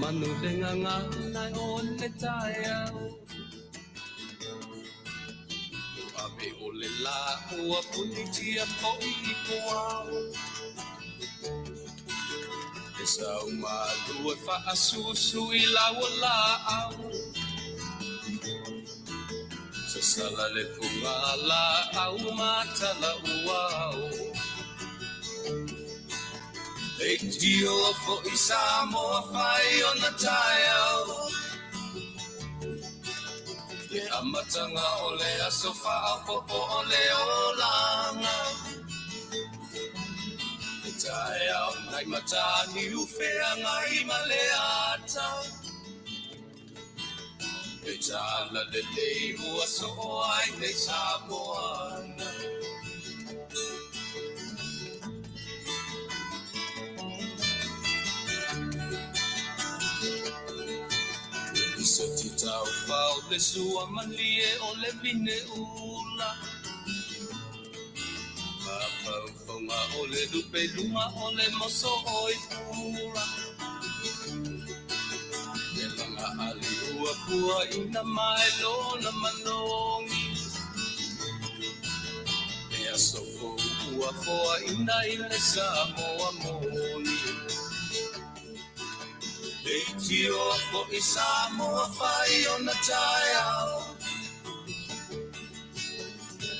manu denga ngai o le taia abe o le la ua puni tia po I poao e sau malu e fa asusu I laua la au sa sala le punga la au matala uau e tio fo I Samoa fai ona taia le amatanga o le asofa a popo o le olanga e taia o nai matani ufea ngai maleata e tala le lei ua so ai nei Samoana se ti tau fau le sua malie o le vine ula Funga o le lupe lunga o le moso oi pula e langa ali ua pua ina mai lona manongi e aso ua foa ina ile Samoa moni e tio fo I Samoa fai ona taia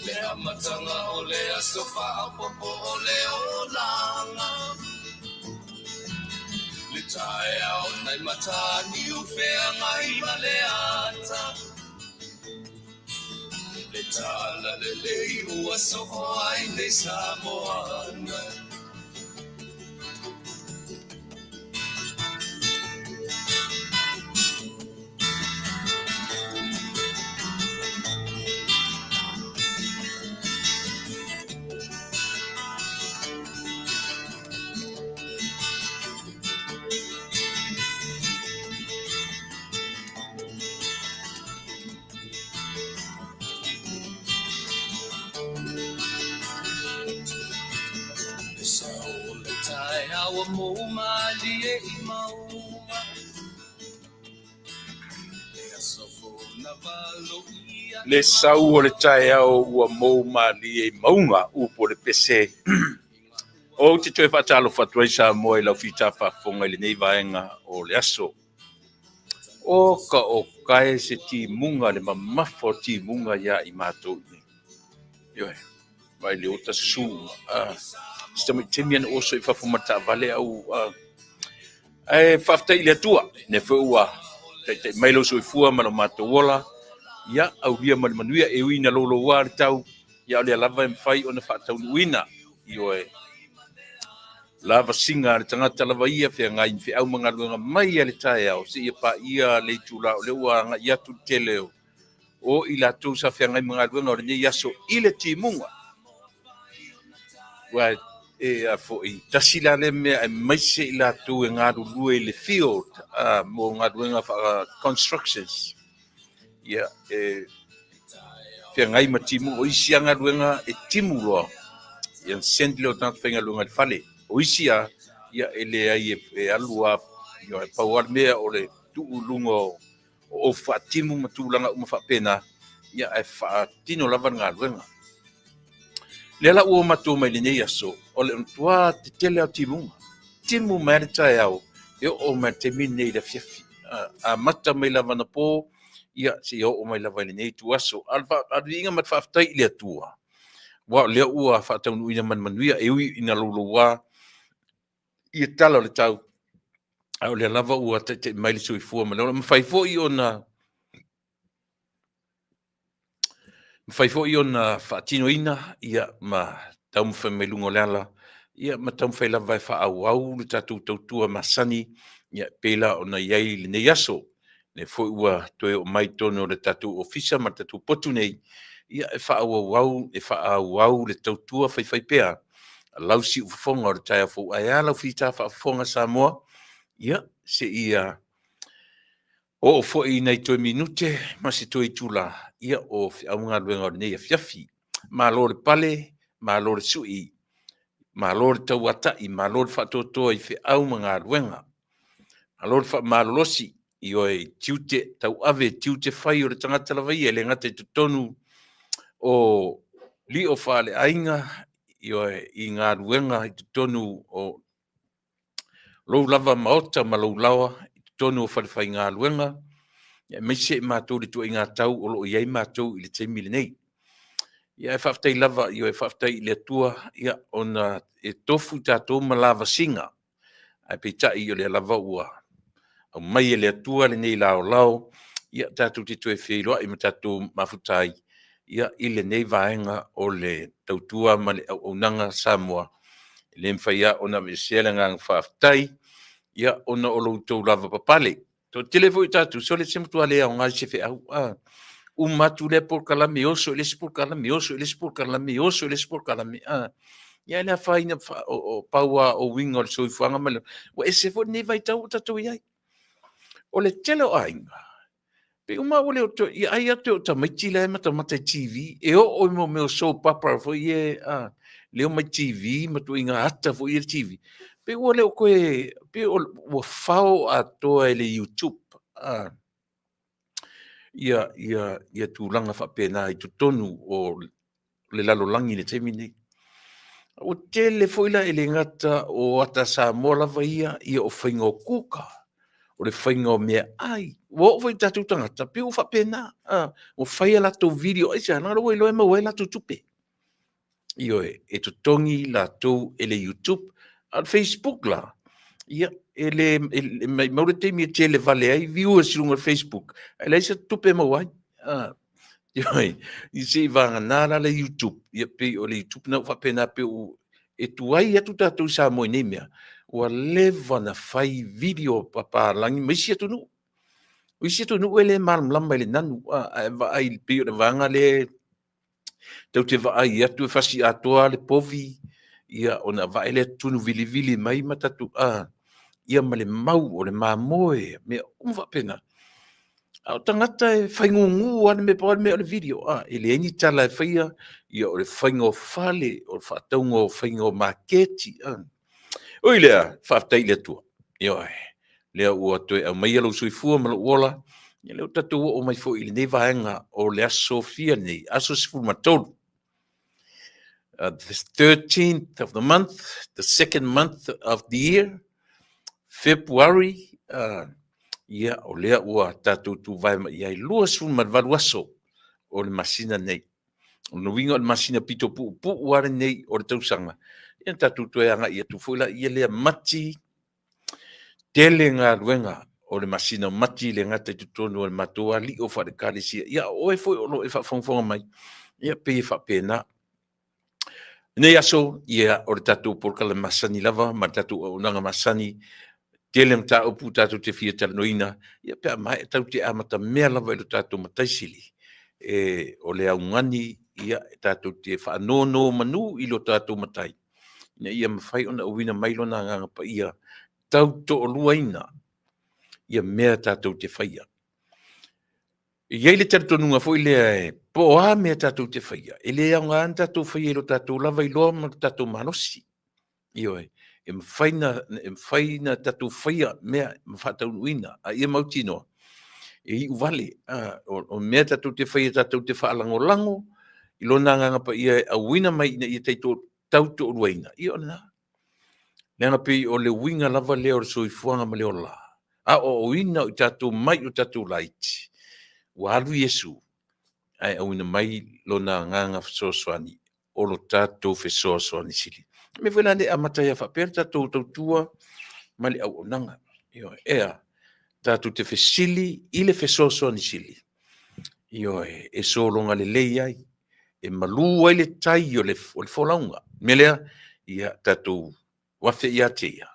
le amatanga o le asofa a popo o le olanga le taia o nai matani ufea ngai maleata le tala le lei ua soho ai nei Samoana Awa mo malie I mauma le sau o le tae au ua mou malie I maunga upo le pese o te toe whaatalo whatuai sa moe lau whita whafonga I le nei vaenga o le aso o ka o kae se ti munga le mamafo ti munga ia I mātou Ioe, vai le ota su Stami timian oso I whafumata vale au e whaftai le atua ne whiua te mailo so I fua mana mātowola ia au ria manuia e uina lolo wāre tau ia le lava e mwhai o na whaatau uina Ioe lava singa le tangata lava ia whea ngai ni au mga luenga mai le tae au se ia pa ia le tula o le ua nga ia tu teleo o I la tu sa whea ngai mga luenga o le nei aso I le timunga wa e a fo I tasila le mea e maise I la tu e ngā lue le field mo ngā luenga constructions ia e whea ngai ma timu o isi a ngā luenga e timu loa ia sendi leo tanga whenga luenga le fale o isi a ia e le ai e alua ia e pauar mea o le tuu lungo o whaatimu ma tūlanga uma whapena ia e whaatino lava ngā luenga le ala ua matua mai le nei aso o le tua te tele au timu mai le tae au e o mai te mine I le fiafi a mata mai lava na pō ia se o mai lava le nei tu aso alfa inga mat whaftai le atua wa le ua whaataunu ina manuia e ui ina loloa ia tala le tau au le lava ua te mai le sui fua mana mawhai fo I ona whaatino ina ia ma tau mwhai me lungo leala ia ma tau mwhai lava e wha au le tatu tautua masani ia pela ona iai le nei aso ne fo ua toe o mai tono le tatu ofisa ma tatu potu nei ia e wha au le tautua whai pea lau si ufafonga o le taia fo ai ala whita whaafonga Samoa ia se ia o fo I nei toi minute ma se toi tula ia o au ngā luenga o nei a fiafi ma lo le pale ma lo le sui ma lo le tauatai ma lo le whatotoa I whi au ngā luenga alor fa malolosi io e tiute tau ave tiute fai o le tangata lava ia le ngata te tonu o li o fale ainga io e i ngā ruenga i te tonu o lou lava maota ma lou lawa i te tonu o fale fai ngā ruenga ia meise i mātou le tua i ngā tau o lo iai mātou i le teimi le nei ia e whaftai lava io e whaftai i le tua ia ona e tofu tātou ma lava singa ai peitai i o le lava ua au mai e le atua le nei lao lao, ia tātou te tue whiloa i ma tātou mafutai, ia i le nei vaenga o le tautua ma le au nanga Samoa, le mwhaia ona me sele ngang whaftai, ia ona o loutou lava papale. To telefo i tātou, so le semutua lea o ngā sefe au, matu le por kalame oso, le spor kalame oso, le spor kalame oso, le spor kalame, ia le whaina o paua o winga o le soifuanga mele, wa e se fo ne vai tau tātou iai. O le tele o ainga. Pe uma o le o to, i ai ate o ta maiti le mata mata TV, e o mo me o soap opera fo ie, le o mai TV, matu inga ata fo ie TV. Pe o le o koe, pe o fao a toa e le YouTube, ia tūlanga whapena i tu tonu o le lalolangi le te mini. O tele fo ila e le ngata o ata sa mola ia o whainga o kuka. O le whainga o mea ai. Wo foi tatu tangata, pe o whapena. O whaia lato video, e sa nara wai loe maua lato tupe. Io e to tongi lato e le YouTube, a Facebook la. Ia, e le maure te mi te le vale ai, viewers runga Facebook. E le isa tupe maua ai. Io i se vanga nara le YouTube. Ia pe o le YouTube na whapena pe o e tuai atu tatu sa moe ne mea. Ua lewa na fai video papa langi maisi atu nu. Isi atu nu ele malam lamba ele nanu. Ai pio na vanga le tau te vai atu e fasi atoa le povi. Ia ona vai le tunu vili vili mai matatu. Ia ma le mau o le mamoe. Mea umwa pena. Au tangata e whaingungu ane me pao me o le video. Ele eni tala e whaia. Ia o le whaingo fale. O le whataungo whaingo maketi. Oi lea, whaftai lea tua. Io lea ua toe au mai alau sui fua ma uola. Ia leo tatu o mai fo ili nei vaenga o le aso fia nei. Aso sifu matolu. The 13th of the month, the second month of the year, February. Ia o lea ua tatu tu vai ma ia lua sifu matvalu aso o le masina nei. O nuinga o le masina pito pu uare nei o le tausanga. Ia tatu tu e anga ia tu fuila ia lea mati tele ngā ruenga o le masina mati le ngata tu tonu o le matua li o whare kāresia. Ia o e foi o lo e whawhongwhonga mai. Ia pe e whapena. Nei aso, ia o le tatu porka le masani lava, ma tatu o nanga masani, tele mta upu tatu te fia talanoina. Ia pe a mai tau te amata mea lava ilo tatu mataisili. O le au ngani, ia tatu te whaanono manu ilo tatu matai. Ia mawhai ona uwina mailo na nganga pa ia tau to o luaina. Ia mea tātou te whaia. Iei le tatununga fo i lea po a mea tātou te whaia. E lea ngā an tātou whaia ilo tātou lava i loa ma tātou manosi. Ioe, e mwhaina tātou whaia mea mwhatau nuina. A ia mautinoa. E i uvale. O mea tātou te whaia tātou te whaalango lango. I lona nganga pa ia a wina mai ina ia teito tau to o luaina. Ia ona. Leanga pe o le winga lava leo so i fuanga ma leo la. O ina o tātou mai o tātou laiti. Walu Yesu. Ai au ina mai lona nganga fesoasoani. O lo tātou fesoasoani sili. Me wela le amatai a whapera tātou tautua ma le au onanga. Ea, tātou te fesili i le fesoasoani sili. E solonga le lei ai. E malua i le tai o le wholaunga. Me lea, ia tātou wafe ia te ia.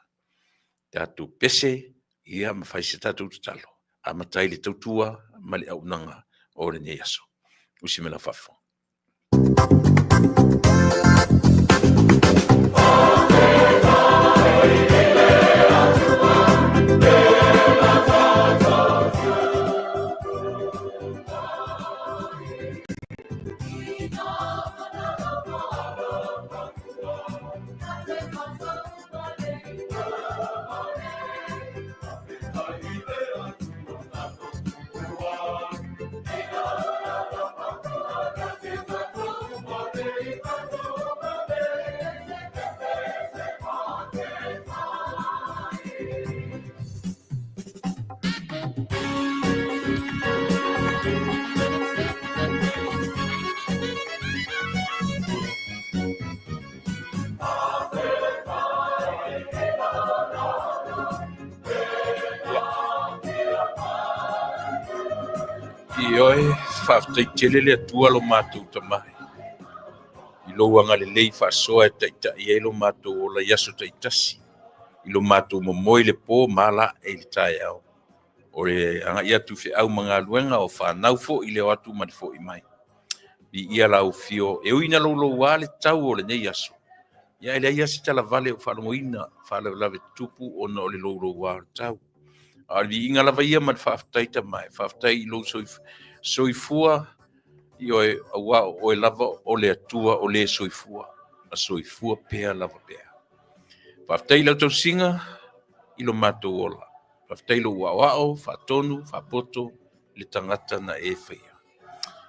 Tātou pese, ia mawhaise tātou tatalo. A matai le tautua, ma le au nanga o le nei aso. Usi me la whafo. Ioe, whaaftaitele le atua lo mātou tamai. I lo anga le lei whaasoa e taita i lo mātou o la yaso taitasi. I lo mātou momoi le pō mala e le tae au. O le anga ia tu fe au mga luenga o whanau fo i le watu mani fo i mai. I ia lau fio, e uina lo lo wale tau o le nei yaso. Ia ele ia si tala vale o whanauina, whalawalawe tupu o na o le lo lo wale tau. Ali inga lava ia man whaaftaita mai, whaaftai i lo soifua i oe awa o e lava o le atua o le soifua, a soifua pea lava pea. Whaaftai lau tau singa i lo mātou ola, whaaftai lo wawao, whaatonu, whaapoto, le tangata na e whaia.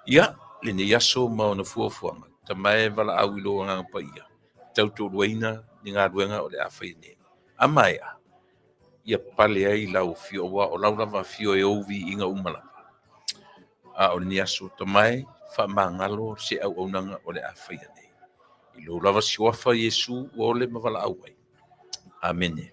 Ia, le ne yaso mao na fuafuanga, ta mai wala au ilo nganga pa ia, tau tō ruaina ni ngā ruenga o le awhai ne. Amaya, ia pale ai lau fio wa o lau lava fio e ovi inga umalava. A o ni aso tamai fa mangalo se au onanga o le awhaia nei. I lo lava siwafa Yesu o le mavala auai. Amen.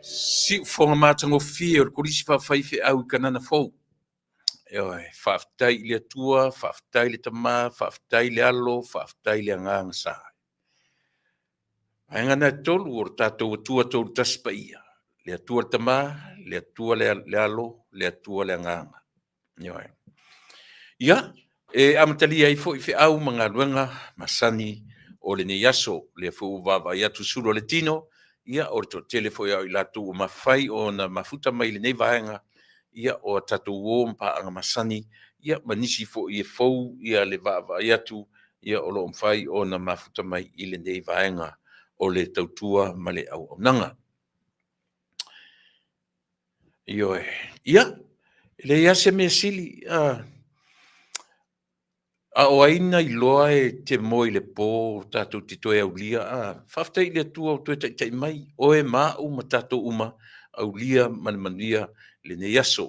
Si fonga matango fia o kurisi whawhai fe au kanana fau. Whaftai le atua, whaftai le tama, whaftai le alo, whaftai le anganga sa. Ainga na tolu o tātou atua tolu taspa ia. Le atua le tama, le atua le alo, le atua le anganga. Ia, e amatali ai fo i fe au mga luenga masani o le ne yaso le fu vava ia tu sulu le tino. Ia o to telefo ia i latu o mawhai o na mafuta mai le nei vaenga, ia o tatu o mpa anga masani, ia manisi fo i e fau, ia le vava ia tu, ia o lo mwhai o na mafuta mai i le nei vaenga o le tautua ma le au nanga. Ia, le ia se me sili, a o aina i loa e te moi le pō tātou te toe au lia, whaftai le tua o toe tai mai, o e māu ma tātou uma au lia manmania le ne yaso,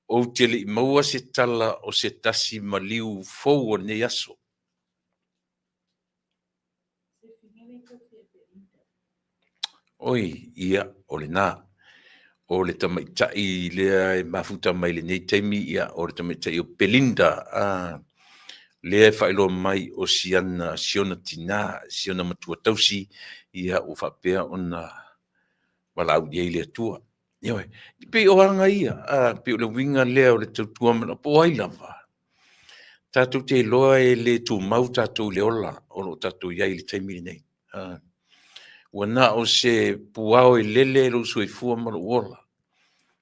o te le i maua se tala o se tasi ma liu fau o ne yaso. Oi, ia, o le nā, o le tamaitai lea e mafuta mai le nei teimi, ia, o le tamaitai o Belinda, le whaelo mai o siana tina, siona matua tausi, ia o whapea o na wala au diei le tua. Ioi, pe o anga ia, pe o le winga lea o le tautua mana po ai lava. Tātou te loa e le tu mau tātou le ola, o lo tātou iai le taimiri nei. Wana o se puao e lele lo sui fua mana ola.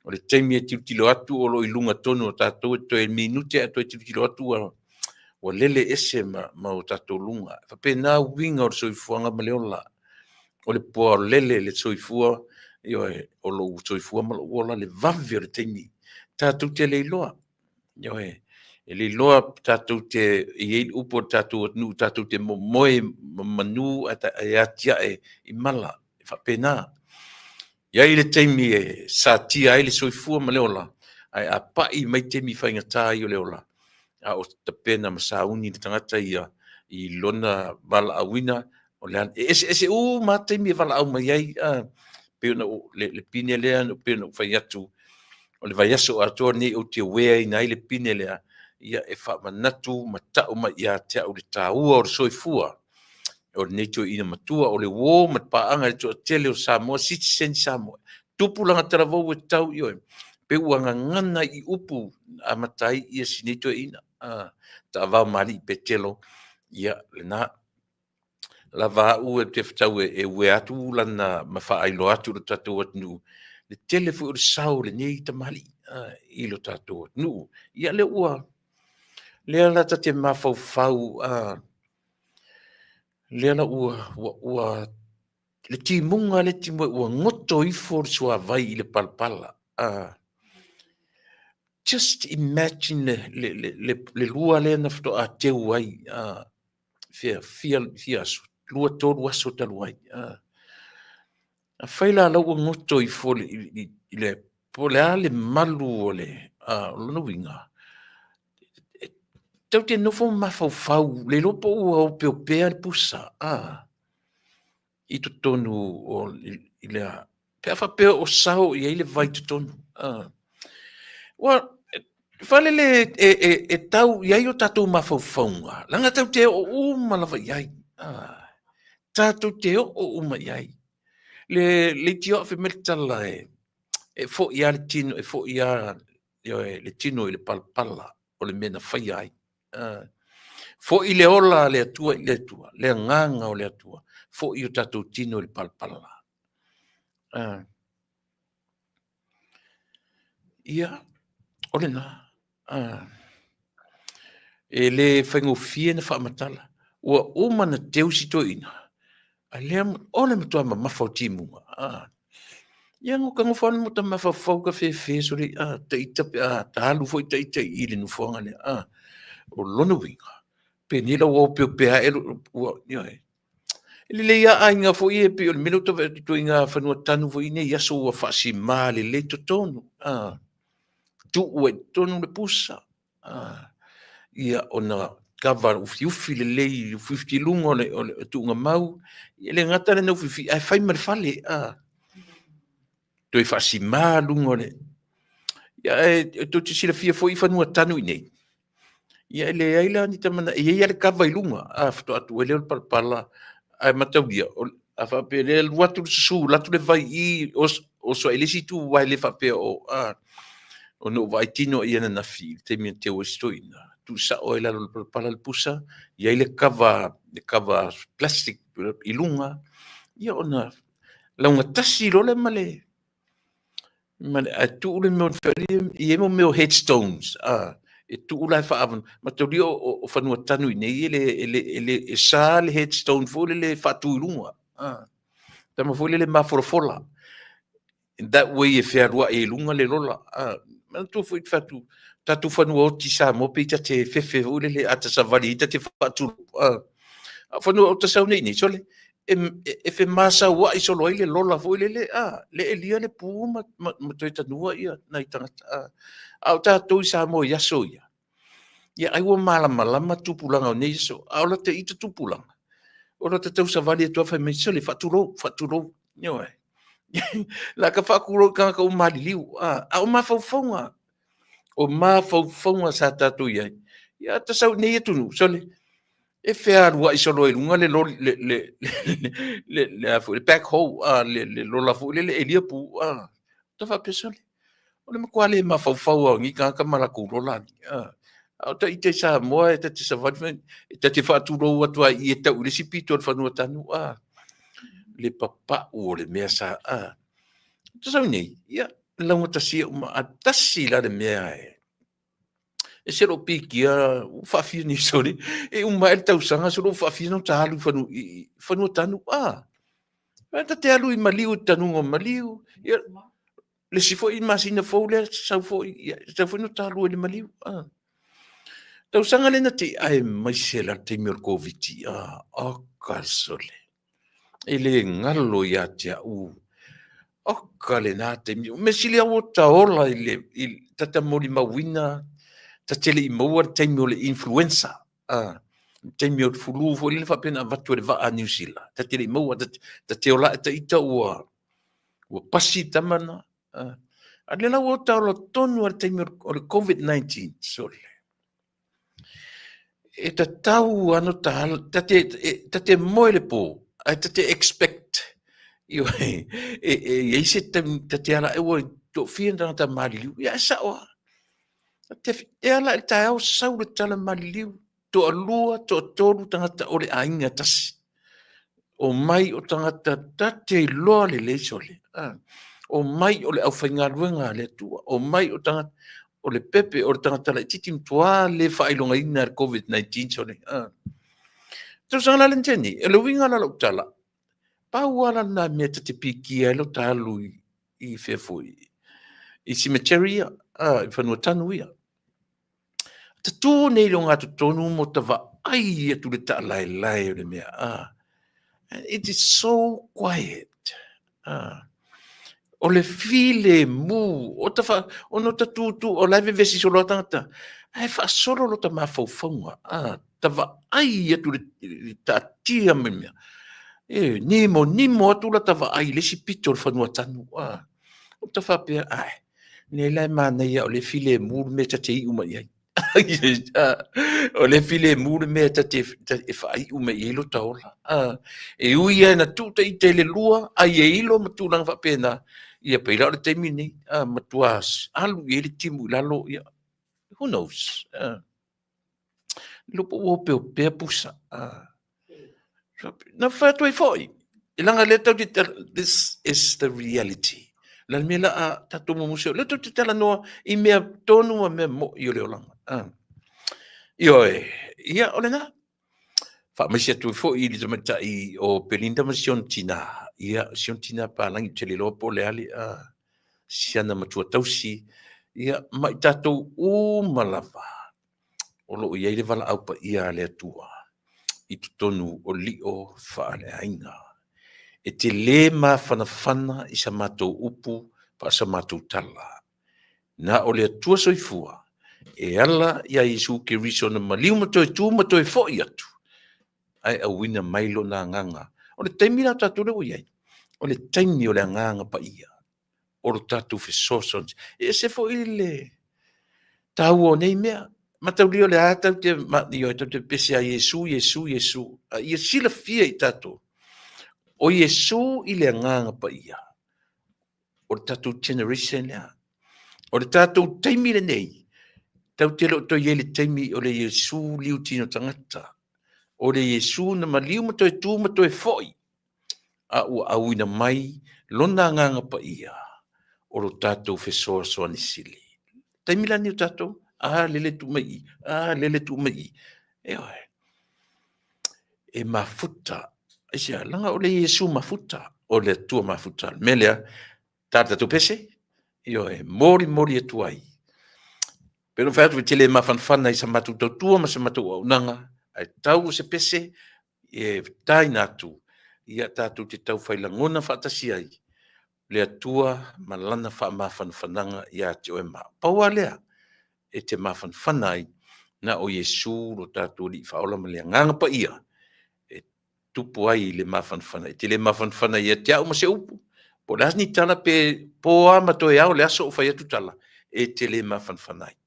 O le taimi e tiutilo atu o lo ilunga tonu o tātou e toe minute a toe tiutilo atu o lele ese ma o tātou lunga. Whape nā winga o le soifuanga ma leola. O le poa lele le soifua, o lo soifua ma leola le vavi o le teimi. Tātou te leiloa. E leiloa tātou te iei upo tātou atnu, tātou te moe manu e atia e i mala. Whape nā. Iai le teimi e sa tia e le soifua ma leola. Ai a pai mai teimi whainga tā i o leola. A o te pena masauni le tangata ia i lona vala awina o le ese mate mi vala au mai ai pe na le pine lea no pe no fai atu o le vai aso ato ni o te wea i nai le pine lea ia e fa manatu matau ma ia te o le taua o soifua o le neto ina matua o le wo mat paanga le to tele o Samoa citizen Samoa tupulanga taravou e tau io pe uanga ngana i upu a matai ia sinito ina ta va mali petelo ia lena la va u e te ftau e we atu lana ma fa ai lo atu tatu nu le telefo o sau le nei ta mali i lo tatu nu ia le ua le ala ta te mafau fau le ala ua le timunga le timo ua ngoto I for sua vai I le palpala. Just imagine le lua le na fto a teu ai. Fia lua tolu aso talu ai. A faila la ua ngoto I for le pole a le malu o le lona winga. Tau te nofo mafau le lopo ua o peopea le pusa. I to tonu o I le a. Pea fa pea o sao I le vai to tonu. Wa fale le tau I o tatou mafaufaunga. Langa tau te o malava iai. Tatou te o uma iai. Le tio fe meltala fo ia le tino fo ia le tino I le palpala o le mena fai ai. Fo I le ola le atua I le atua. Le nganga o le atua. Fo I o tatou tino I le palpala. Ia, ole na. E le whaingofie na whaamatala. Ua uma na teu si to ina. A lea ole matua ma mafau timunga. Ia ngoka ngofana mo ta mafau ka fe so le ta ita ta halu fo ita I le nufonga le. O lona winga. Pe ni la wo pe pe e ia. Le ia ainga fo I pe o minuto to inga whanua tanu fo ine ia so wa fasi male le to tonu. Tu ue tonu le pusa. Ia ona kava ufi le lei ufi lungo le tu nga mau. Ia le ngata le na ufi ai fai mar fale. Toi fasi ma lungo le. Ia to te sila fia fo I whanua tanu inei. Ia le aila ni tamana ia le kava I lunga. Fto atu ele o palpala. Ai matauia. A whape le watu su latu le vai I o so ele si tu wai le whape o o no vai tino ia na fi te mi te o stoina tu sa o ela para le pusa ia le kava plastic I lunga ia ona la unha tasi lo le male a tu le mo feri ia mo meu headstones e tu la fa avan ma to dio o fa no tanu nei ele sa le headstone fo le fa tu lunga tama fo le ma fola in that way e fe rua e lunga le lola ma tu foi fatu tatu fanu o ti sa mo pe te fefe o le ata sa vali te fatu fanu o ta sa nei sole e fe masa wa I solo ile lola foi le le elia le pu ma to ta nua ia na tanga au ta to sa mo ya so ia ai wo mala ma tu pulanga nei so au la te ita tu pulanga o la te tau sa vali to fa me sole fatu lo nyoe la ka fa kuro ka o maliliu o ma faufaunga o ma faufaunga sa tatu ia ia ta sau nei tu sole e fea rua I solo I lunga le le back hole le lola fu le elia pu ta fa pesole o le makua le ma faufau ngi ka mala ku lola o ta ite sa mo e te sa vat e te fa tu ro atu I e ta u le sipito fa no tanu le papa o le mea sa ta sau nei ia la ngota si ma atasi la de mea e se lo pikia u fa fi ni sori e un mai tau sanga so lo fa fi no talu fanu tanu ta te alu I maliu tanu ngo maliu le si fo I masina fo le sa fo no talu le maliu tau sanga le na te ai mai se la te mi covid ka sole ele ngalo ya tia kale na te mi me sili a wota ola I tata moli mawina ta tele I maua te mi le influenza te mi o fulu fo le fa pena vatu le va a New Zealand ta tele maua ta te ola ta ita ua pasi tamana a le la wota ola tonu te mi o le COVID-19 sole e ta tau ano ta te moile po ta te expect io e se te ala e wo to fienda ta maliu ya sa o te ala ta o sau le tala maliu to alua to tolu tangata o le ainga tasi o mai o tangata tate loa le sole o mai o le au whainga ruenga le tua o mai o tangata o le pepe o le tangata le titim tua le whailonga ina COVID-19 sole to sanga le nteni e le winga la tala pauala na mea te piki ai lo talu I whewhoi. I cemetery ia, I whanua tanu ia. Ta tō nei lo ngā tonu mo ta wa ai atu le ta lai lai o le mea. And it is so quiet. O le file mu, o ta fa, o no ta tūtu, o lai vesi solo tangata. Ai fa solo lo ta mawhauwhaunga. Ta wa ai atu le ta tia me mea. Nimo atu la ta wa ai le si pito le whanua tanu. O ta fa pia, ai, ne lai mana ia o le file mu me ta te I uma iai. O le file mu me ta te whai uma I lo taola. E ui ai na tūta I te le lua, ai e ilo matūlanga wha pēna. Ia peila o le teimi nei, matuas, alu I le timu lalo, ia. Who knows? Lupo o peo pea pusa. Na whātua I fōi. Ilanga le tau this is the reality. La mela a tatu mo museo. Le tau te tala noa I mea tonu a mea mo I o leo langa. Ioe, ia ole na. Wha maisi atu fōi I li tamata I o Pelinda ma Sion Tina. Ia, Sion Tina pālangi te le lopo le ali. Siana matua tausi. Ia, mai tātou malava. O lo iai le wala aupa ia le atua. I tutonu o lio whaale ainga. E te le ma whanawhana I sa mātou upu pa sa mātou tala. Na o le atua soifua. E ala ia Isu ke riso na maliu matoi tu matoi fōi atu. Ai a wina mailo na nganga. O le taimi na tātou leo iai. O le taimi o le nganga pa ia. O lo tātou fesosons. E se fōi le. Tau o nei mea. Matau lio le atau te matio e te pese a Yesu. Ia sila fia I tātou. O Yesu I le nganga pa ia. O le tātou generation lea. O le tātou taimi le nei. Tau te lo to ye le taimi o le Yesu liu tino tangata. O le Yesu na maliu mato e tu mato e foi. A ua auina mai lona nganga pa ia. O lo tātou fesoa soani sili. Taimi la ni o tātou. Lele tu mai. Lele tu mai. Eoe. E mafuta. Isia, langa o le Yesu mafuta. O le tua mafuta. Melea, tata tu pese. Eoe, mori e tuai. Pero fatu te le mafanfana I sa matu tua ma sa matu au nanga. Ai tau se pese. E tai natu. Ia tatu te tau whailangona whatasi ai. Lea tua malana wha mafanfananga ia te oe ma. Paua lea. E te mafanfana ai. Na o Yesu lo tatu li whaola ma lea nganga pa ia. E tupu ai le mafanfana. E te le mafanfana ia te au ma se upu. Po lasni tala pe poa ma toe au le aso o whai atu tala. E te le mafanfana ai.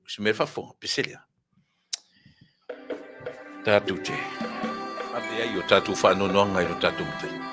Se me fafo, peselia. Tatu te. Ape ai o tatu whanononga I o tatu mutai.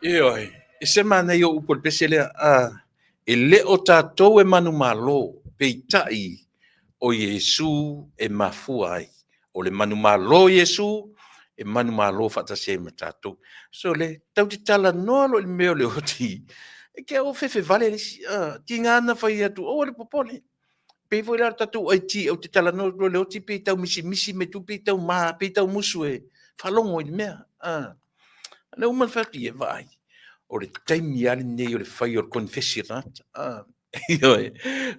Oi, e se mana yo upol pesele e le o tātou e manu malo peitai o Yesu e mafua ai. O le manu malo Yesu e manu malo fatase ma tātou. So le tau te tala noa lo le meo le oti. E ke o fefe vale le ti ngana fai atu o le popole. Pei foi la tātou ai ti o te tala noa le oti pei tau misi me tu pei tau ma pei tau musu e falongo i mea. Le uman fati e vai. O le taimi ale nei o le fai o le confessionat.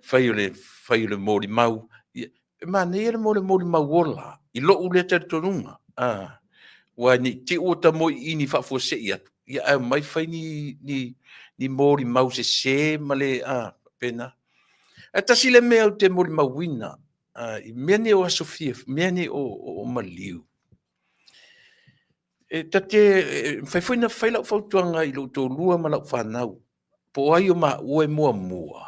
Fai o le mori mau. Ma nei le mori mau ola. I lo ule te tonunga. Wa ni ti o ta mo ini fa fo se ia. Ia mai fai ni mori mau se male pena. Ta si le mea o te mori mau wina. I mene o Sofia, mene o Maliu. Tate fai na fai lau fautuanga i lo to lua ma lau whanau. Po ai o ma ue mua mua.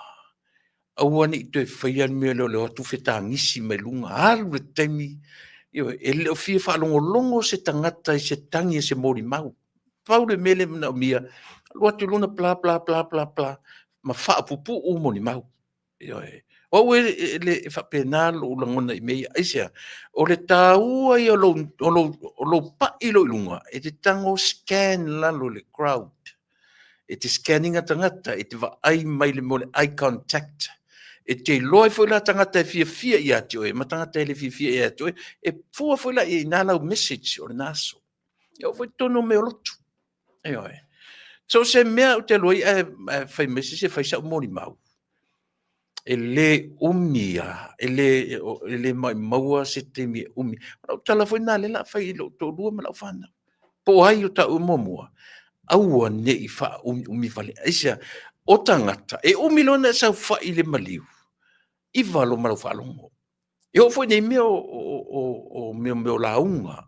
Au ani i te fai an mea leo leo atu wheta ngisi me lunga. Alu le taimi. E leo fia whalongo longo se tangata i se tangi e se mori mau. Pau le mele mna o mia. Lua te luna pla pla pla pla pla. Ma wha pupu o moni mau. O le whapena lo langona i mei aisea. O le tāua i o lo pa i lo ilunga. E te tango scan lalo le crowd. E te scanning a tangata. E te wa ai mai le mole eye contact. E te loa foi la tangata e fia i ati oe. Ma tangata e le fia i ati oe. E fua foi la i nālau message o le naso. E o foi tono me o lotu. E oe. So se mea o te loi fai message e fai sa mori mau. E le umia, e le mai maua se te mi umi. O tala foi nā le la fai lo tō lua ma lau whana. Po ai o ta umomua. Aua ne i wha umi vale. Aisia, o tangata, e umi lona sau wha i le maliu. I valo ma lau whalongo. E o foi nei mea o meo launga.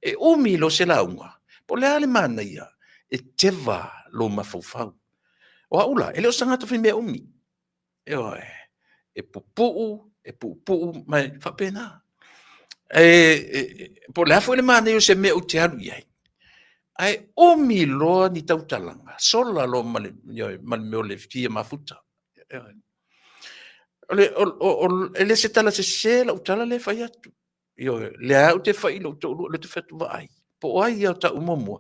E umi lo se launga. Po le ale mana ia, e teva lo mafau. O aula, e leo sangata fai mea umi. E pupu mai whapena. Po le hafo le mana yo se mea o te alu iai. Ai omi loa ni tautalanga. Sola lo male meo le fia mafuta. Le se tala se la utala le fai atu. Le au te fai lo le te fetu vai. Po ai au ta umomua.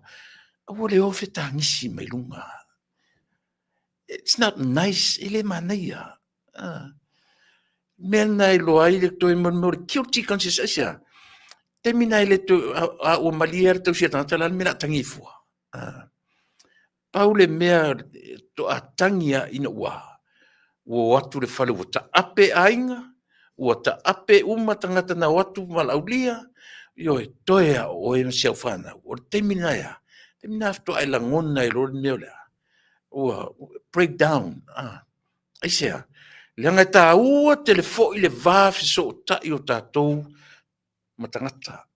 Awa le ofe tangisi mai lunga. It's not nice. Ele manaia. Mena i loa i le toi mo guilty conscious asia. Te mina i le to o malier to sia tala mena tangifua. Paule mea to atangia ina ua. Ua watu le fale ua ta ape ainga. Ua ta ape tangata na watu malaulia. Yo e toea o e msia ufana. O te mina ia. Te mina afto ai langona i lor mea lea. Ua breakdown. Aisea. Leanga ta ua telefo i le vafi so ta i o tātou matangata.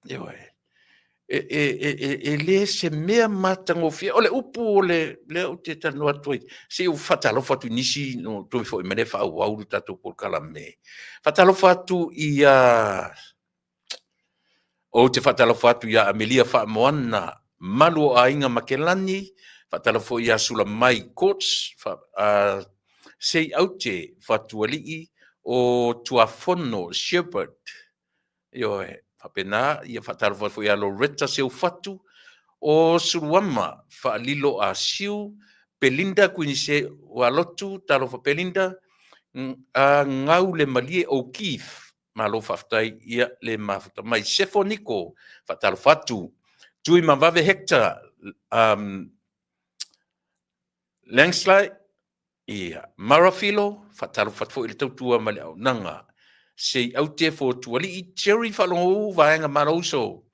E le se mea matangofia. O le upu o le o te tanu atoi. Se u fatalo fatu nisi no tui fo i mene fa au au tātou por kala me. Fatalo fatu i o te fatalo fatu i Amelia Faamoana malu a inga Makelani. Fatalo fo i Sula Mai Courts. Sei aute fatualii o Tuafono Shepherd. Whapena, ia whataro fo ia Loretta seu fatu o Suruama whaalilo a siu Belinda kuini se walotu talo fa Belinda a ngau le malie o Keith malo whaftai ia le mafuta mai Sefoniko whataro fatu tui mawave Hector Langsley ia Marafilo whataro fatu i le tautua male au nanga sei au te fo tuali i Jerry whalongo vaenga maroso.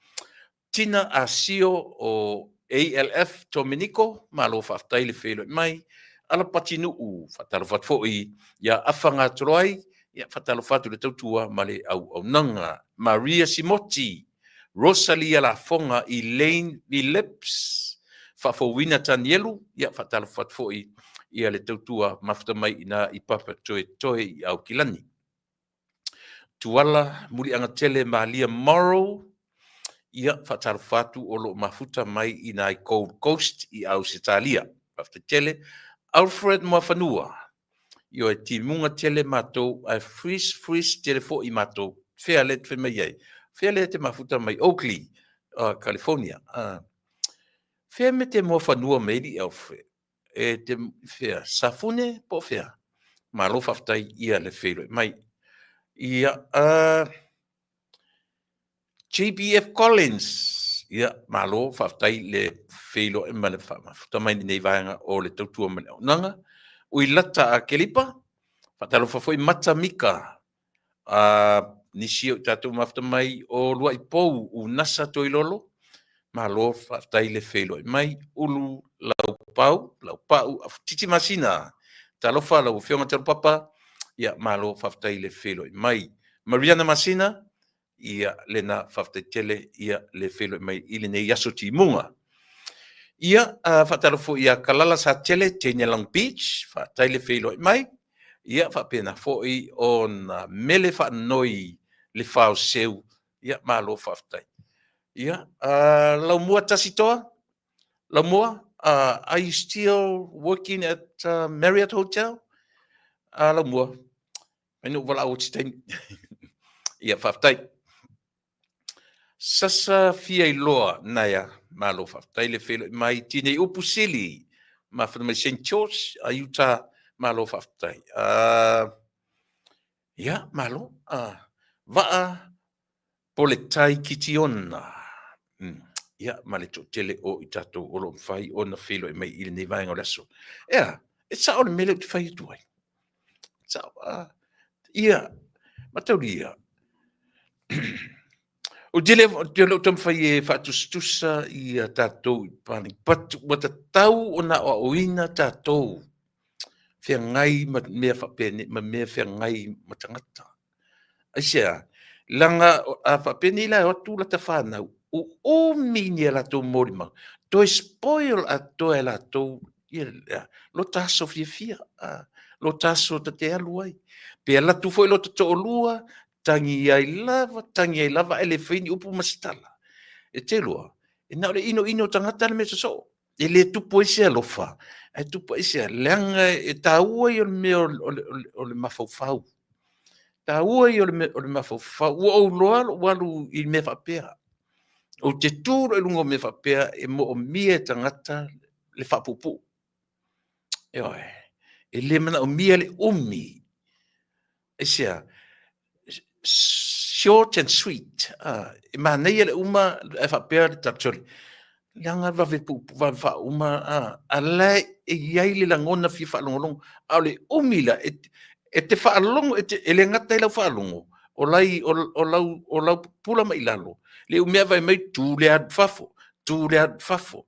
Tina Asio o ALF Dominico, malo whaftai le whelo mai, ala patinu u, whatalo whatfo i, ia awhanga troai, ia whatalo whatu le tautua male au nanga. Maria Simoti, Rosalia La Fonga, Elaine Phillips, whafo wina tanielu, ia whatalo whatfo i, ia le tautua mafta mai ina i papa toe i au kilani. Tuala, muri anga tele Malia Morrow, ia whatarwhatu o lo mafuta mai i nai Gold Coast i Ausitalia. Tele Alfred Mwafanua. Yo e timunga tele matou ai freeze tele fo i matou. Fea le te mai ai. Fea le te mafuta mai Oakley, California. Fea me te Mwafanua meili Alfred. E te fea safune po fea. Malo whaftai ia le whelo. Mai ia JBF Collins. Ia malo whaftai le whelo e male whamafuta mai nei vaenga o le tautua male au nanga. Ui lata a Kelipa. Whatalo whafoi mata mika. Nisi o tātou mafta mai o lua i pou u nasa toi lolo. Malo whaftai le whelo. Mai ulu lau pau, titi masina. Talofa lau whionga talo papa. Ia malo whaftai le whelo. Mai Mariana Masina. Ia lena whaftai tele. Ia le whelo mai ili nei yaso ti munga. Ia whatalofo ia kalala sa tele tēnia Long Beach. Whatai le whelo mai. Ia whapena foi o na mele whanoi le whao seu. Ia malo whaftai. Ia, lau mua tasitoa? Lau mua? Are you still working at Marriott Hotel? Lau mua. Mainu wala o titain. Ia whaftai. Sasa fia iloa naya malo whaftai le whelo mai tine upusili. Ma whanamai St. George, Utah. Malo whaftai. Ia, malo. Waa pole tai kitiona. Ia, male to tele o i tatou olo mwhai o na whelo mai ili nei vaenga o laso. Ia, e sa ole mele te whai tuai. Sa, ia, matauri ia. O dele o tam whai e whatustusa i tatou i pani. Patu, wata tau o na o oina tatou. Fea ngai mea whapene, mea fea ngai matangata. Aisea, langa a whapene ila o tu la ta whanau, o mini la tō mōrima. Toi spoil a toi la tō, lo taso fia, lo taso ta te aluai. Pea la tu foi lo ta tō lua, tangi ai lava, ele whini upu masitala. E te lua, e naure ino tangata le mesa so. E le tupo ese alofa. E tupo ese leanga e taua i o le mawhauwhau. Taua i o le mawhauwhau. Ua o loa walu i me whapea. O te tūro e lungo me whapea e mo o mia tangata le whapupu. E oi. E le mana o mia le umi. E sea, short and sweet. E manei le uma e whapea le tatori. Langa vave pupu vave uma ala e iai le langona fi whaalongolongo au le umila e te whaalongo e le ngata i lau whaalongo o lau pula mai lalo le umea vai mai tū le ad fafo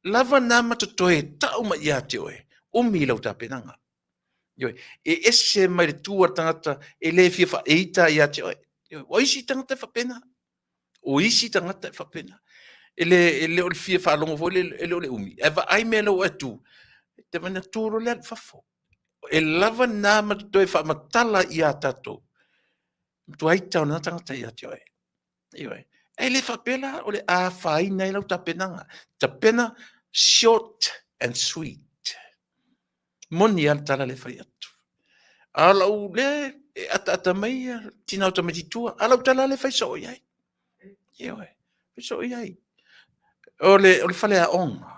lava nama to toe tau mai ia te oe umila u tapenanga e ese mai le tua tangata e le fi whaeita ia te oe o isi tangata whapena o isi tangata whapena ele o fia whalongo fo ele o le umi. Eva ai mea lo atu. Te mana tūro le at fafo. E lava nā matutoi whamatala i a tatou. Tu ai tau nā tangata i a te oe. Iwe. E le whapela o le a whaina i lau tapenanga. Tapena short and sweet. Moni al tala le whai atu. A lau le ata mai tina o tamatitua. A lau tala le whai so iai. Iwe. So iai. O le whale a onga.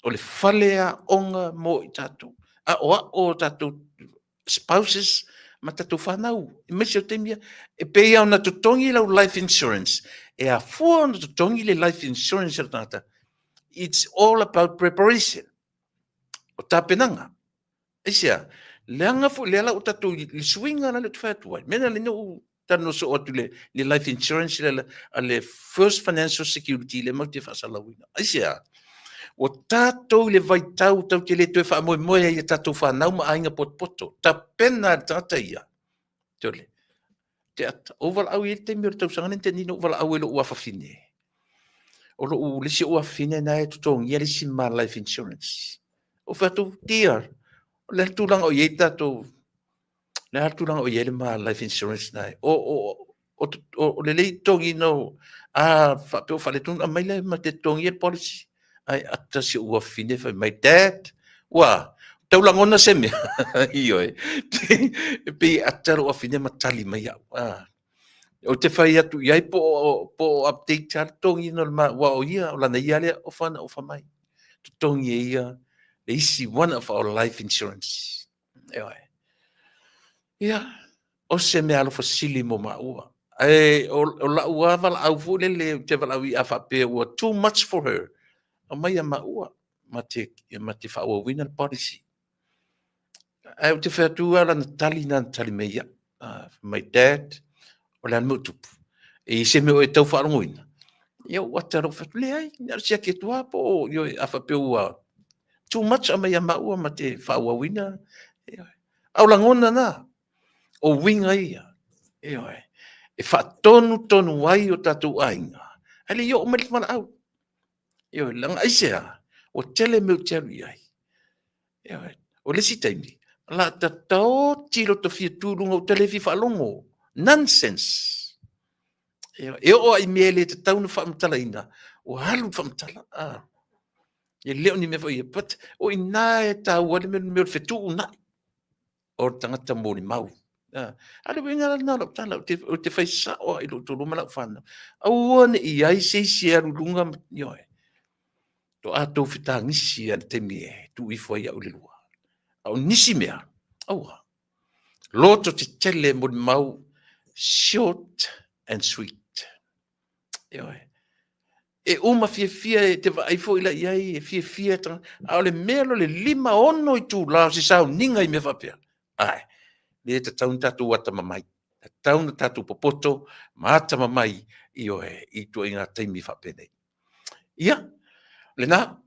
O le whale a onga mo i tātou. A oa o tātou spouses ma tātou whanau. E mesi o temia. E pei au na tutongi lau life insurance. E a fua na tutongi le life insurance o tātou. It's all about preparation. O tāpenanga. E sia, leanga fu leala o tātou li swinga na le tuwhatuai. Mena le no tano so atu le life insurance le first financial security le mau te whasalawina. Aisia, o tātou le vai tau te le tue wha moe moe ia tātou whanau ma ainga poto. Ta pena tata ia. Tole. Te ata. O wala au i te mea tau sangane te nino wala au e lo ua whawhine. O lo u lisi ua whine na e tutongi ia lisi ma life insurance. O whatu tia. O le tūlanga o iei tātou le hartu langa o yele ma life insurance nai. O o le lei tongi no fa pe fa le tun mai le ma te tongi e policy ai ata si ua fine fa my dad wa tau langona se me io e pe ata ua fine ma tali mai o te fai atu iai po update ar tongi no ma wa o ia o lana ia le o fa mai tongi ia le isi one of our life insurance ia o se me alo fasili mo maua o la ua vala au fu le te vala wi afa pe ua too much for her o mai a maua ma te fa o winner policy ai o te fa tu ala na tali me ia my dad o le mo tupu e se me o e tau fa ngoina ia o taro fa le ai na sia ke tua po yo afa pe ua too much a mai a maua ma te fa o winner au langona na o winga ia e fa tonu ai o tatu ainga ale yo o mali mana au yo langa aisea o tele me tele ai o le sitaimi la tatao tilo to fia tulunga o tele fi fa longo nonsense e o ai mele te tau no fa mtala ina o halu fa mtala e leo ni me foi but o ina e ta wale me fetu na o tangata mo ni mau ale winga na lo tala o te fai sa o i lo tulu mala fana au ne i ai se lunga yo to ato fita ngisi an te mi tu i foi au le lua au nisi mea au loto te tele mo mau short and sweet yo e uma fia te vai foi la iai fia tra au le melo le lima ono i tu la si sa ninga i me fa pia ai le te taun tatu wata mamai. Taun tatu popoto, mata mamai, i tu inga teimi whapene. Ia, le na,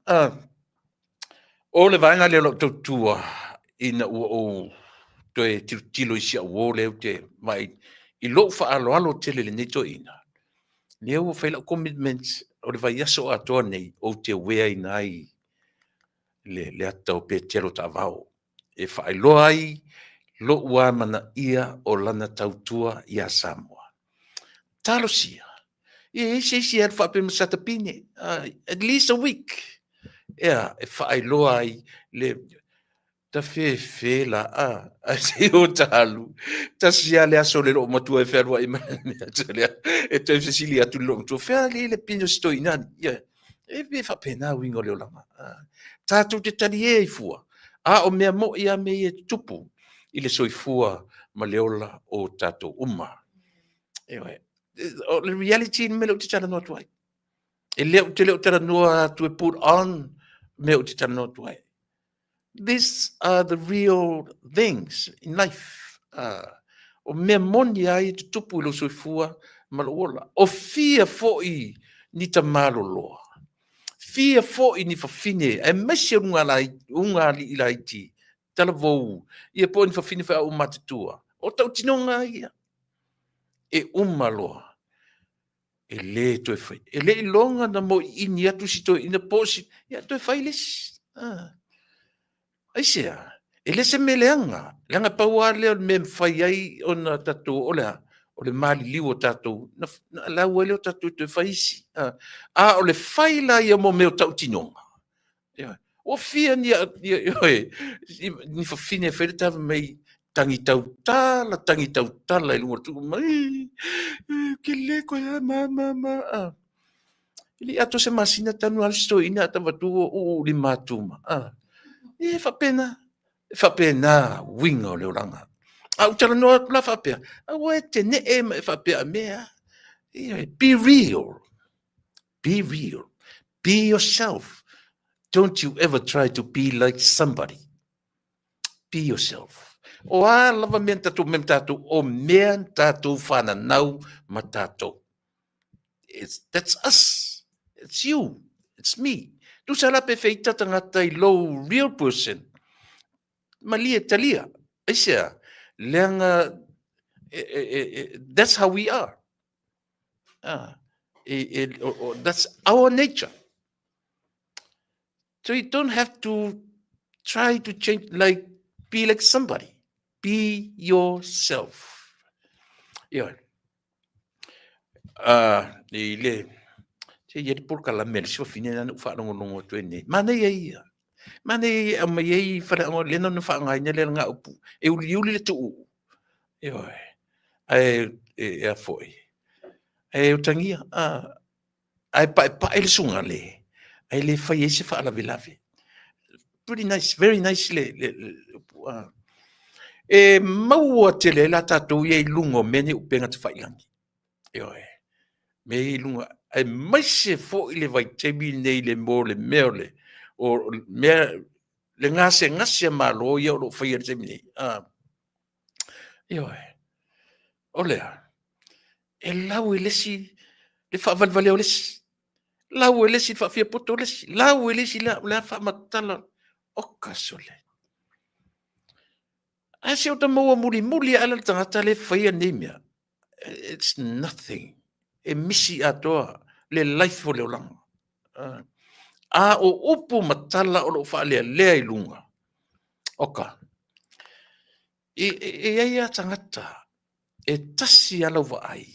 o le vaenga le lo tautua ina ua o to e tilo isi a uo leo te mai, i lo wha alo tele le neto ina. Leo o whaila commitments o le vai aso atoa nei o te wea inai le atau pe telo ta vau. E whaeloa ai, lo ua mana ia o lana tautua ia Samoa. Talo sia. Ia isi al whape masata pine. At least a week. Ia, e whaeloa ai le ta fe la a se o talu. Ta sia le aso le lo matua e wherua i mana. E te fesilia tu lo tu whea le pino sto inan. Ia, e me whape na wingo leo lama. Tātou te tali e i fua. O mea mo ia me e tupu. I le soifua ma leola o tatou uma. O le reality me leo te tala noa tuai. E leo tala noa tu e put on me o te tala noa tuai. These are the real things in life. O mea moni ai te tupu i lo soifua ma leola. O fia foi ni ta malo loa. Fia foi ni fafine. E mese unga li ila iti. Tala vou. Ia po ni fafine fa o matatua. O tau tinonga ia. E umaloa. E le to e fai. E le longa na mo ini atu si to ina posi. Ia to e fai les. Aisea. E le se me leanga. Leanga paua leo me fai ai o na tatu o lea. O le mali liu o tatu. Na la uele o tatu to e fai isi. O le fai la ia mo meo tau tinonga. O fia ni fafine e fai tava mei tangi tau tala i lunga tu mai ke le ko ya mama ili ato se masina tanu al sto ina tava tu o li matuma e fa pena wingo le oranga au tala no la fa pe o te ne e fa pe mea be real be yourself. Don't you ever try to be like somebody. Be yourself. O lava mea tatu mea tatu o mea tatu whana nau ma tatu. That's us. It's you. It's me. Tu sa lape fei tata ngatai low real person. Malia talia. Aisea. Leanga. That's how we are. That's our nature. So you don't have to try to change, be like somebody. Be yourself. Yeah. I le te ia por kala mel so fine na fa no to ne mana ia mana ia ma ia fa ngo le no fa nga nya le nga upu e uli le tu e oi e a foi e o tangia ai pa ele sunga le ai le fa ese fa la vilave pretty nice very nice e mau te le la tatu ye lungo meni upenga te fa ilangi e oi me lunga ai mai se fo ile vai te bi nei le mo le merle o me le ngase malo ia o fa ye te mi io olea e lau e lesi le fa valvale o lesi lau e lesi fa fia poto lesi lau e lesi la fa matala o kasole a se o ta mo muli ala tangata le fa ia nemia it's nothing e misi atoa le life o le olanga a o upu matala o lo fa le ai lunga oka e ia tangata e tasi ala wa ai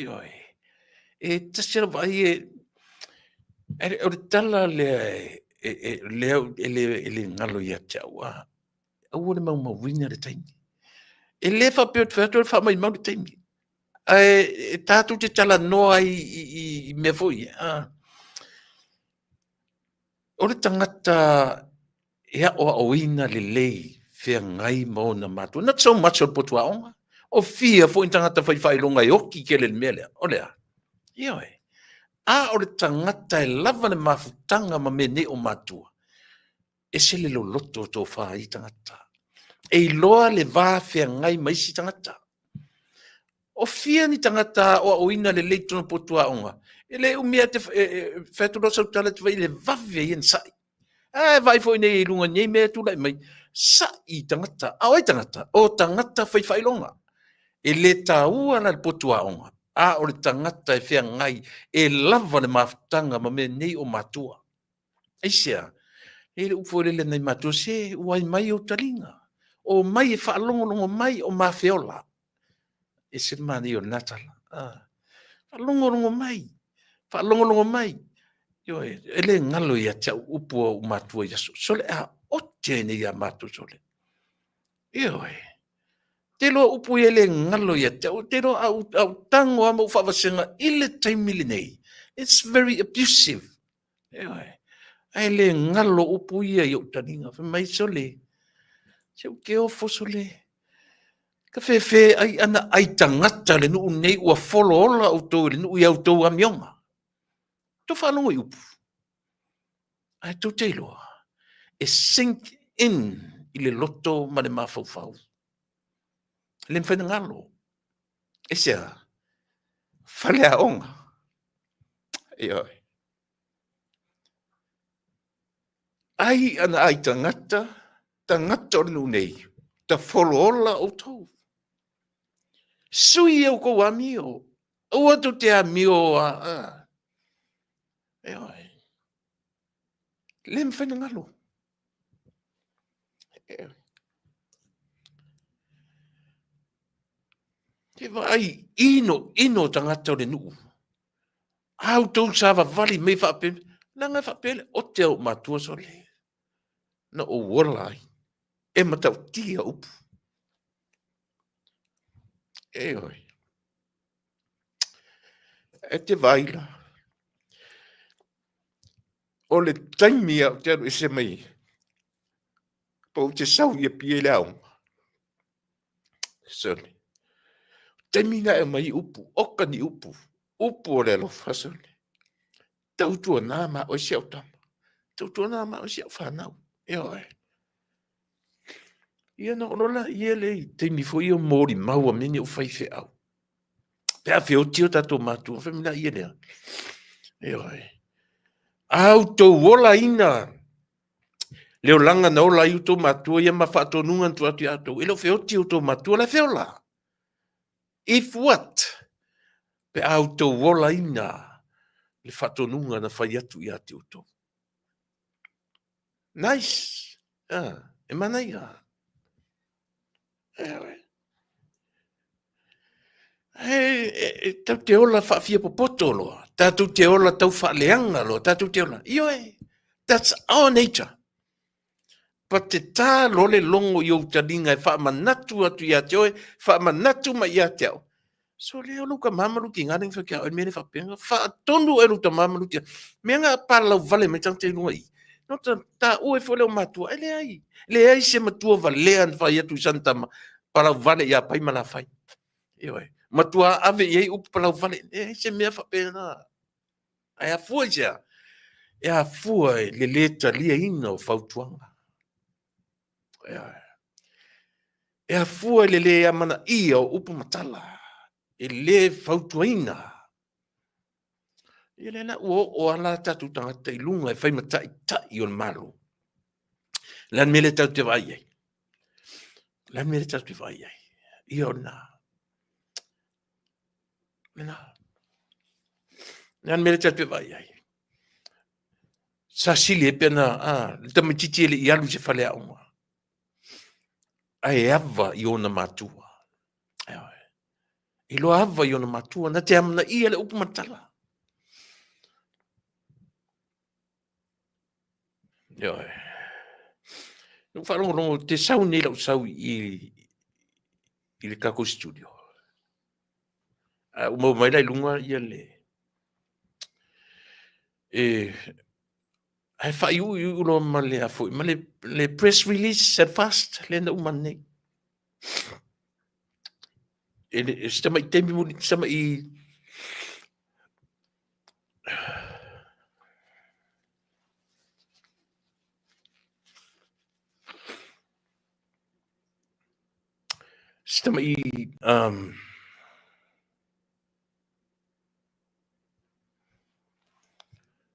oi e tasi ala wa ai o le tala le ngalo ia taua au le mau mawina le taimi e le fa pe fa fa mai mau le taimi e tatu te tala noa i me foi o le tangata ia o ina le lei fea ngai mo na matu not so much o potua onga o fia fo tangata fai longa i oki ke le mele o le ia o le tangata e lava le mafutanga ma me ne o matua e se le lo loto to fa i tangata e loa le va fea ngai mai si tangata o fia ni tangata o ina le leito no potua onga e le umia te fetu lo sau tala te vai le vave ien sai vai foi nei lunga nei me tu lai mai sa i tangata o tangata fai longa e le taua na le potua onga o le tangata e fea ngai e lava le mafutanga ma me nei o matua eisia e le ufo le nei matua se uai mai o talinga o mai e whaalongolongo mai o mafeola e se mani o natala whaalongolongo mai whaalongolongo mai yo e le ngalo ia te upo o matua ia sole a o tene ia matua sole yo te lo upu ia le ngalo ia te lo au tango ama uwhawasenga ile taimili nei it's very abusive yo ai le ngalo upu ia i utaninga mai sole se ke o fosole ka fe ai ana ai tangata le nu nei ua folo ola o to le nu ia o to amionga to whanongo i upu ai to te loa e sink in i le loto ma le mafau le mwhena ngalo e sea whale a onga e oi ai ana ai tangata o le nu nei ta folo ola o to sui au ko amio ua tu te amio e oi le mwhena ngalo te vai ino tangata o le nuu au tau sava vali me whape nanga whapele o te au matua sole na o wolai e matau tia upu e oi e te vaila o le taimi au te anu e se mai po te sau ia pie leau sole taimi nga e mai upu oka ni upu o le lo fasole tau tua nama o siau tama tau tua nama o siau whanau e oi ia na onola ia le taimi fo ia mori maua mini o whaife au pe a feo tio tato matua whamina ia lea e oi au tau wola ina leo langa na ola iu tau matua ia ma whatonunga tu atu ato ilo feo tio tau matua la feo la if what pe au tau wola ina le whatonunga na whai atu i atu tau nice e mana ia Tau te ola whaafia popoto loa. Tātou te ola tau whaaleanga loa. Tātou te ola. That's our nature. Pa te tā lole longo i o taringa e whaamanatu atu ia te oe, whaamanatu ma ia te au. So leo luka mamaru ki ngaring whakia o mene whapenga, whaatonu e ruta mamaru tia. Mea ngā pārlau vale me tang te inua i. No tā ue fo leo matua, e leai. Leai se matua va lean whai atu santama, pārlau vale ia pai mana whai. Ioi. Matua ave iei upu pārlau vale, se mea whapenga. Ai a fua ia. E a fua le leta lia ina o whautuanga. E a fua le le amana ia o upu matala. E le fautuaina. E le na o ala tatu tangata i lunga e whaimata i tai o malu. Lan mele tau te vai ai. Lan mele tau te vai ai. I o na. Lan mele tau te vai ai. Sa sili e pena, le tamatiti e le i alu se whale aunga. Ai ava i ona matua. I lo ava i ona matua, na te amana ia le upu matala. Ioi. Nuk wharongo te sau nei lau sau i le kako studio. Umau mai lai lunga ia le. Ai whai ui ulo ma le a fui. Ma le press release at fast le na uman nei. Stama i temi muni, stama i... Stama i...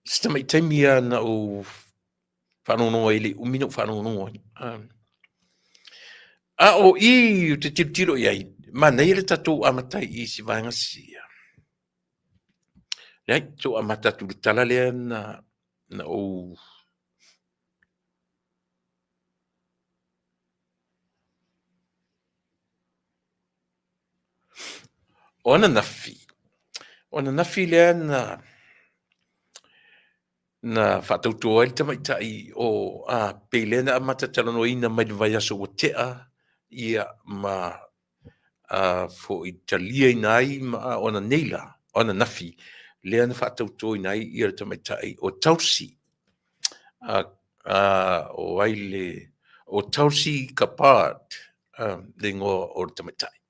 Stama i temi ana o... Whanonga ele, umino whanonga. O i te tiro iai. Ma nei le tatou amatai i si vanga sia. Nei, so amatatu le tala lea na o... Ona nafi. Ona nafi lea na whatautua i tamaitai o peilena a matatalano ina mai le vai aso o tea ia ma fo i talia ina ai ma ona neila, ona nafi. Lea na whatautua ina ai ia tamaitai o tausi. O aile, o tausi kapat le ngō o tamaitai.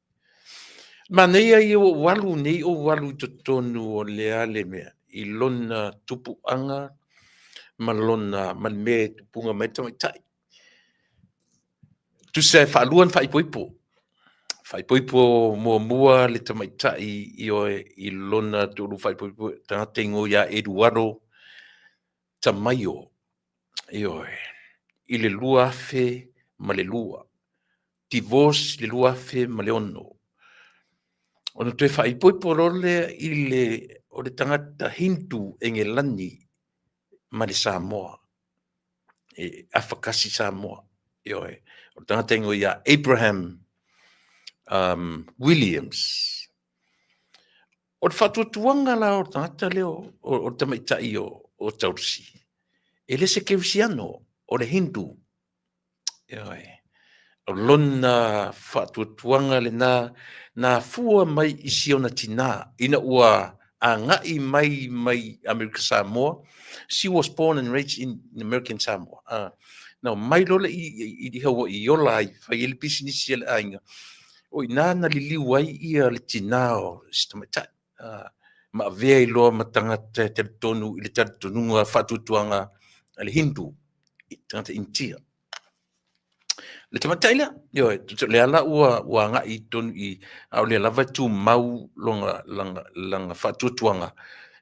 Ma nei ai o walu nei o walu totonu o lea le mea i lona tupu anga ma lona ma me tupunga mai tamaitai. Tu se whaaluan whaipoipo. Whaipoipo mua le tamaitai i lona tulu whaipoipo tangata ingo ia Eduardo Tamayo. I le lua afe ma le lua. Divorce le lua afe ma le ono. Ono te whaipoipo role o le tangata Hindu Engelani ma le Samoa. Afakasi Samoa. O tangata ingo ia Abraham Williams. O te whatuatuanga la o tangata leo o tamaitai o tausi. E le se kewisiano o le Hindu. O lona whatuatuanga le na fua mai i siona tina. Ina ua a ngai mai America Samoa. She was born and raised in American Samoa. Now, mai lola i hawa i ola ai, whai ele pisinisi ele ainga. O nana li liu ai ia le tina o stamaitai. Ma vea i loa matangata te tonu i le tatonunga whatutuanga le Hindu. I tangata intia. Le tamatai lea, le ala ua nga i tonu i au le lava tu mau langa whatutuanga.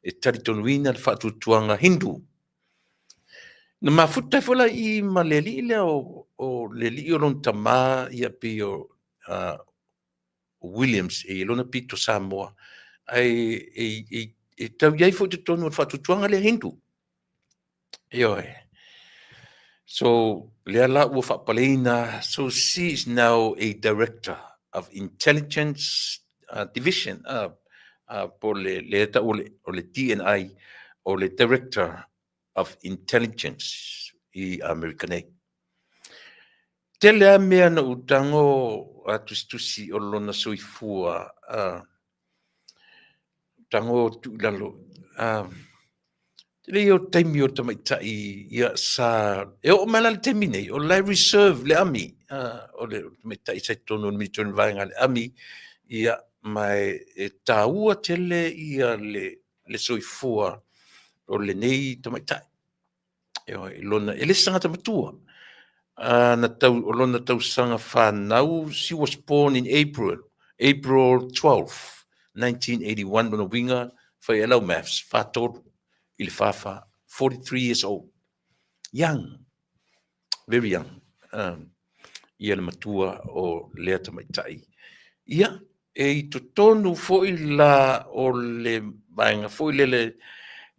E tari tonu ina le whatutuanga Hindu. Na mafuta fola i ma le li lea o le li o lon tama i api o Williams e lona pito Samoa. E tau iai fo te tonu o whatutuanga le Hindu. So, Leala Ufapalina, so she is now a director of intelligence division po le ta o le DNI o le Director of Intelligence i American Egg. Tele a mea na utango tusi o lona soifua tango tu lalo le o taimi o tamaitai ia sa e o malal taimi nei o lai reserve le ami o le tamaitai sai tonu mi tonu vainga le ami ia mai e taua tele ia le soifua o le nei tamaitai e lona ele sanga tamatua na tau o lona tau sanga whanau. She was born in April 12 1981 no winga whai elau maths whātoru i le whawha 43 years old, young, very young. Ia le matua o lea tamaitai ia e to tonu foi la o le vainga foi le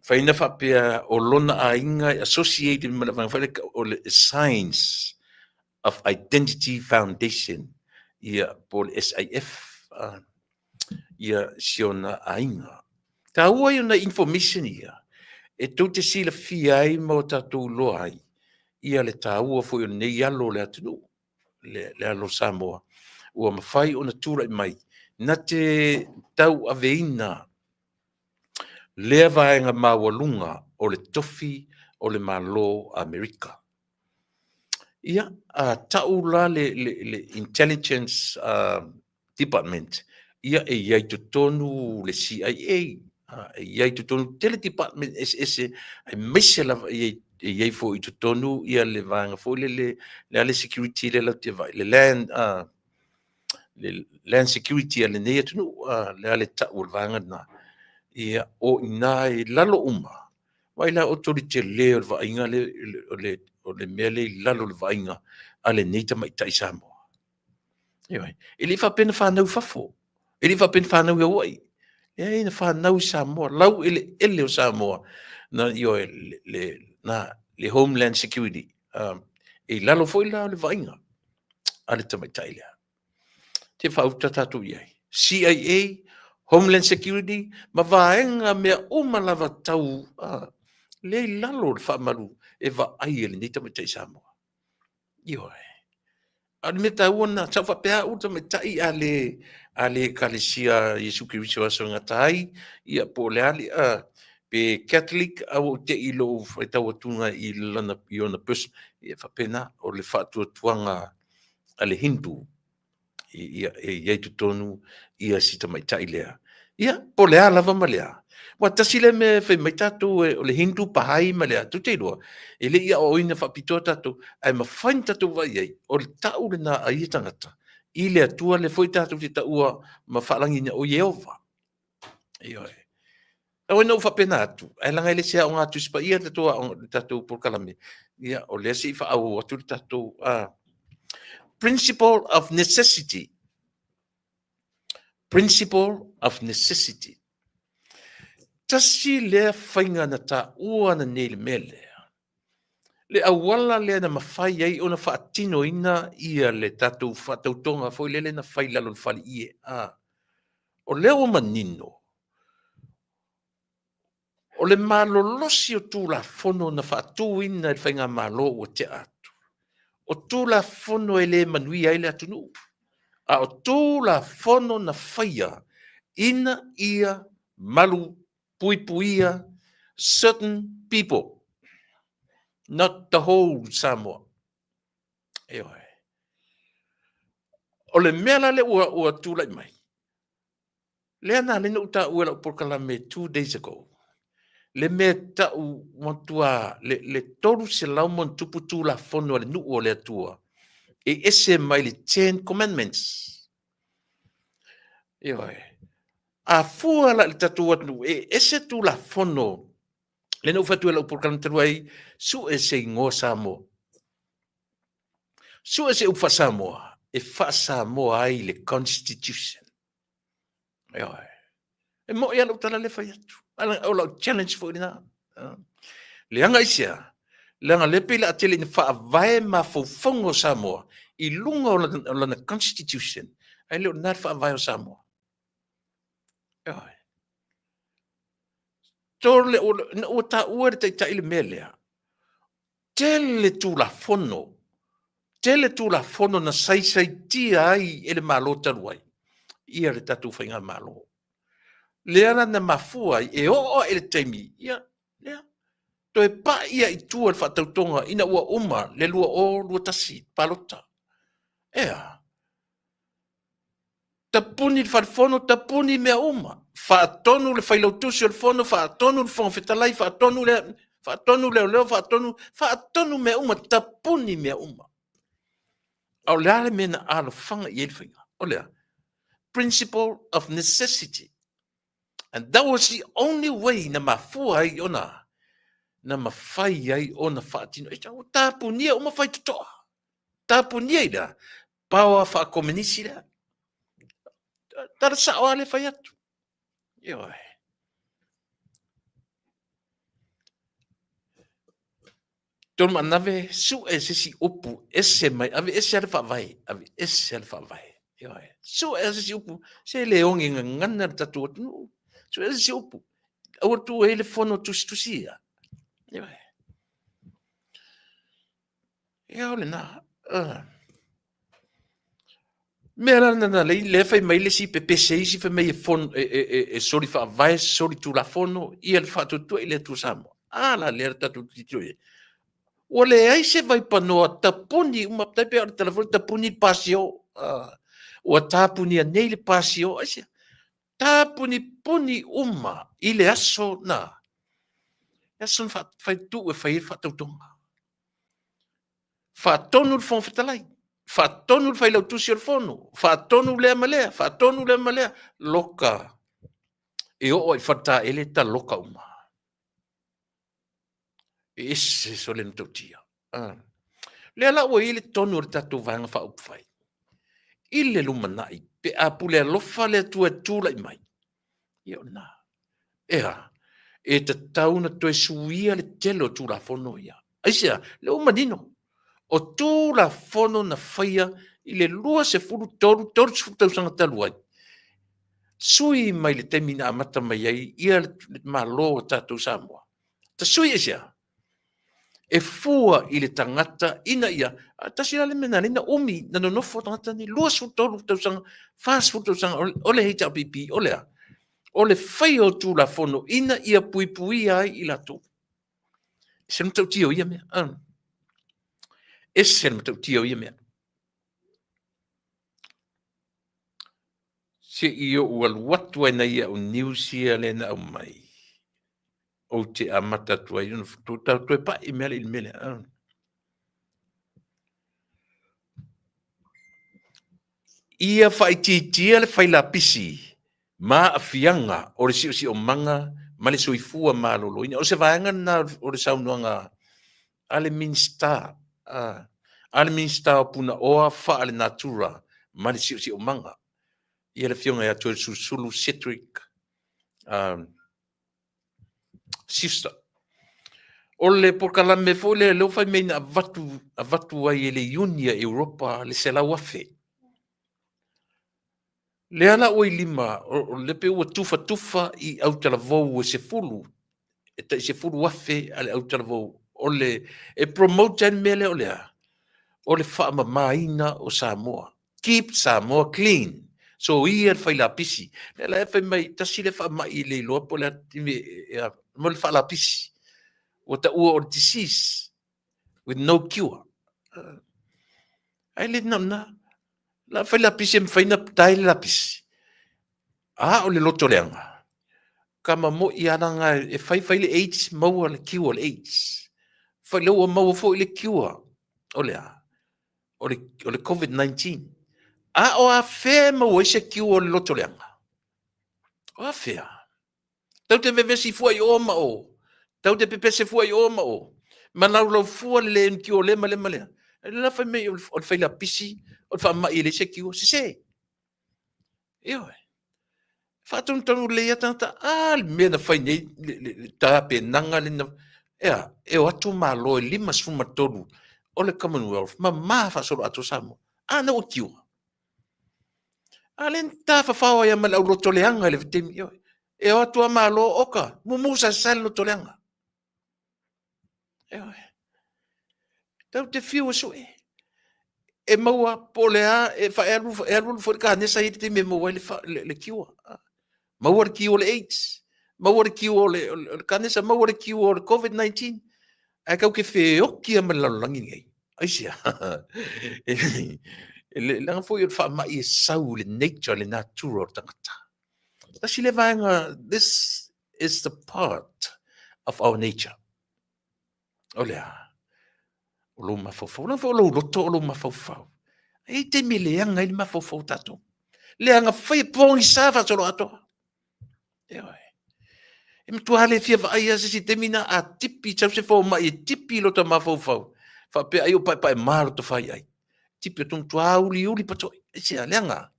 faina whapea o lona ainga associated with the o le Science of Identity Foundation ia po le SIF ia siona ainga taua ia na information ia e tau te sila fia ai mo tatou loa ai ia le taua foi o nei alo le atunu le alo Samoa ua mawhai o na tura i mai na te tau aveina lea vaenga mawalunga o le tofi o le malo Amerika. Ia, tau la le intelligence department, ia e iai tonu le CIA, e iai tonu tele department ese ai meise la iai fo i tonu ia le vaenga fo le security le la te vai, le land security le nei tonu le ale tau le vaenga na. Ia o ina e lalo uma wai la autorite le o vainga le mele lalo le vainga ale nei tamaitai Samoa ia e le fa pena fa nau fafo e le fa pena fa nau wai e na fa nau Samoa lau ele o Samoa na io le Homeland Security e lalo foi la le vainga ale tamaitai le te fa utata ia CIA Homeland Security, ma vaenga mea uma lava tau le lalo le whaamaru e va ai ele ni tamaitai Samoa. Io e. Ani me tau ona, tau whapea u tamaitai ale kalesia Yesu Kiriso aso ngatai, ia po le ali pe Catholic au te ilo e tau atunga i lana iona pus, ia whapena o le whaatua tuanga ale Hindu. Ia e tonu ia si tamaitai lea. Ia, po lea lava ma lea. Wa tasile me whai mai tatu o le Hindu pahai ma lea, tu te roa. E le ia o ina whapitoa tatu, ai ma whain tatu vai ei, o le tau le na ai tangata. I le atua le foi tatu te taua ma whalangi o Yehova. Ia e. Au ina whapena atu. Ai langa ele sea o ngā tuspa ia tatua o tatu porkalame. Ia, o lea si wha au atu tatu. Principle of necessity. Principle of necessity. Tasi lea whainga na ta ua na nei le mele. Le awala lea na mawhai ai o na whaatino ina ia le tatu whatautonga foi lele na whai lalon whali ie. O leo manino. O le malo losi o tūla fono na whaatu ina le whainga malo o te atu. O tūla fono e le manui ai le atunu. A o tūla fono na whaia ina ia malu puipuia certain people, not the whole Samoa. Eoi. O le mea le ua tūlai mai. Lea nā lena uta ua la porkalame 2 days ago. Le mea tau montua, le toru se lau mon tupu tūla fono le nu o le atua. E ese mai le 10 commandments. Eoi. A fua la le tatu atu, e ese tūla fono le no fatu la por kan truai su ese ngo Samoa. Su ese ufa Samoa, e fa Samoa ai le constitution. E mo ia lo tala le fa yatu. Ala o la challenge for ina. Le anga isia. Le anga le pila atele ni fa vai ma fo fongo Samoa i lunga o la constitution. Ai le na fa vai o Samoa. Tole o ta ua te ta ile melea. Tele tu la fono. Tele tu la fono na sai tia ai ele malota ruai. Ia le tatu whainga malo. Leana na mafua e o ele teimi. Ia, ia. To e pa ia i tua whatautonga ina ua uma le lua o lua tasi palota. Ea. Tapuni le whafono, tapuni mea uma. Whaatonu le whailautusi o le fono, whaatonu le whangwhetalai, whaatonu leo, whaatonu mea uma, tapuni mea uma. Au leale mena alo whanga i ele whainga. O lea. Principle of necessity. And that was the only way na mafua ai ona. Na mawhai ai ona whaatino. E tau, tapunia uma whai tutoa. Tapunia ida. Paua whaakomenisi lea. Tara sa o ale whai atu. Ioi. Tonu manave su e sisi upu ese mai. Ave ese ale whawai. Ave ese ale whawai. Ioi. Su e sisi upu. Se leongi ngana tatu atu. Su e sisi upu. Awa tu ele fono tusia. Ioi. Ioi le na. Mera na le fai mai le si pepe si fai mai fon sori fa vai sori tu la fono I el fa tu ile tu samo ala le tu tu o le ai se vai pano tapuni uma tape al telefone tapuni pasio o tapuni nei le pasio asia tapuni puni uma ile aso na aso fa fai tu e fa tu tonga fa tonu le fon fatalai Fatonu fai lau tusi al fono. Fatonu le malea. Loka. E o i fata ele ta loka uma. E ese so le ntotia. Le ala o ele tonu le tatu vanga fa upfai. Ile lumanai. Pe apule alofa le tua tula I mai. Ia na. Ea. E te tauna toe suia le telo tula fono ia. Aisia, le umanino. O tū la fono na whaia I le lua se furu toru se furu sanga talu ai. Sui mai le temina amata mai ai ia le malo o tātou Samoa. Ta sui sia. E fua I le tangata ina ia. Ta sila le mena ina umi na no nofo tangata ni lua se furu toru sanga fas furu sanga o le heita pipi o lea. O le whaia o tū la fono ina ia pui ai I la tō. Se no tau tio ia mea. Ese no tau tio ia mea. Se io ua watu ai na ia o New Zealand au mai. O te amata tua i tu tau tu pa I mele I mele. Ia fai titia le fai la pisi. Ma afianga o le si o manga ma le soifua ma lolo. O se vaenga na o le saunuanga ale minsta. Ale minsta o puna oa fa ale natura ma le si o manga. Ia le fionga ia tu sulu citric sister. O le porkalame fo le lo fai meina avatu ai le Unia Europa le se la wafe. Le ala o I lima o le pe ua tufa I autala vou se fulu. E ta se fulu wafe ale autala vou. O le e promote an mele o lea. O le wha maina o Samoa. Keep Samoa clean. So ia fai la pisi. Le la fai mai tasi le wha mai le loa po le mo le wha la pisi. O ta ua o disease with no cure. Ai le na la fai la pisi me fai na tai la pisi. O le loto leanga. Kama mo I ananga e fai le AIDS maua le cure le AIDS. Fai leua maua fo le cure. O lea. O le COVID-19. O a fea maua se cure o le loto leanga. O a fea. Tau te vevesi fua I oma o. Tau te pepese fua I oma o. Manau lau fua le cure le male male. La fai me o fai la pisi. O fa mai le se cure. Se. Ioe. Fatun tonu le ia tanta mena fai nei ta pe nanga le na e o atu malo e lima sfuma tonu o le Commonwealth ma fa solo atu Samoa na o kiu alen ta fa fa ia mala o loto le anga le vitemi E o tua malo oka, mumusa salo tolenga. Tau te fiu so e maua polea e fa elu for ka nesa i te me maua le kiwa. Maua le kiwa le AIDS. Maua le kiwa le ka nesa maua le kiwa le COVID-19. Ai kau ke fe o kia me lalangi ngai. Ai sia. Le langa fo yo fa mai e sau le nature le natura tangata. Tashi le vaenga, this is the part of our nature. Olea. Olo mafofo. Na fo lo roto olo mafofo. E te me leanga i mafofo tato. Leanga fai pongi safa solo ato. E mtua le fia vai asa si te mina a tipi tau se fo mai e tipi lo ta mafofo. Fa pe ai o pai malo to fai ai. Tipi tung tua uli pato. E sia leanga.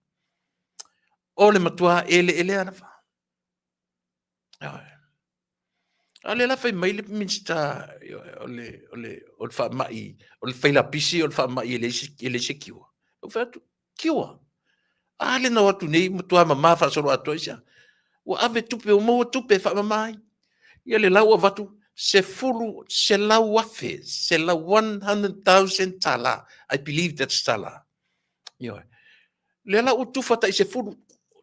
Ole matua ele ana fa. Ale la fai mai le minsta ole fa mai ole fai la pisi ole fa mai ele se kiwa. O fa tu kiwa. Ale na watu nei mutua mama fa solo atoisa. Wa ave tupe o mo tupe fa mamai. Ia le lau watu se fulu se lau wafe se la 100,000 tala. I believe that's tala. Yo. Le lau tufa ta se fulu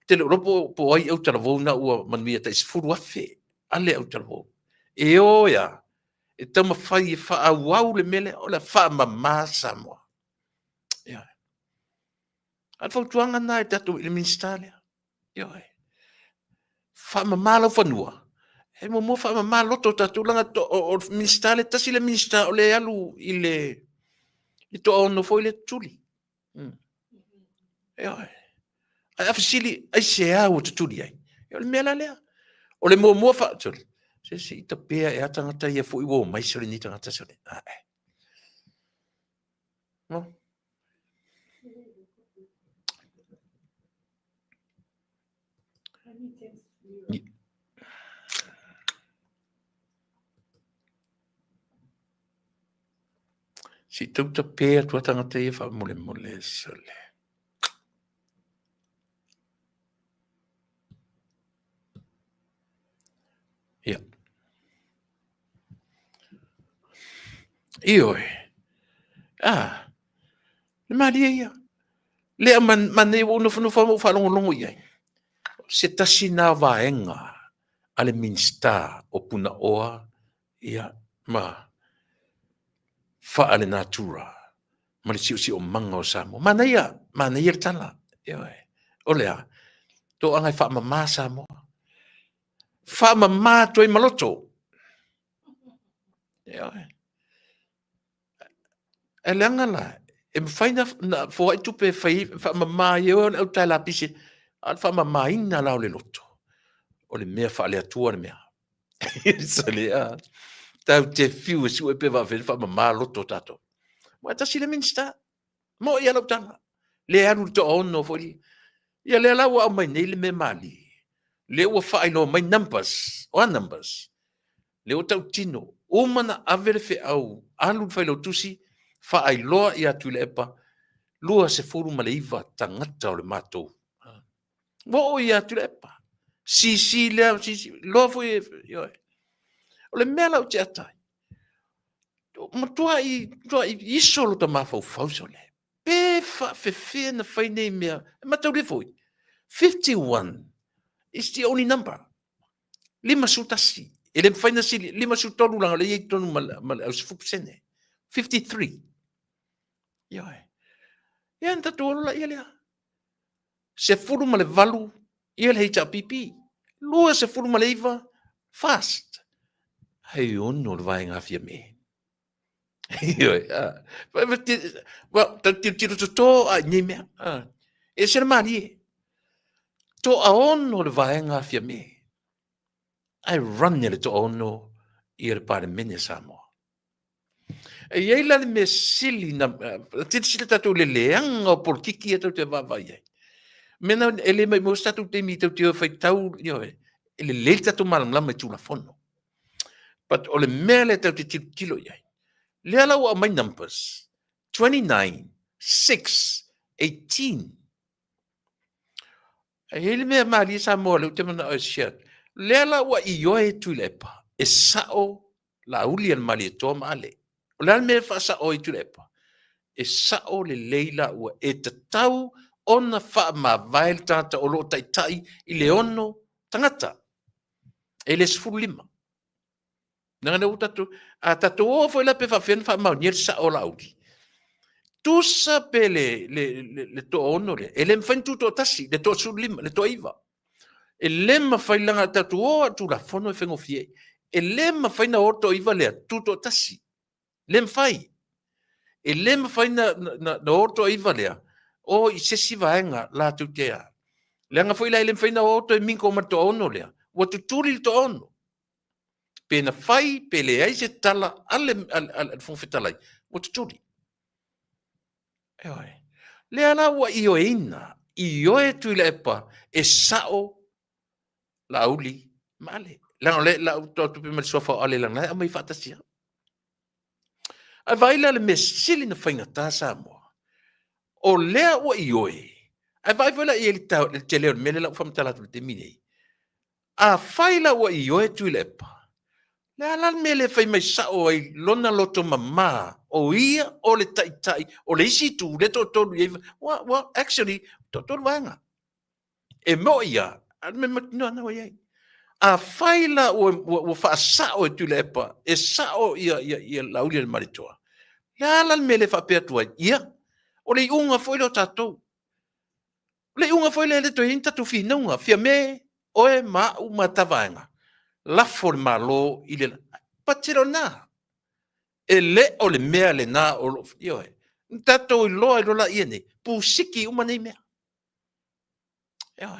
te le ropo po ai au tala vona ua manuia ta se fulu wafe. Ale au tala vona. E oia, e tama fai e faa wau le mele, o le faa mamā Samoa. Ia. At fau tuanga nai tatu i le minstalia. Ia. Faa mamā lau fanua. E mo faa mamā loto tatu langa to o minstalia, tasi le minsta o le alu i to ono foi le tuli. Ia. Ai afisili, ai se au te tuli ai. Ia le mela lea. O le mo faa tuli. Se ita pea e atangata ia fo iwo mai sore ni tangata sore. No. Si tauta pea tua tangata ia fa mole sole. Ia. Ioi. Le maria ia. Le man e wono funu fa longo ia. Se tasina vaenga ale minsta o puna oa ia ma fa ale natura. Ma le si o manga o Samoa. Mana ia tala. Ioi. Olea. To angai fa mama Samoa. Fa mama toi maloto. Ioi. E leanga la, e mwhaina na fo ai tupe whai mama eo au tai la pisi, al mama ina lao le loto. O le mea wha le atua le mea. So le tau te fiu si ue pe wha mama loto tato. Mo tasi le minsta, mo ia lau tanga. Le anu to ono fo li. Ia le lau au mai nei le me mali. Le ua wha no mai numbers, o numbers. Le o tau tino, o mana avere fe au, alu whai lo tusi, fa ai loa ia tu le epa, lua se furu ma le iwa tangata o le mātou. Mo o ia tu le epa. Si lea, loa fu e, o le mea lau te atai. Ma tua i iso lo ta mafau fausa le. Pe fa fe na fai nei mea, ma tau le fui. 51 is the only number. Lima sutasi. Ele fai na si lima sutolu langa le i tonu ma le au sifupu sene. 53. Ioi. Ia nta tuolo la ia lea. Se furu ma le valu, ia le heita pipi. Lua se furu ma le iwa, fast. Hei ono le vai ngafia me. Ioi. Well, tiro to to a nye mea. E se mari e. To a ono le vai ngafia me. Ai run le to ono i le pare mene Samoa. E iei la me sili na, titi sila tatu le leanga o por kiki e tau te vavai ai. Mena ele mai mo statu te mi tau te fai tau, ele le tatu malam lama tu la fono. But ole mele tau te tilo iai. Le ala wa my numbers. 29, 6, 18. E hele mea mali sa mo le te mana o shit. Lea la ua I oe tui le epa. E sao la uli al mali e toa maale. O lea me fa sao I tui le epa. E sao le leila ua e tatau ona fa ma vail tata o lo tai I le ono tangata. E le sifuru lima. Nanga nau tatu. A tatu o foi la pe fa fen fa mau nier sao la uli. Tusa pe le to ono le. E le mfaintu to tasi. Le to suru lima. Le to iwa. E lema failanga tatu o atu la fono e whengo fie. E lema faina orto iwa lea tuto tasi. Lem fai. E lema faina na orto iwa lea. O I sesi vaenga la tutea. Leanga faila e lem faina orto e minko ma to ono lea. Watu turi to ono. Pe na fai pe le aise tala ale fonfetalai. Watu turi. Eoi. Lea la wa I o ina. I o e tui le epa. E sao la uli male la le la to pe mal sofa ale la na mai fantasia a vai la le mesili na fainga ta sa mo o le o I oe a vai vola I le ta le tele me le la fam tala te mini a faila o I oe tu le pa le ala me le fai mai sa o I lona loto mama o ia o le tai o le isi tu le to wa actually to vanga e mo ia a me no ia a faila o fa sa o tu le pa e sa o ia la uli le maritoa la la me le fa pe tua ia o le unga foi lo tato le unga foi le to inta tu fi nunga fia me o e ma u matavanga la forma lo ile patiro na e le o le mea le na o lo io e tato I lo la iene pu siki uma nei mea io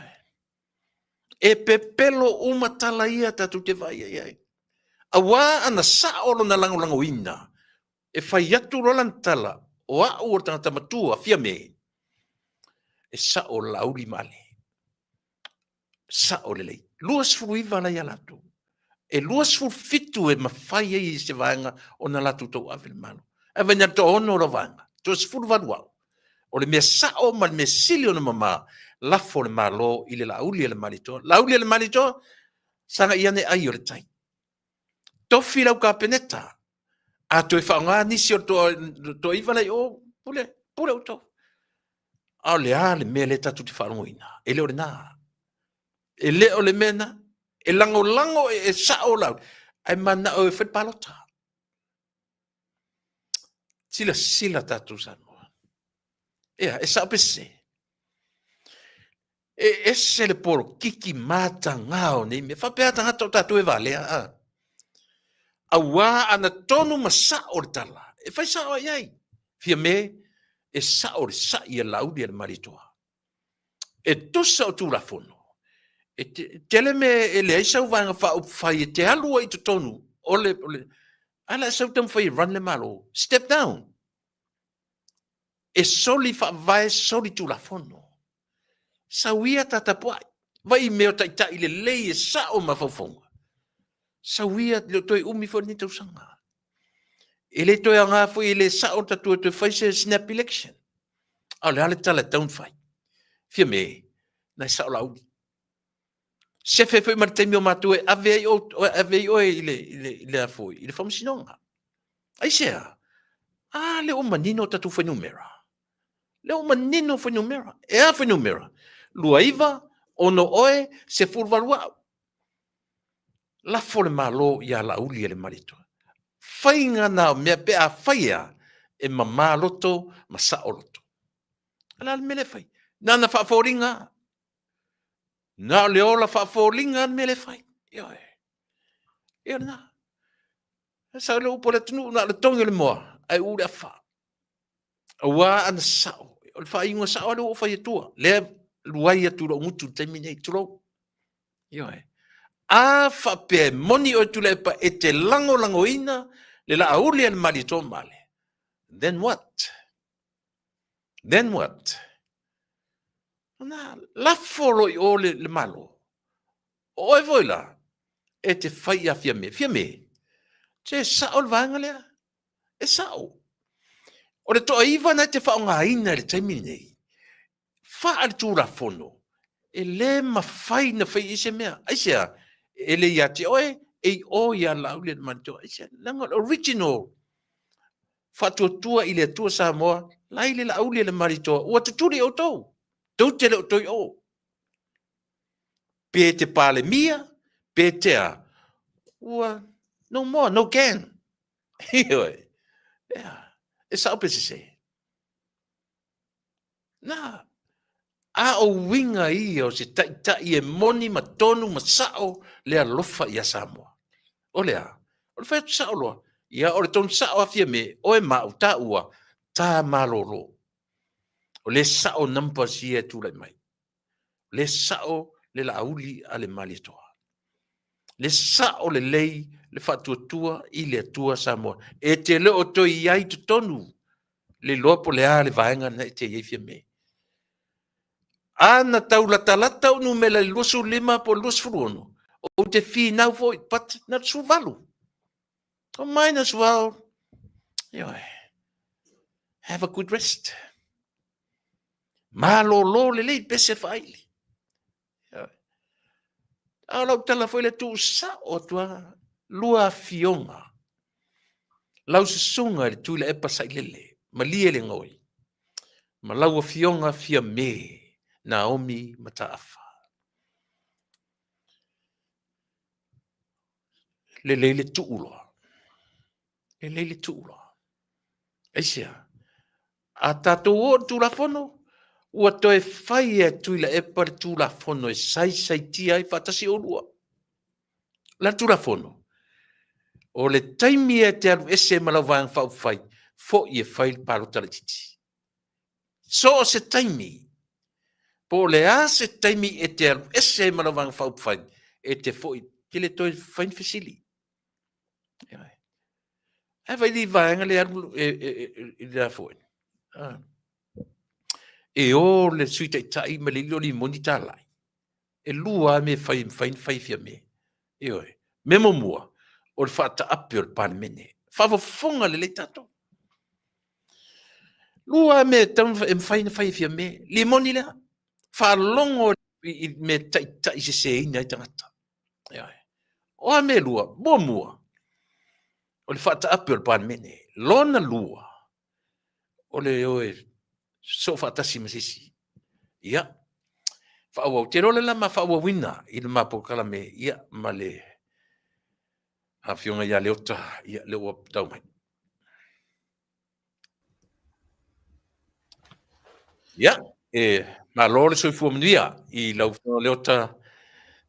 e pepelo uma tala ia tatu te vai ai a wā ana sa olo na lango ina e fai atu rolan tala o a o tangata matua fia me e sa o lauli male sa o lelei luas fuiva na ia latu e luas fu fitu e mawhai e se vanga o na latu tau avel manu e vanya to ono ro vanga to se fu vadua o le mea sa o mal me silio na mama lafo le malo I le lauli le malito sanga iane ai o le tai tofi lau ka peneta a to fa nga ni si to iva lai o pule o to a le ale me le tatu te fa ngoina e le o na e le o le mena e lango e sa o lau ai mana o fe palota sila tatu sa no e sa pese e se le poro kiki mata ngao ni me fa pe ata to tatu e vale a wā ana tonu masa o le tala. E fai sa o iai. Fia me, e sa o le sa I a laudi le maritoa. E tusa o tūra fono. E tele me e le aisa uvanga fai e te alua I to tonu. Ole. Ala sau tam fai run le malo. Step down. E soli fa vai soli tūra fono. Sa wia tatapuai. Vai meo tai le lei e sa o mawhaufonga. Sa wia le toi umi fo ni tau sanga. E le toi anga fo I le sa o tatu e toi fai se snap election. A le ale tala taun fai. Fia me, na sa o laudi. Se fe fai martemi o matu e ave o le a foi. I le fam sinonga. Ai sea. Le o manino tatu fai numera. Le o manino fai numera. E a fai numera. Lua iva, ono oe, se furvaluau. La fole malo ia la uli le marito. Fainga na mea pe a faia e mama loto ma sa o loto. Ala mele fai. Nana fa foringa. Na le ola fa foringa mele fai. Yo e. Yo na. Sa le upo le tunu na le tonga le moa. Ai ule a fa. Wa ana sao. O le fa inga sao le o fai tua. Le luai atu lo ngutu temine tulo. Yo e. A fa pe moni o tu le pa e te lango ina le la auli al marito male. Then what? Na la folo I o le malo. O e voila e te fai a fia me. Te sao le vanga lea. E sao. O le toa iwa na te whaonga ina le taimini nei. Wha al tūra fono. E le ma fai na fai ise mea. Aisea. ele ia te oe, o ia lau le manto, langa original, fatuatua i le tua Samoa, lai le lau le maritoa, ua tuturi o tau, tau te leo toi o. Pe te pale mia, pe te a, ua, no more, no can. Ioi, e sao pe se. Na, a o winga i o se tai e moni ma tonu ma sao le alofa i a Samoa. O lea, o le whai tu sao loa. Ia o le tonu sao a fia me, o e mau ta ua, ta malolo. O le sao nampa si e tu lai mai. Le sao le la auli a le mali toa. Le sao le lei, le fatuatua i le atua Samoa. E te le o toi iai tu tonu. Le lopo le a le vaenga na te iei fia me. Ana tau la talata unu me la lusu lima po lusu fruonu. O te fi nau foi, pat na su valu. O might as well, have a good rest. Malo lo le le pese faili. Alo tala foi le tu sa o tua lua fionga. Lau se sunga le tu le epa sai lele. Malie le ngoi. Ma lau fionga fia me. Naomi mataafa. Le le tu ulo. Le tu ulo. Eisia. A tato o tu la fono. Ua toe fai e tu le epa le tu la fono e sai tia e fatasi o lua. La tu la fono. O le taimi e te alu ese malau vang fau fai. Fo i e fai paro tala titi. So se taimi. Po le a se taimi e te alu ese malau vang fau fai. E te fo i ke le toi fain fesili. E vai li vanga le alu e la fo. E o le suita i tai ma le li moni talai. E lua me fain fia me. E oi. Memo mua. O le fata api o le pan mene. Favo fonga le le tato. Lua me tam faina fai fia me. Li moni le. Fa longo me tai se ina i tangata. O a me lua. Bo mua. O le fata api o le pan mene. Lona lua. O le oe. So fata si masisi. Ia. Fa au te role la ma fa au wina. I le mapo kala me. Ia ma le. A fionga ia le ota. Ia le ua tau mai. Ia, ma lore soi fu mnia I lau fionga le ota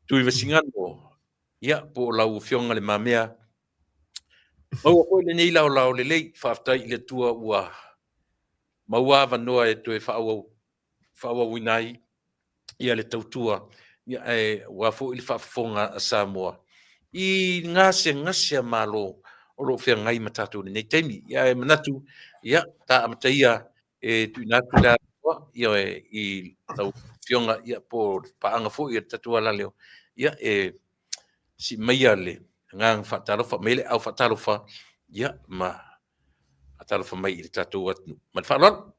tui vasingano. Ia, po lau fionga le mamea. Mau ko le nei lau le lei whaftai le tua ua. Mau ava noa e tue whaua winai. Ia le tautua. Ia ua fo ili whafonga a Samoa. I ngase malo. O lo fia ngai matatu nei teimi. Ia e manatu. Ia, ta amataia tui natu la. Ia I tau fionga ia po paanga fo ia tatua la leo. Ia si maia le ngang fatalofa mele au fatalofa ia ma fatalofa mai I tatua atu. Ma falon.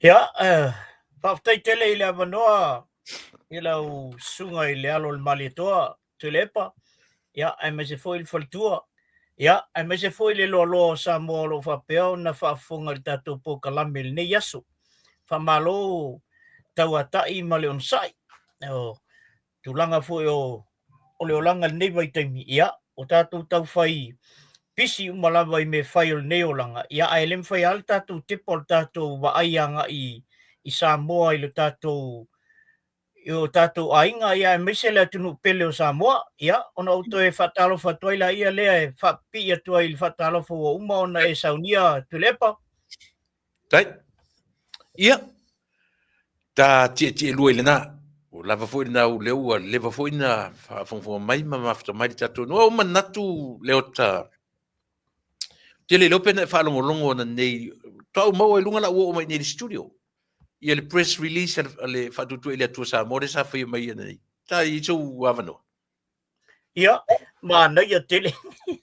Ia whaftai tele I le avanoa I lau sunga I le alo le malitoa te lepa. Ia ai me se foi il faltua. Ia ai me se foi le lo Samoa lo whapeo na whafunga le tatou po kalame le nei aso. Whamalo tauatai ma le onsai. Tulanga foi o le olanga le nei vai taimi. Ia o tatou tau whai pisi umalawa I me whai o le nei olanga. Ia ai lem whai al tatou tipa o le tatou waaianga I Samoa I le tatou o tatou ainga ia me se le tunu pele o Samoa ia ona auto e fatalo fatoi la ia le fa pi atua I fatalo fo uma ona e saunia tulepa Tai. Ia. Ta tie lue le na. O lava foi na o leu leva foi na fa mai ma mafta mai tatu no ma natu leota. Tele lope na fa longo na nei. Tau mau e lunga la o mai nei studio. Ia le press release le fatutu ile tu sa more sa foi mai nei. Ta I so avano. ia ma na ia tele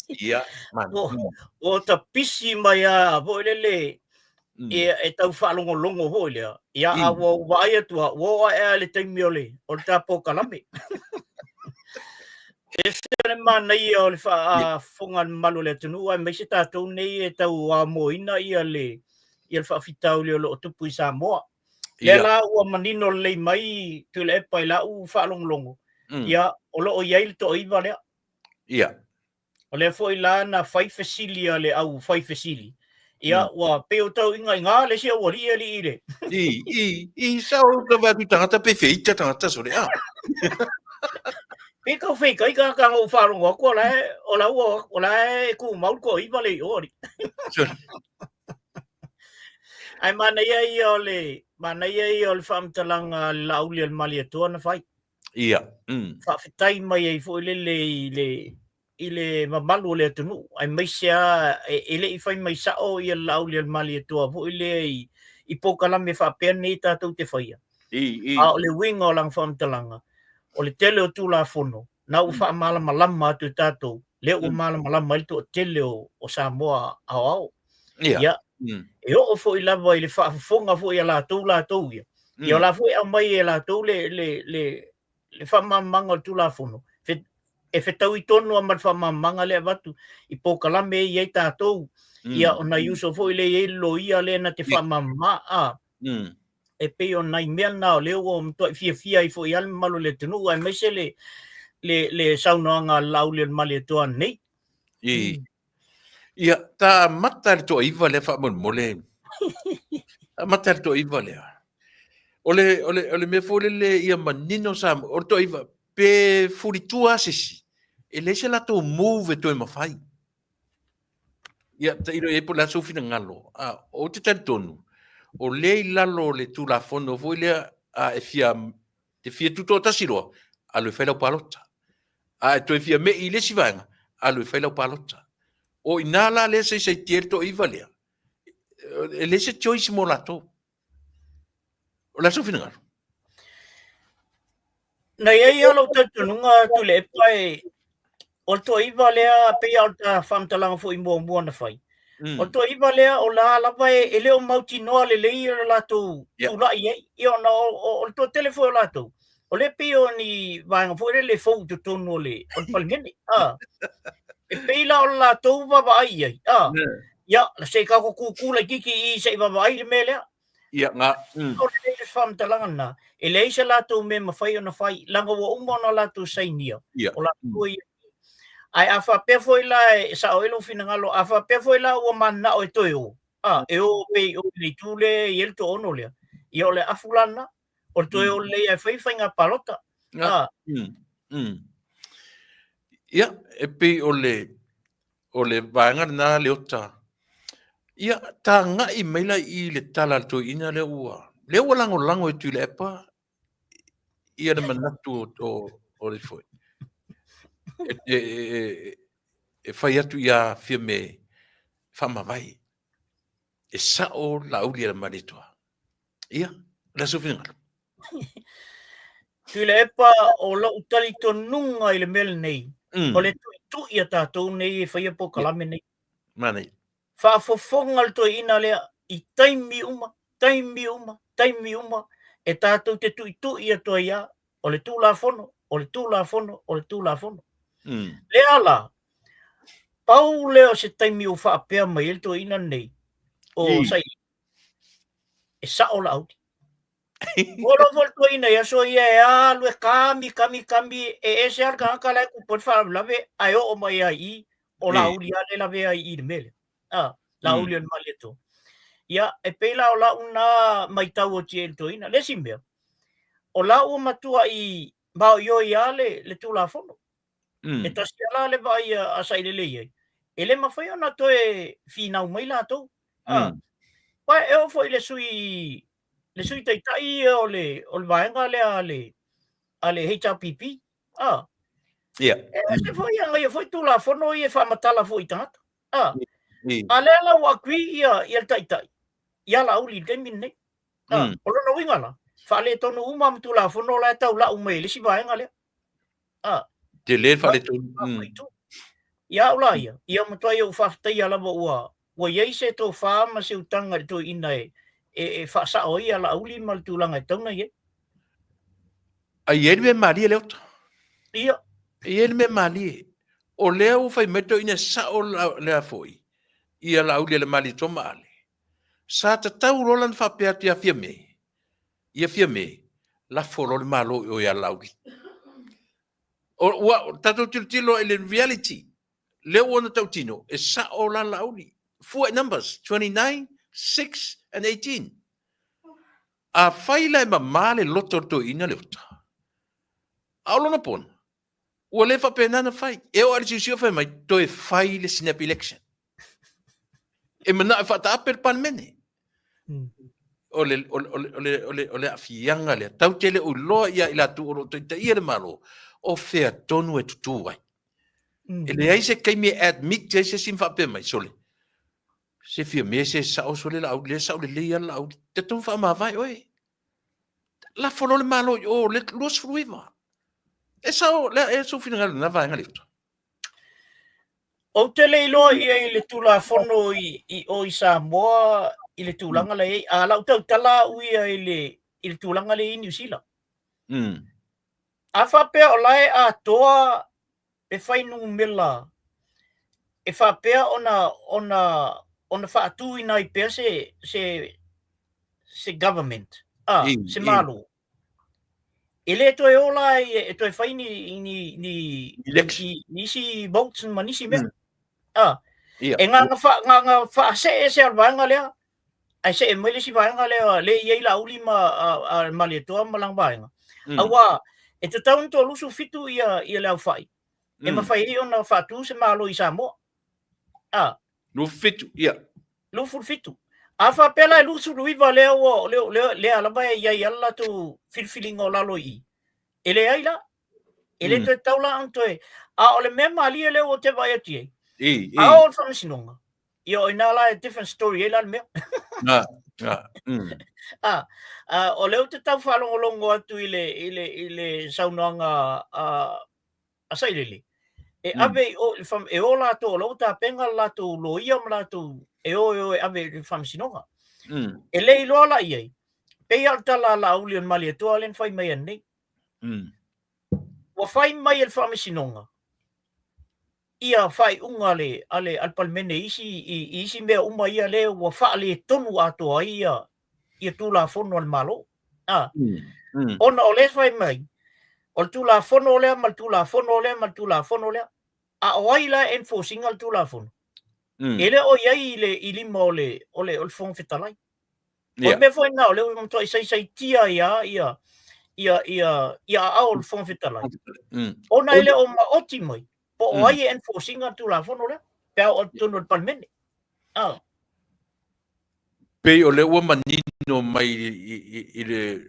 Ia man. o ta pisi mai a vo le e tau fa longo vo le ia a wo vai atua wo e le taimi ole o tapo kalame Ese mana ia o le whaafonga malu le tunu, ai mai se tātou nei e tau a moina ia le whaafitau le o lo tupu i Samoa. Le la ua manino le mai tu le epa i la u whaalonglongo. Ia, o lo o iai le to iwa lea. Ia. O le fo i la na whai fesili a le au whai fesili. Ia, ua peo tau inga i ngā le sia ua ria li i le. I sao ka watu tangata pe feita tangata sore a. Pe kau whai kai ka ngau whaalongo ko o la e ku maul ko iwa le i ori. Ai mana ia i o le whaamtalanga lauli al mali atua na whai. Ia. Whawhitai mai ei fo i le mamalu le atunu. Ai mai sea e le i whai mai sao i al lauli al mali atua fo i le i pokalame whapea nei tātou te whaia. A o le winga o lang whaamtalanga. O le tele o tūla whono. Na u wha malama atu tātou. Le u malama il tu o tele o Samoa au. Ia. E o fo i lava i le whaafonga fo i a lātou ia. I o la fo i au mai e lātou le whamamanga o tūla whono. E whetau i tonu a mat whamamanga le watu i pokalame i ei tātou. Ia o na iuso fo i le e lo ia le na te whamama a. E pe o nai mea nao leo o mtua i fia i fo i alme malo le tenu. Ai mai se le saunoanga laule mali toa nei. Ia, ta mata le to iwa le wha mole. Mata le to iwa le. Ole me fole le ia manino sam. O to iwa pe furitua sisi. E le se la to move to e mawhai. Ia, ta iro e po la sofina ngalo. O te tari tonu. O le i lalo le tu la fono fo le e fia tuto tasiro. Alo e whailau palota. E to e fia me i le sivanga. Alo e whailau palota. O inala le se tierto iwa lea. Le se choice mo lato. O la sofina ngaro. Na ia alo tatununga tu le pai. O to iwa lea pe au ta whamtalanga fo i mua na whai. O to iwa lea o la lava e leo mauti noa le leia lato tu la iei. Io na o to telefo o lato. O le pio ni vanga fo le fo tu tono le. O palmeni. E peila o la tau baba ai ai. Ia, la se ka ko kukula kiki i se baba ai le melea. Ia nga. O le le whamtalanga na. E le isa la tau me mawhai o na whai. Langa wa umana la tau sainia. O la tau i. Ai a whapefo i la e sa o elo fina ngalo. A whapefo i la ua mana o e toi o. E o pe o le tūle i elto ono lea. I o le afulana. O le toi o le ai whaiwhainga palota. Ia, e pe o le vanga na le ota. Ia, ta nga i meila i le tala to ina le ua. Le ua lango e tu le epa. Ia na manatu o le foi. E fai atu ia fia me whamawai. E sao la uli la maritoa. Ia, la sofina. Tu le epa o la utali to nunga i le mele nei. O le tu ia tātou nei e whaia po kalame nei. Manei. Whaafofonga le to ina lea i taimi uma. E tātou te tu ia to ia. O le tūla fono. Lea la. Pau leo se taimi o whaapea mai el to ina nei. O sai. E sao la auti. Olo volto ina ya so ia e alu e kami e se arka haka lai kupon wha lave ai o mai ai o la uli ale lave ai i mele. La uli an mali to. Ia e peila o la una mai tau o tie to ina le simbea. O la u matua i bao yo i ale le tu la fono. E tasi ala le vai a sai le lei. E le mawhai ona to e finau mai la to. Pai e o foi le sui taitai o le vaenga ale HRPP. Ia. E se foi anga ia foi tula fono ia whamatala foi tangata. Ale ala wakui ia taitai. Ia la uli te minne. Olo na winga la. Whale tonu umam tula fono la tau la ume le si vaenga lea. Te le whale tonu. Ia ula ia. Ia matua ia uwhaftai ala ua. Ua iei se tō whaama se utanga tō ina e whaasa o ia la uli maltūlanga e tauna ie. A iei me Maria leota? Ia. E ele me mali. O leo fai meto ina sa o lea foi. Ia la uli le mali toma ale. Sa ta tau rolan fa pea tia fia me. Ia fia me. La folo le malo o ia la uli. O tato tilo ele reality. Leo ona tau tino. E sa o la uli. Four numbers. 29, 6, and 18. A fai lai ma male loto to ina leota. Aulona pon. Ua le fa pena na fai. E o arisi fai mai to e fai le snap election. E mana fa ta per palmene. Ole afianga le tau tele o lo ia ila tu o te ia le malo o fea tonu e tutu wai. E le ai se kai me admit je se sim fa pe mai sole. Se fia me se sa o sole la le sa o le ia la o te ton fa ma vai oi. La folo le malo o le los fruiva. E sa o le e so fina na vai ngali. O te leilo ia i le tula fono i o i Samoa i le tūlanga le a lau tau tala uia i le tūlanga le i New Zealand. A whapea o lai a toa e whainu mela. E whapea ona whaatui nai pea se government. Se malo. E le toi ola e toi whaini ni si votes ma nisi mea. E ngā whaase alwaanga lea. Ai se e mele si vaenga le iei la uli ma le toa malang vaenga. Awa, e te taun to lusu fitu ia leo whai. E ma whai ona whatu se malo i Samoa. Lu fitu, ia. Lufu fitu. A whapela e lusu ruiva leo alaba e iai ala tu filfilinga o lalo i. E le ai la. E le toi taula antoe. A ole mea malia leo o te vai ati ei. A o whamisinonga. Ia o ina la e different story e la mea. O leo te tau whalongolongo atu i le saunoanga a sairele. E ave e o lato o ta penga lato lo ia lato e o ave le whamsinonga. E lei loa la iei. Pei alta la uli on mali toa len whai mai anei. Wa whai mai el whamisinonga. Ia whai unga ale alpalmene isi mea uma ia leo wa wha le tonu atoa ia tūla fono al malo. Ona o le whai mai. O tūla fono lea, mal tūla fono lea, mal tūla fono lea. A o ai la enforcing al tūla fono. Ele o iai i lima o le fono fetalai. O me whai ngā o leo i mtoa i sai tia ia au le fono fetalai. Ona ele o ma oti mai. Po o ai enforcing al tūla fono lea. Pea o tono palmene. Pei o le ua manino mai i le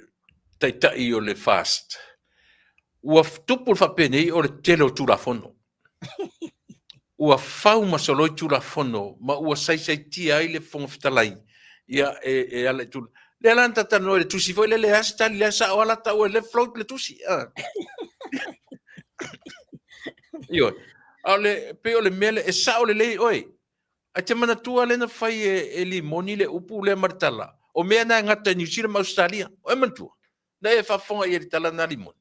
taitai o le fast. Ua tupu whapenei o le tele o tūlafono. Ua whau masoloi tūlafono, ma ua saisai tia ai le whongawhitalai. Ia e ala tūla. Le ala tata no le tusi foi le hashtag le sa o ala tau le float le tusi. Io. Ale pe o le mele e sa o le lei oi. A te mana tua le na fai e limoni le upu le martala. O mea na ngata New Zealand ma Australia. O e mantua. Na e whafonga i e tala na limoni.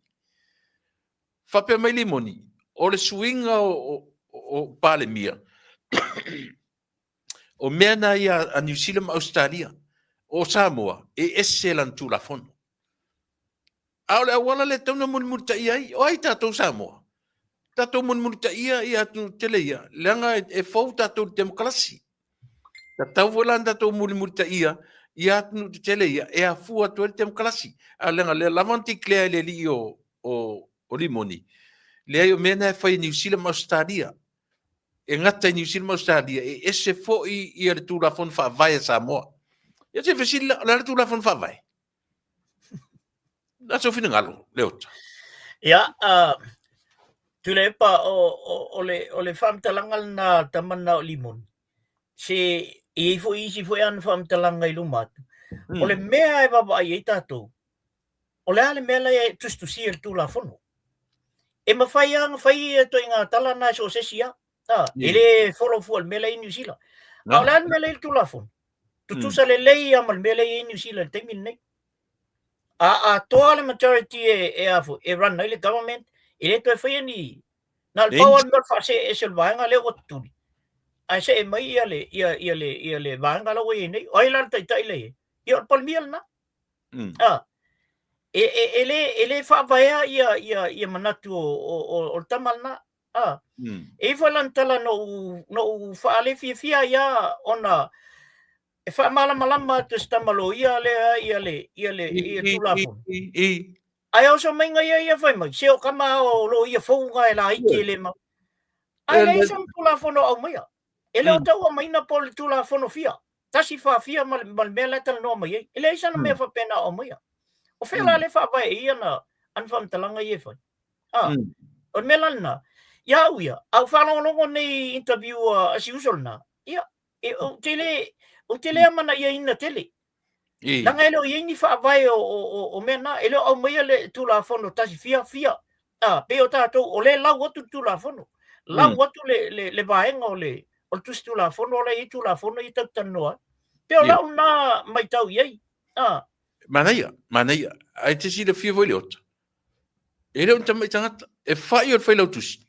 Whape mai limoni. O le suinga o pale mia. O mea na i a New Zealand ma Australia. O Samoa. E ese lan tu la fono. A ole awala le tauna mulmulta i ai. O ai tatou Samoa. Tatou mulmulta i atu tele ia. Leanga e fau tatou demokrasi. Tatou volan tatou mulmulta i atu tele ia. E a fu atu el demokrasi. A leanga le lavanti klea le li o limoni. Le ai o mena e fai New Zealand ma Australia. E ngata New Zealand ma Australia. E ese fo i le tūla fon wha vai a Samoa. Ia te whesi le tūla fon wha vai. Nā so whina ngalo, leota. Ia, tule pa o le whamtalanga na tamana o limon. Se i fo isi fo an whamtalanga i lumatu. O le mea e baba ai tātou. O le ale mea lai tustusi e tūla fono. E mawhai e toi ngā tala nā so sesia. Ele follow full mele in New Zealand. Aulan mele il tulafon. Tutusa le lei amal mele in New Zealand temin nei. A toa le majority e afu e run nei le government. Ele toi foi ni Na pawan mo fa se esel vanga le otuli. Ai se mai ia le vanga la we nei. Oi lan tai le. Ia palmiel na. Ele fa vai ia manatu o tamal na. E falan tala no fa ale fia ia ona e fa malama te stamalo ia tulafon. Ai oso menga ia fai mai se o kama o lo ia fonga e la ike le ma. Ai le sam tulafon o mai. Ele o tau mai na pol tulafon fia. Tasi fa fia mal mela tal no mai. Ele isa na me fa pena o mai. O fela le fa vai ia na an fam talanga ia fai. O melana. Ya uia, au whanongongo nei interview as usual na. Ia, o tele mana ia ina tele. Langa ele o ia ni whaavai o mena, ele au maia le tula whono tasi fia. Peo tātou, o le lau atu tula whono. Lau atu le vaenga o tusi tula whono, o le i tula whono i tau tanoa. Peo lau na mai tau iei. Manaia, ai te si le fia voi le ota. Ele o tamai tangata, e whai o whailau tusi.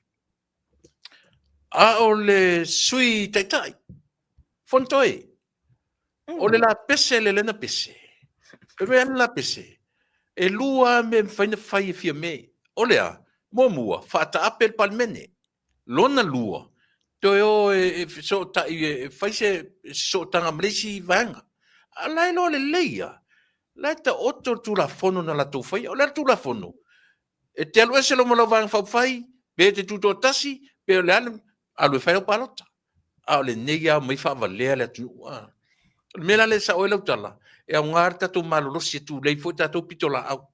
A o le sui taitai. Fontoi. O le la pese le lena pese. E me ana la pese. E lua me whaina whai e fia me. O lea, mua, whata apel palmene. Lona lua. Toi o e so ta e whai se so tanga mlesi vanga. A lai lo le leia. Lai ta oto tula fono na la tau whai. O le tula fono. E te alu ese lo mo la vanga whai. Be te tuto tasi. Be o le anu. Alu e whai o palota. A o le nega mai whavalea le atu. Mela le sa oela utala. E a ngar tatu malolosi e tu lei fo tatu pitola au.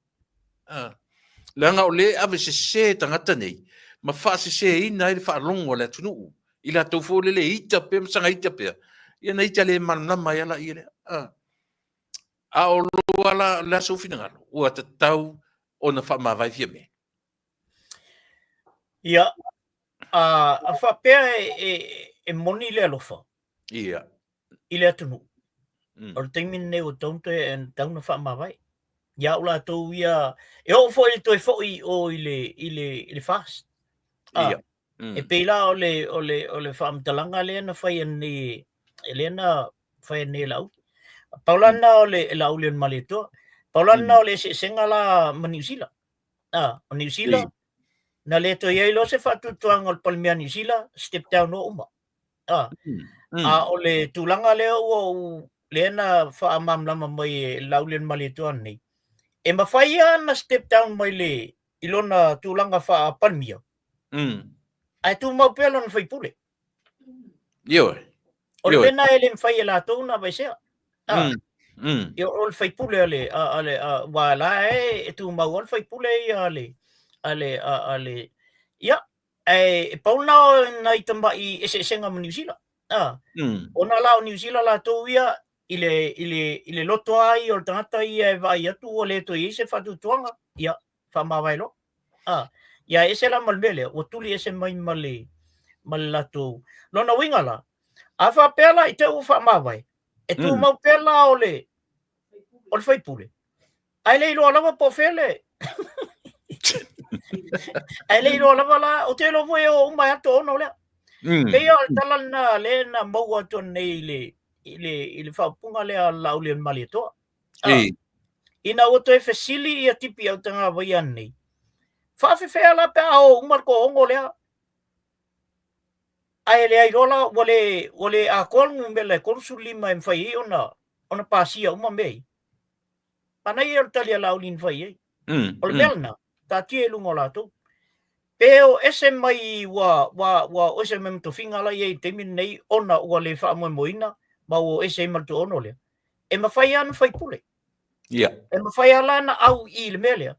Langa o le ave se tangata nei. Ma wha se ina i le wha longo le atu. I la tau fo le ita pe msanga ita pe. Ia na ita le manama ia la ia le. A o lo ala la sofina ngalo. Ua ta tau o na wha mawai fia me. Ia. A whapea e moni le alofa. Ia. I le atunu. O le teimin nei o taunte e tauna wha mawai. Ia ula tau ia. E o fo i toi fo i o i le fast. Ia. E peila o le wha amtalanga le na whai ane e le na whai ane lau. Paulana o le lau le maletoa. Paulana o le senga la ma New Zealand. O New Zealand. Na le to iei lo se whatutuanga o le Palmea New Zealand, step down o uma. O le tūlanga leo o le na whaamamlama mai e laulian maletoa nei. E mawhaia na step down mai le ilona tūlanga wha Palmea. Ai tū mau pēla na whaipule. Io. O le pena e le mwhai e la tōna vai sea. Io o le whaipule ale wala e tū mau al whaipule i ale ia e pauna na itamba i senga New Zealand ona la New Zealand la to ia ile loto ai o tangata ia vai atu o le to i se fatu tuanga ia fa mavailo ia ese la malmele o tuli ese mai male malato lona wingala afa pela i te u fa mavai e tu mau pela o le faipule ai le lo lava po fele ai le ro lava la o te lo foi o mai ato no le pe o talana le na mo ato nei le fa punga le la ulian malito ina o te fesili ia tipi au tanga vai nei fa fe la pe o marco ongo le ai le ai rola ole a kol ngumele kol sulima em fai ona pasia uma mei panai o talia la ulin fai o melna ta tie lungo la tu peo ese mai wa o ese mem to finga la ye temin nei ona o le fa mo moina ba o ese mal to ono le e ma fai an fai pule e ma fai ala na au i le mele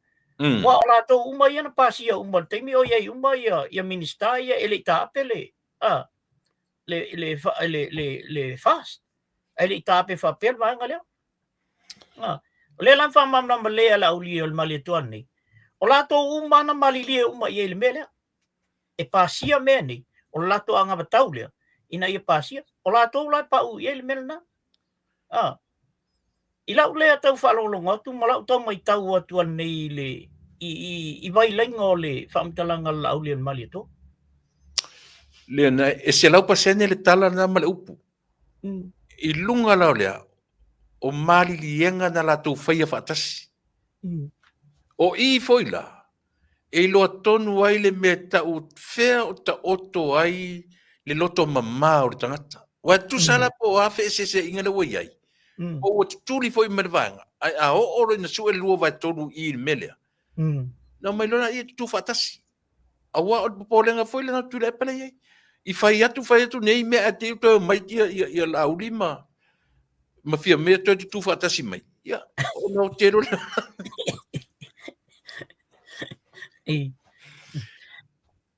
wa la to uma ia na pasia uma temi o ye uma ia minister ia ele ta pele le fast ele ta pe fa per va ngale le lan fa mam na le la uli o mali to ni o lato uma na malilie uma i le mele e pasia meni o lato anga bataulia ina i pasia o lato la pa u i le mele na i la ule atu fa lo longa tu mala to mai tau atu nei le i vai lengo le famtalanga la uli mali to Le na e se lau pasene le tala na male upu. I lunga lau lea, o mali lienga na la tau whaia whaatasi. O I foila, e loa tonu ai le mea tau whea o ta oto ai le loto mamā o le tangata. Wa tu sala po a whea se inga le wai ai. O tuli foi mervanga. Ai a o oro na su e lua vai tonu I le melea. Na mai lona I tu whaatasi. A wa o polenga foi le na tu le pala ai. I fai atu nei mea te uta mai ia la ulima. Ma fia mea tu whaatasi mai. Ia, o no tero le.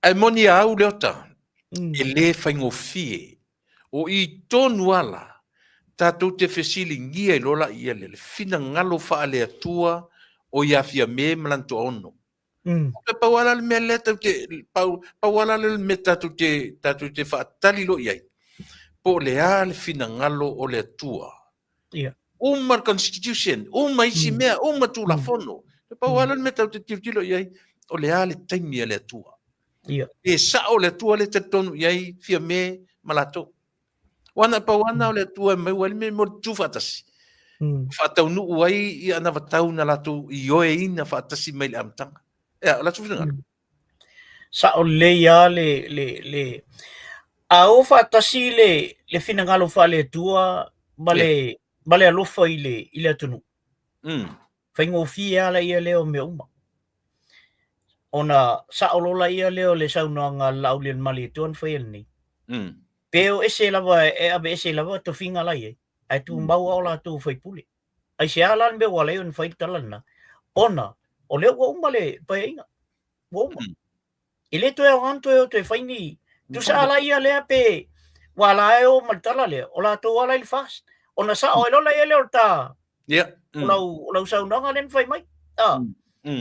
Ai moni au leota. E le whaingo fie. O I tonu ala. Tātou te whesili ngia I lola ia le fina ngalo wha le atua o ia fia me malanto ono. Pe pawala le mea leta te pawala le me tātou te whaatali lo iai. Po le a le fina ngalo o le atua. Uma constitution, uma isi mea, uma tu la fono. Pe pawala le me tātou te tilo iai o le a le taimi le atua. E sa o le atua le te tonu iai fia me malato. Wana pa wana o le atua mai wale me mo tu fatasi. Fatau nu uai I ana vatau na latu I oe ina fatasi mai le amtanga. Ea, la tu fina. Sa o le ia le a o fatasi le fina ngalo fa le tua bale alofa I le atunu. Whaingo fia ala ia leo me uma. Ona sa o lola ia leo le saunoanga lauli al mali tuan whaia ni. Peo ese lava e abe ese lava to finga lai e. Ai tu mbau o la tu whai pule. Ai se alan me wale on whai talana. Ona, o leo wa uma le pai inga. Wa uma. I le to e o anto e o te whai ni. Tu sa ala ia lea pe wala e o maltala lea. O la to wala il fast. Ona sa o lola ia leo ta. O lau saunanga len whai mai.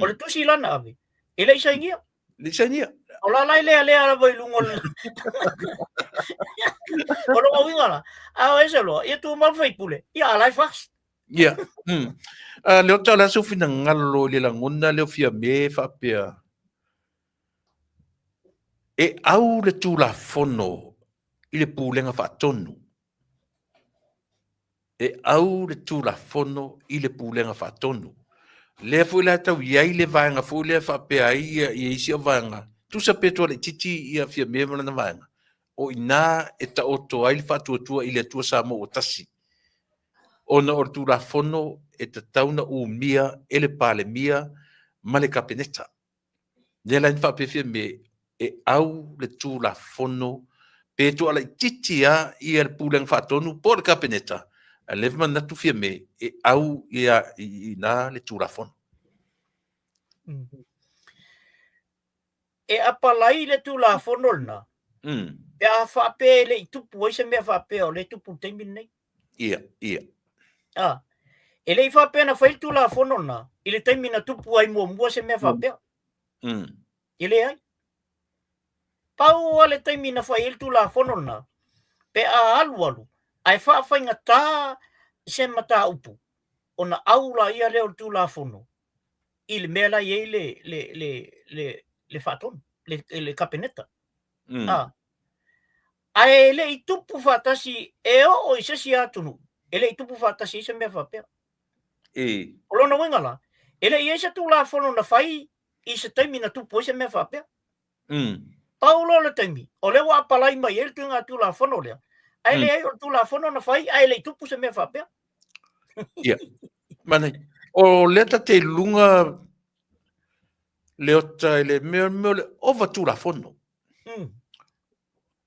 O le tusi lana abe. I le isa ingia. Le isa ingia. O la lai lea la vai lungo. O lo winga la. A ese lo, ia tu mal fai pule. Ia alai fast. Ia. Leo ta la su fina ngalo le langona leo fia me fa pea. E au le tu la fono I le pulenga fa tonu. E au le tu la fono I le pulenga fa tonu. Le fu la tau iai le vanga fu le fa pea ia isi o vanga. Tu sa peto le titi ia fia me na vanga. O ina e ta oto ai fa tua I le tua sa mo o tasi. Ona o tu la fono e ta tauna u mia e le pale mia ma le kapeneta. Le la fa pe fia me e au le tu la fono pe tu ala titi ia le pulang fa tonu por kapeneta. A le man tu fia me e au ia ina le tu la fono. E apalai le tu la fono na. E a fa pe le tupu o se me fa pe o le tupu te min nei. Ia. E le fa pe na fa tu la fono na. I le taimi na tupu ai mo se me fa pe. I le ai. Pau ale taimi na fa tu la fono na. Pe a alu. Ai fa inga ta se mata upu. Ona aula ia leo tu la fono. I le mea la iei le faton. Le kapeneta. Ai le I tupu fatasi e o I sesi atunu. E le I tupu fatasi se mea fa pe. O lona winga la. E le I se tu la fono na fai I se taimi na tupu se mea fa pe. Paulo le taimi. O le wa apalai mai el tunga tu la fono lea. Ai le o tu la fono na fai ai le tupu se me fa pe. Ia. Mana o leta te lunga leota le me ova tu la fono.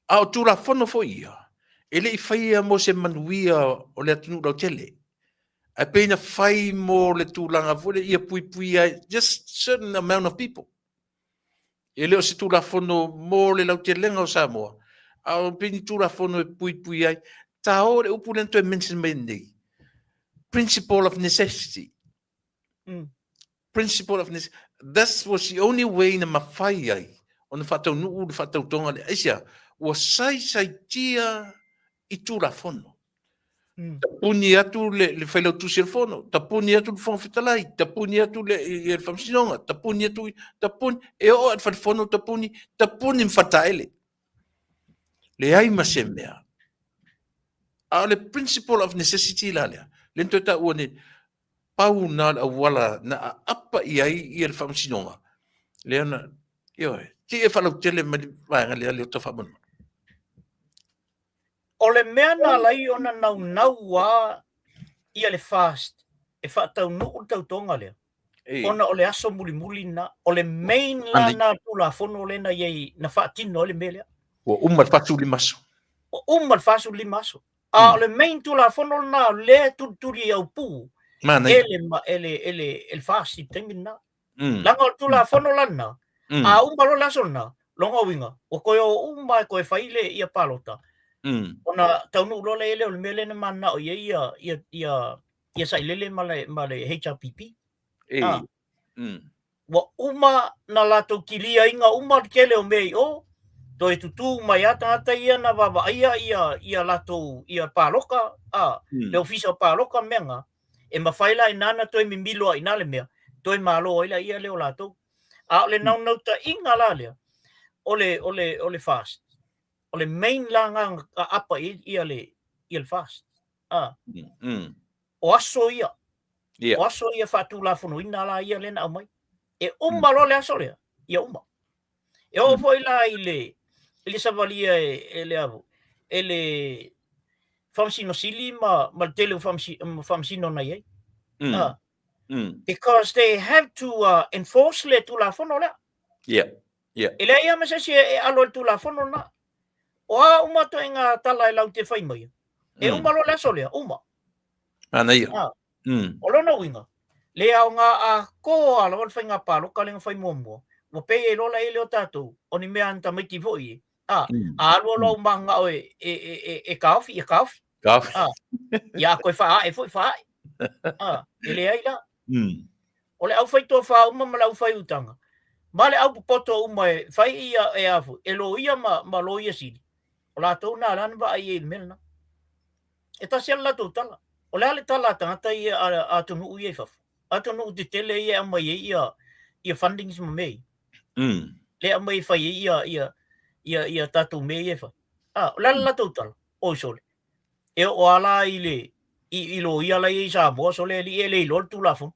A o tu la fono fo ia. Ele I faia mo se manuia o le atunu rau tele. A peina fai mo le tu langa fole ia pui ai just certain amount of people. Ele o se tu la fono mo le lau telenga o Samoa. A o peni tu la fono e pui ai. Ta o le upu lento e mention mai nei. Principle of necessity. Principle of necessity. That was the only way na mawhai ai. O na whatau nuu, na whatau tonga le aisia. Ua sai tia I tu la fono. Ta puni atu le whailau tu si fono. Ta puni atu le fono fitalai. Ta puni atu le whamsinonga. Ta puni atu, e o at whaifono ta puni mwhataele. Le ai ma se mea. A le principle of necessity la lea. Le nto ta ua ne pau na wala na apa i ai i le whamsinonga. Le ana, ti e whalau tele ma vaenga lea leo ta whamana. O le mea na lai ona nau wa ia le fast. E whaatau nuu tau tonga lea. Ona o le aso muli na, o le main la na tula fono le na iei na whaatino le mea lea. O umal fatu li maso. O umal fasu li maso. A o le main tula fono na le tuturi au pu. Ele fast i tengi na. Langa o tula fono lana. A umbalo laso na. Longa winga. O koe o umma koe whaile ia palota. Ona taunu lole ele o le mele na mana o ia sailele ma le HRPP. Wa uma na lato kilia inga uma kele o mei o to e tutu mai ata ia na baba ia lato ia paloka le ofisa paloka menga e mafaila inana to e mimilo ina le mea to e malo ila ia le o lato a le nau ta inga la le ole fast ole main langa apa ia le fast o aso ia o aso ia fatu la fono ina la ia le na mai e umalo le aso le ia uma e o foi la ile savalia ele avo ele famsino sili ma tele famsino na ye because they have to enforce le tu la fono le ele ia ma se alo tu la fono na o uma to inga tala e lau te fai mai e umalo le aso le uma ana ia o lona winga le au nga a ko ala wal fainga pa lo kalenga fai momo mo pe e lola ele o tatou o ni mea anta mai ki foi a lo manga o e kaofi ya ko fa e foi fa ele ai la o le au fai to fa uma ma lau fai utanga male au poto uma fai ia e afu e lo ia ma lo ia sili o la to na lan ba ai melna e ta sia la to tala o le ale tala tangata ia a tonu ui fafu a tonu te tele ia mai ia fundings ma mei le a mai fai ia tatu mei e fa o la to tala o sole e o ala ile i lo ia la i sa mo so le li ele lo tu la fu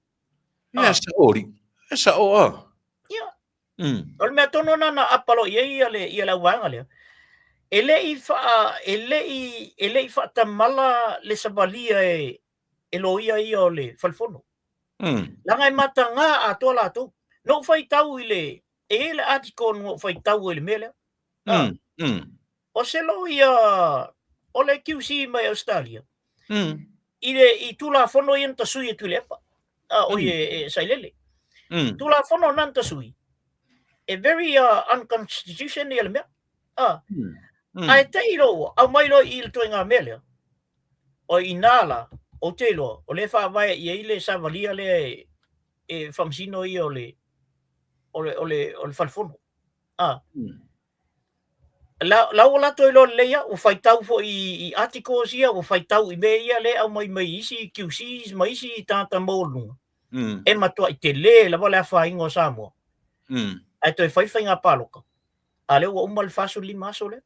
esa o ia o me tono na apalo ia la wanga le ele i fa tamala le sabalia e lo ia o le falfono langa i matanga a tola tu no fai tau ile ele article no fai tau ile mele o se lo ia o le QC mai Australia i tula fono i enta sui tu lepa o e sailele tula fono nanta sui e very unconstitutional me ai te iro au mai lo i to nga mele o inala o telo o le fa vai i ile sa valia le e famsino i ole falfono la ola to lo le ya o fai tau fo i articles ia o fai tau i me ia le au mai isi QCs mai isi tata molu e matua i te le la vola fa ingo samo ai to fai nga paloka ale o umal faso lima so le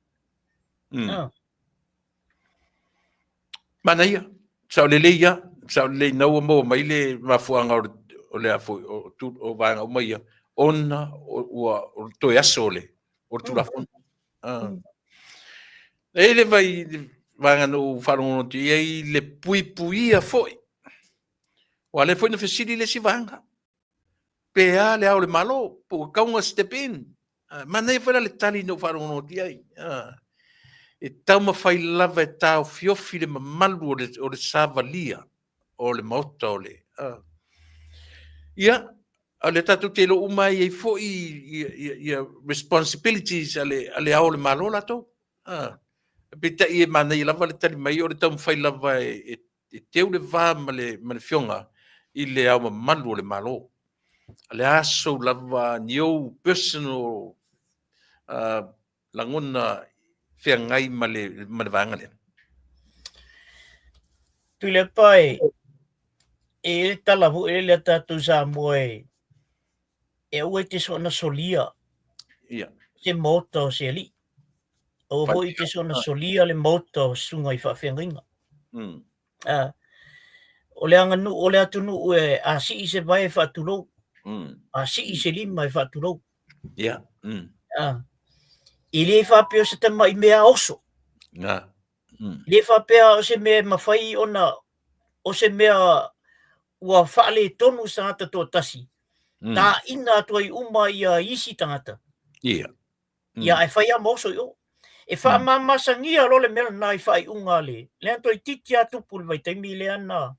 mana ia sa le no mo mai le mafuanga o le afo o tu o vanga o mai ona o to yasole o tu la fon ele vai vanga no faron ti e le pui a foi o ale foi no fesili le si vanga pe ale au le malo po kaunga stepin mana e foi le tali no faron ti ai e tau mawhai lava e tau fiofi le mamalu o le savalia o le mauta o le. Ia, a le tatu te lo umai e fo i responsibilities ale ao le malo la tau. Pita i e mana i lava le tali mai o le tau mawhai lava e teu le vā ma le fionga i le au mamalu o le malo. Ale aso lava niou personal langona fea ngai ma le vanga le. Tu le pai e talavu e le tatu sa moe e ue te sona solia Ia. se moto se li O hoi te sona solia le mauta o sunga I whawhenginga. O le anganu, o le atunu ue a si I se vai e whaturou. A si I se lima e whaturou. Yeah. I le whapeo se te mai mea oso. Le whapea o se mea mawhai ona, o se mea ua whaale tonu sangata tō tasi. Tā ina atua I uma ia isi tangata. Yeah. Ia e whai ama oso yo. E wha mamasangia lo le mea nai whai unga le. Le anto I titi atu puli vai taimi le ana.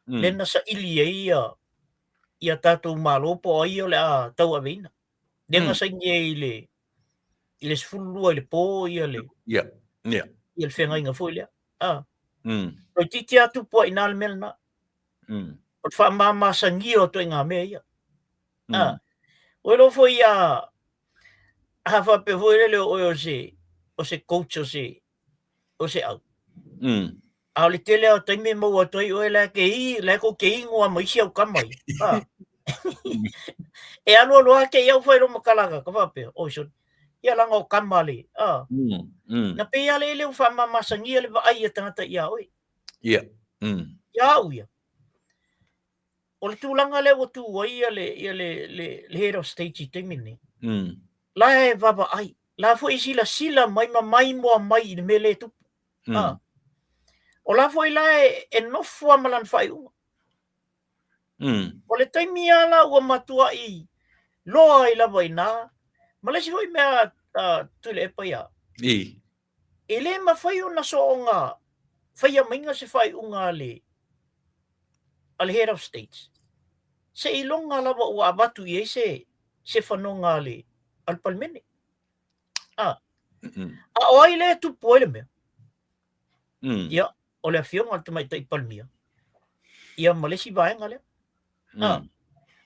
Le na sa ili e ia tātou mālopo ai o le a tau aveina. Le nga sa inge I le sfulua I le pō ia le. Yeah. Yeah. I le whenga inga fwoi lea. O titi atu po I nā le mea na. O wha mamasangia o toi ngā mea ia. O lo fwoi hafa pe fwoi lele o se coach o se au. A le tele o taime mau atoi o le ko ke ingoa maisi au kamai. E alo loa ke iau whai roma kalanga ka whapea. O so, ia langa o kamale. Na pe ia le o wha mamasangia le wa ai a tangata ia oi. Yeah. Ia au ia. O le tūlanga le o tū ia le head of state I taime ni. La e vava ai. La fo sila mai moa mai I me le tupu. O la foi la e nofua malan fai unga. O le taimi ala ua matua I loa I lava I nā. Ma le si hoi mea tule e pai a. E le ma fai o na so o ngā fai a mainga se fai unga le head of states. Se I longa lava ua abatu I se whanonga le al palmene. A oai le tupu ele mea. Ia, o le awhionga al tamai tai palmia. Ia malesi vaenga lea.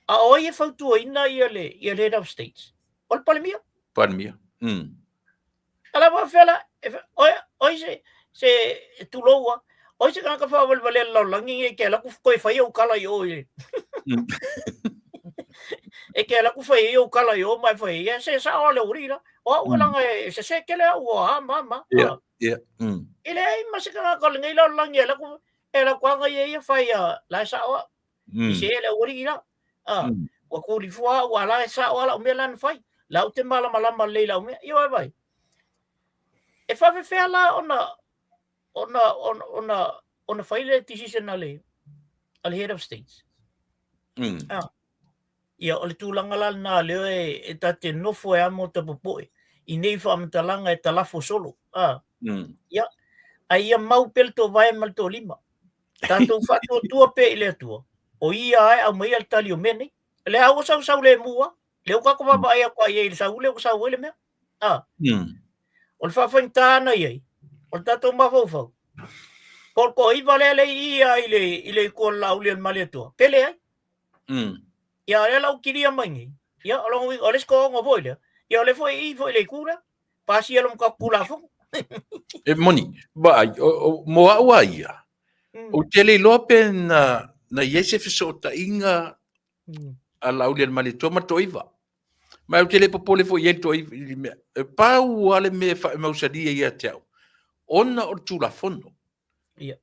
A oai e whautua ina ia le head of states. O le palmia. Palmia. Ala wawhela, oi se tuloua. Oi se kanaka whawalwale lau langi e ke laku koe whai au kala I o e. E ke laku whai au kala I o mai whai. Se sa o le urira. O au langa e se kele au o ha mama. Yeah. Ele ai masika nga kalinga ila lang ya laku anga ye fai la sa wa se ele urira wa ko li fua wa la sa wa la melan fai la te mala le la me yo vai e fa fe la ona fai le decision ale head of states ia o le tūlanga la na le e tate nofo e amo te popoe I nei whaamatalanga e talafo solo ia ai ia mau pel to vai mal to lima tanto fato tua pe ile tua o ia ai au mai al tali o mene le au sau le mua le ka ko ba ia ko ia sau le sau le me o fa fantana ia o tato ma fo ko I vale le ia ile ko la ule male tua pele ai ia le lau kiria mai ia o le sko ngo voile ia le foi le kura pasi lo ka kula fo E moni, ba mo aua ia. O tele lope na yese fiso ta inga a laulia mali toma toiva. Ma o tele popole fo yen toiva pa wale me fa mausadia ia tau. Ona o tula fono. Ia.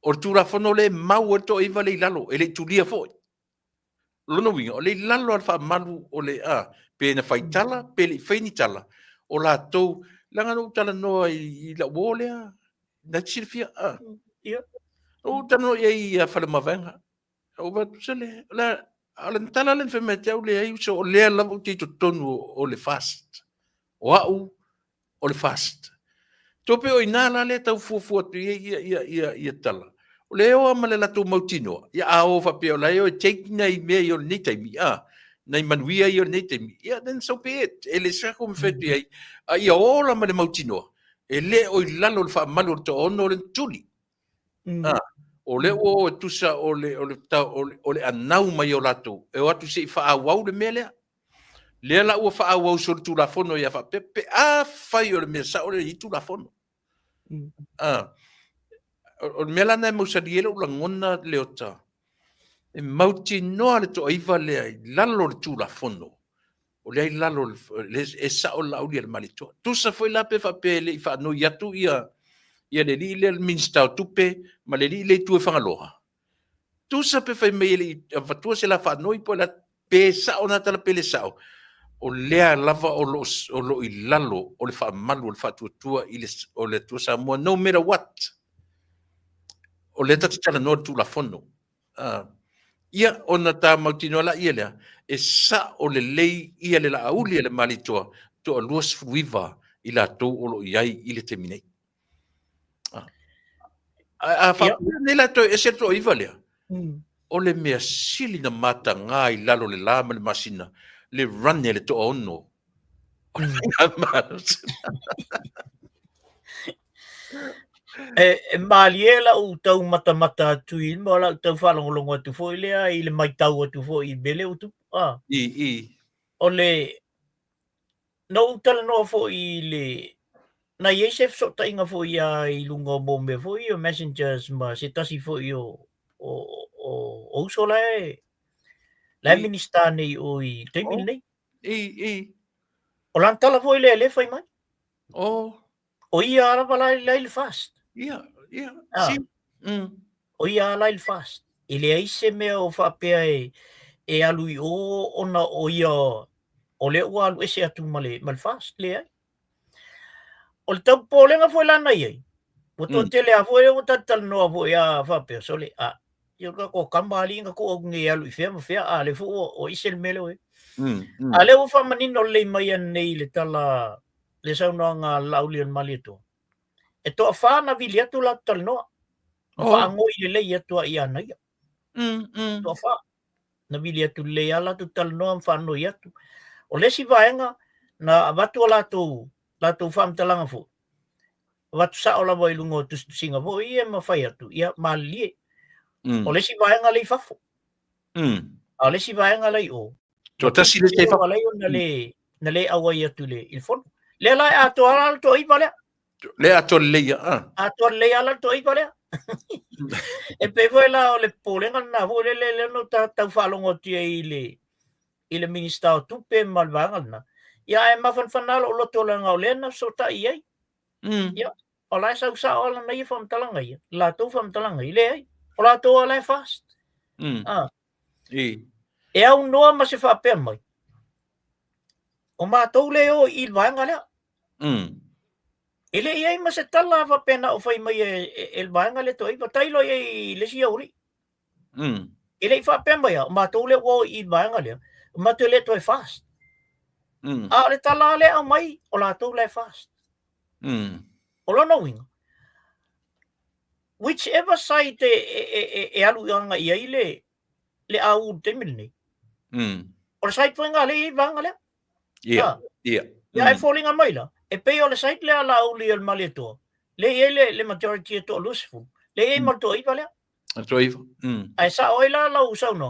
O tula fono le mau toiva le lalo, ele tulia fo. Lono winga o le lalo al fa malu o le pe na faitala, pe le fainitala. O la tou langa no tala no I la wolea na chifia ia o tano ia fala mavenga o va sele la ala tala len femete o le ai so le la o tito tonu o le fast o le fast tope o ina la le tau fu tu ia tala o le o amale la tu mautino ia a o fa pe o la o take nei me o ni taimi nei manuia io nei temi ia then so be it ele sa kom fetu ai ola ma le mautino ele o lalo fa malu to ono le tuli o le o tusa o le anau mai o lato e o atu se fa au le mele le la o fa au so tu la fono ia fa pepe fa yo le mesa o le tu la fono o mela na mo sa dielo la ngona le ota e mauti no ale to iva le ai lalo le tu la fono o le lalo le e sa o la o le malito tu sa foi la pe fa pe le fa no ya tu ia le li le minsta tupe ma le li le tu fa ngaloha tu sa pe fa me le fa tu se la fa no i po la pe sa ona tala pe le sa o lea lava o lo i lalo o le fa malu o le fa tu i le o le tu sa mo no matter what o le tata tala no tu la fono ia ona ta mautino la ia le e sa o le lei ia le la auli le malitoa to luas fuiva i la to o lo iai i le terminei a fa ne la to e se to iva le o le mea sili na mata ngā i lalo le lama le masina le rane le to ono e maliela o tau mata atu i mo la tau whalongolongo atu fo i lea i le mai tau atu fo i bele utu o le no tala no fo i le na yesef so ta inga fo ia i lunga mo me fo i o messengers ma se tasi fo i o so la minista nei o i teimil nei o lan tala fo i le fai mai o ia ara pala le fast o ia la fast i le aise mea o whapea e alu i ona o ia o le ua alu ese atu mal fast le ai o le tau pōlenga fo lana iai o tō tele a fo e o tatal noa fo ia whapea so le ia ko kambali inga ko nge alu i fea ma fea a le fo o isel mele oe a le o whamanino le mai nei le tala le sauna ngā laulian malito e toa whāna vili atu la tal noa whaangoi le lei atua i ana ia toa wha na vili atu le ala tu tal noa whanoi atu o lesi vaenga na watu la tu whamtalanga fo watu sa ola mo ilungo tu singa fo ia mawhai atu ia malie o lesi vaenga lei fafo o lesi vaenga lei o tasi le te fafo na le awai atu le ilfon le lai ato ala to i pale le ato le ia ato le ala to i pale e pe foi la o le polenga na vo le no ta falongo ti i le minista tu pe malvanga na ia e mafan fanalo o loto la ngaulena so ta ia ia o la sa o la mai fam talanga ia la to fam talanga ile ai o la to la fast e au noa ma se fa pe mai o ma to le o i vanga le ele ia ma se tala fa pena o fai mai el vanga le to i pa tailo i le sia uri ele fa pe mai o ma to le o i vanga le ma to le to fast le tala le au mai o la to le fast o lo knowing whichever side e alu anga ia le au temil ni o side fanga le vanga le ia e falling a mai la e pe o le side le ala au le malito le majority to useful le mo to i vale to i ai sa oila la usa no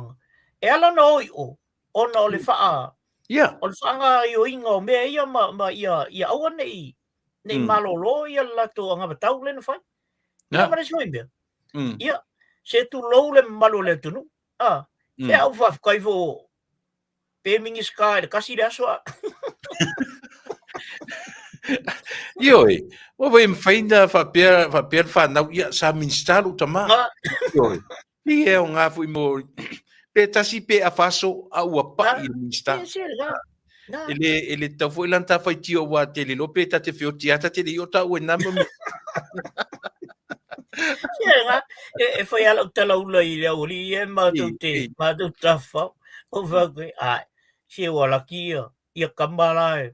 e ala no o no le fa o le fanga i o inga me ia ma ia au nei malolo ia la to anga tau le no fai ia ma so imbe ia se tu lo le malo le tu no se au fa kai vo pe mingi sky kasi le so Ioi, o vai faina fa per fa na ia sa minstalu tama. Ioi. Ni e o nga fu mo pe tasi pe a faso a ua pa i minsta. Ele ta foi lanta fai tio wa tele lo pe ta te fio tiata te io ta o na mo. E foi ala tala ula i le uli e ma tu ta fa o va se wala kia ia kambala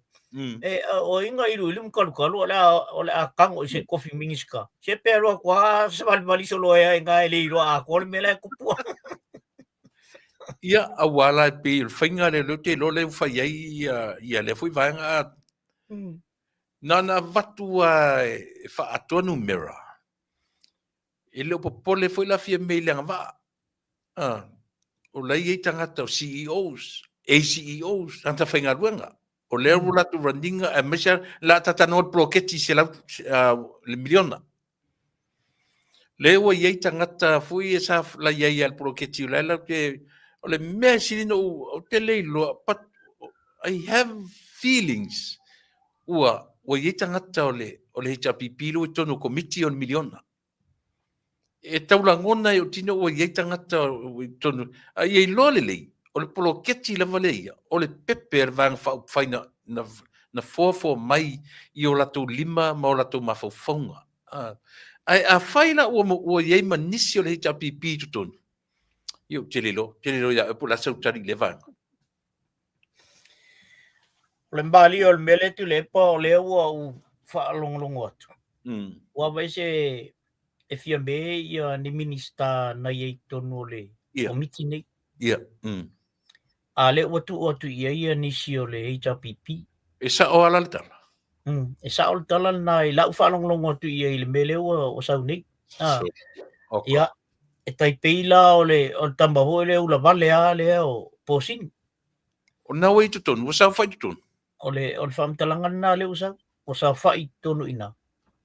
o inga i ruilum kalu o le akang o se kofi mingiska se pero kwa se valvali solo e nga ele iro a kol mele kupua ia awala pe finga le lote lo le fa ia le foi vanga nana vatua fa atonu mera ele o popole foi la fia mele nga o lai e tangata CEOs ACEOs tanta finga luenga o le rula tu randinga e mesha la tata no bloqueti se la le miliona le o ye tangata fui esa la ye al bloqueti la ke o le messi no o te le lo pat I have feelings. Ua i tangata o le hita pipilu i tonu komiti on miliona. E taulangona o tino ua i tangata i tonu, a i lole lei, o le polo keti lava leia, o le pepe ar vang whaina na fōfō mai i o lato lima ma o lato mawhauwhaunga. Ai a whaila ua i manisi o le hita pipilu tonu. Io telelo ia e pula sautari le vanga. Le mbali o le mele tu le pa o le ua u whaalonglongo atu. Ua vai se e fia me ia ni minista na iei tonu o le komiti nei. Ia. A le ua tu ia nisi o le HRPP. E sa o ala le tala. E sa o le tala na i lau whaalonglongo atu ia i le mele ua o sau nei. Ia, e taipeila o le tambaho le ula vale a le o posini. O nau e tutonu, o sa whai tutonu. O le whamtalanga na le usau, o sa whai tonu ina.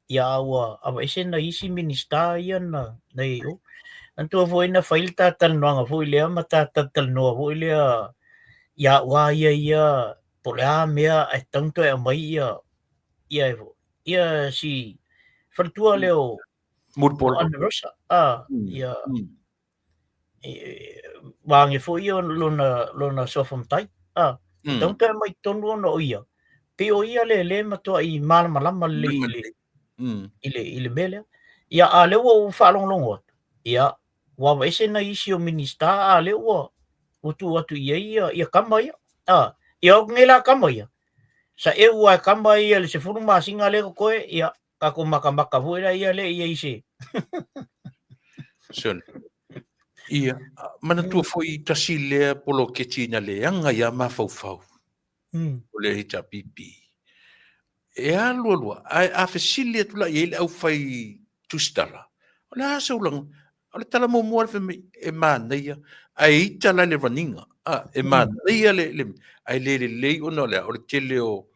Ia awa ese na isi minista ia na i o. Antua fo ina whail tātal noanga, fo ilea ma tātal noa, fo ilea ia ua ia polea mea e tangto e mai ia evo. Ia si whantua leo Murpolo. anniversa. Ia wange fo ia lona sofamtai. Tangto e mai tonu ona o ia. Pe o ia le matua i malama le ile mele. Ia a le ua whaalonglongo atu. Ia wawa ese na isi o minista a le ua utu atu ia kama ia. Ia o ngela kama ia. Sa e ua kama ia le se furu masinga le koe ia kako maka vuela ia le ia ise. Son. Ia, mana tua foi tasi lea polo ketina leanga ia mawhauwhau. O le hita pipi. E a lua, a fesili atu la i ele au whai tustala. O le asa ulang, o le tala mua e māneia, a ita la le raninga, e māneia ai le ona le, o le tele o,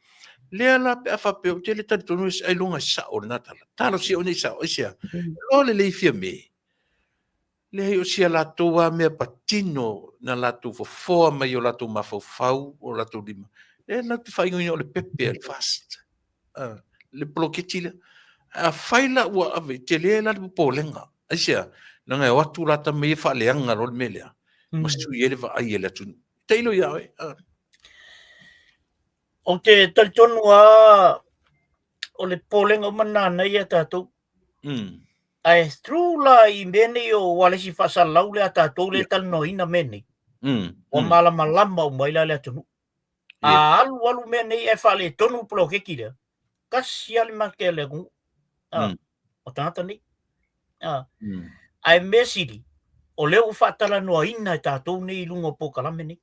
lea la pe a whape o tele tari tonu ai lunga sa o le natala. Talo si o nei sa o isia, lo le fia me. Le hei o sia la toa mea patino na la tu fofoa mai o la tu mawhauwhau o la tu lima. Le la tu whaingoina o le pepe al fast. Le bloketi le. A whaila ua ave, te lea la tu pōlenga. Aisia, nanga e watu rata mea whaaleanga rol melea. Mastu i ele wa ai ele atu. Teilo ia oe. O te talitonu o le pōlenga manana ia tātou. Ai through la i mene o walesi whasalau le a tātou le talanoina mene. O malama o maila le atunu. A alu mene e whale tonu plokeki lea. Kasi ale make le ngu. O tangata ni. Ai mesiri. O leo whatala noa ina e tātou nei lungo pokalame ni.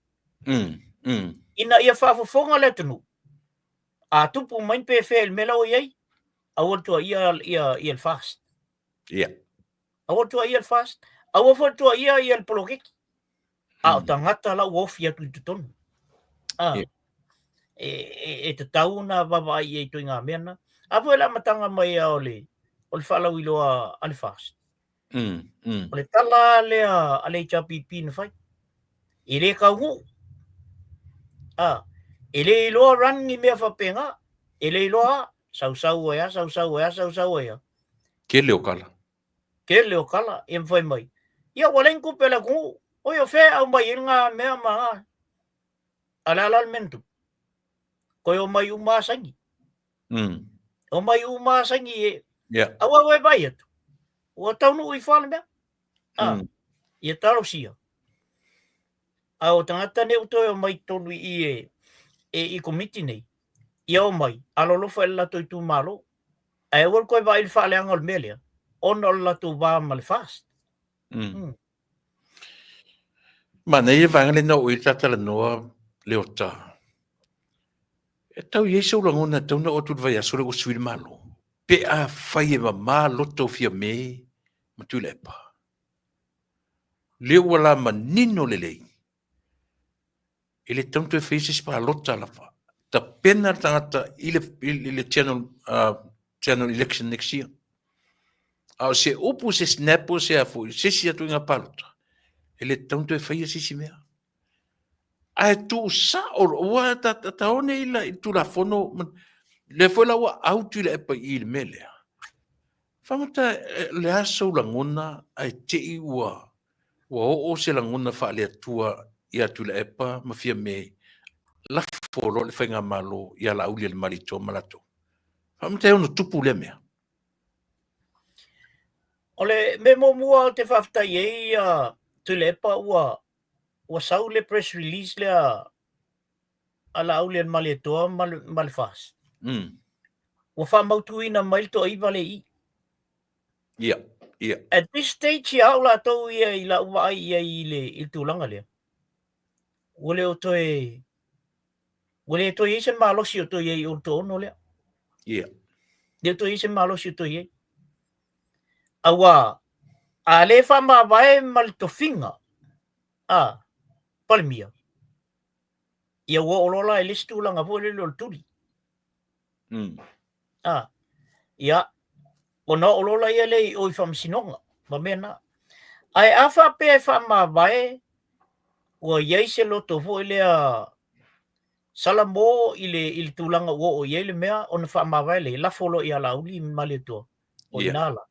Ina ia whafofonga le atunu. A tupu main pe wheel mela o iei. A watua ia il fast. Ia. A watua ia il fast. A watua ia il plokeki. A o tangata la uofi atu i tutonu. E te tau na wawa i e tui ngā mena. A la matanga mai o le whalau iloa ale fast. O le tala lea ale HRPP na whai. I le kaungu. E le iloa rangi mea whapenga. E le iloa sau ea. Ke leo kala. Ke leo kala. E mwhai mai. Ia walengu pela kungu. Oi o whea au mai ngā mea maa. Alal mentu. Koe o mai umasangi. O mai umasangi e. Awa wai vai atu. O taunu ui whale mea. Ia taro sia. A o tangata ne uto o mai tonu i komiti nei. Ia o mai. Alolofa e lato i tu malo. A e wal koe vai il whale angol melea. Ono lato wā male fast. Mana ia vangale na ui tatala noa leota. E tau Yesu langona tau na otu vai asore o suil malo. Pe a whai e ma loto fia me matu lepa. Leo wala manino lelei. Ele tanto e feises pa lota lafa. Ta pena tangata ile channel election next year. Au se upu se snapo se afu se si atu inga palota. Ele tanto e feia sisi mea. ai tu sa o wa ta one ila I tu la fono le foi la wa au tu le pa il mele famata le aso la ngona ai te I wa o se la ngona fa le tua ia tu le pa ma fia me la folo le fenga malo ia la uli le malito malato famata ono tupu le mea Ole me mo mua o te whaftai e tu le pa ua sau le press release le a la au le male toa mal fast. Ua whamautuina mail to iwa le I. ia ia At this stage ia au la tau ia I la ua ai ia I tūlanga lea. Ule o toi isen malosi o toi I o to ono lea. ia Le toi isen malosi o toi ei. Awa a le whamawai mal to finga. Palmia. Ia ua olola e lesi tūlanga po le lo turi. Ia ona olola ia le o I whamsinonga. Ma mena. Ai awha pe e whamawai ua iei se loto fo lea sala mo I le tūlanga ua o iei le mea ona whamawai le la folo I ala uli ma le toa. O inala.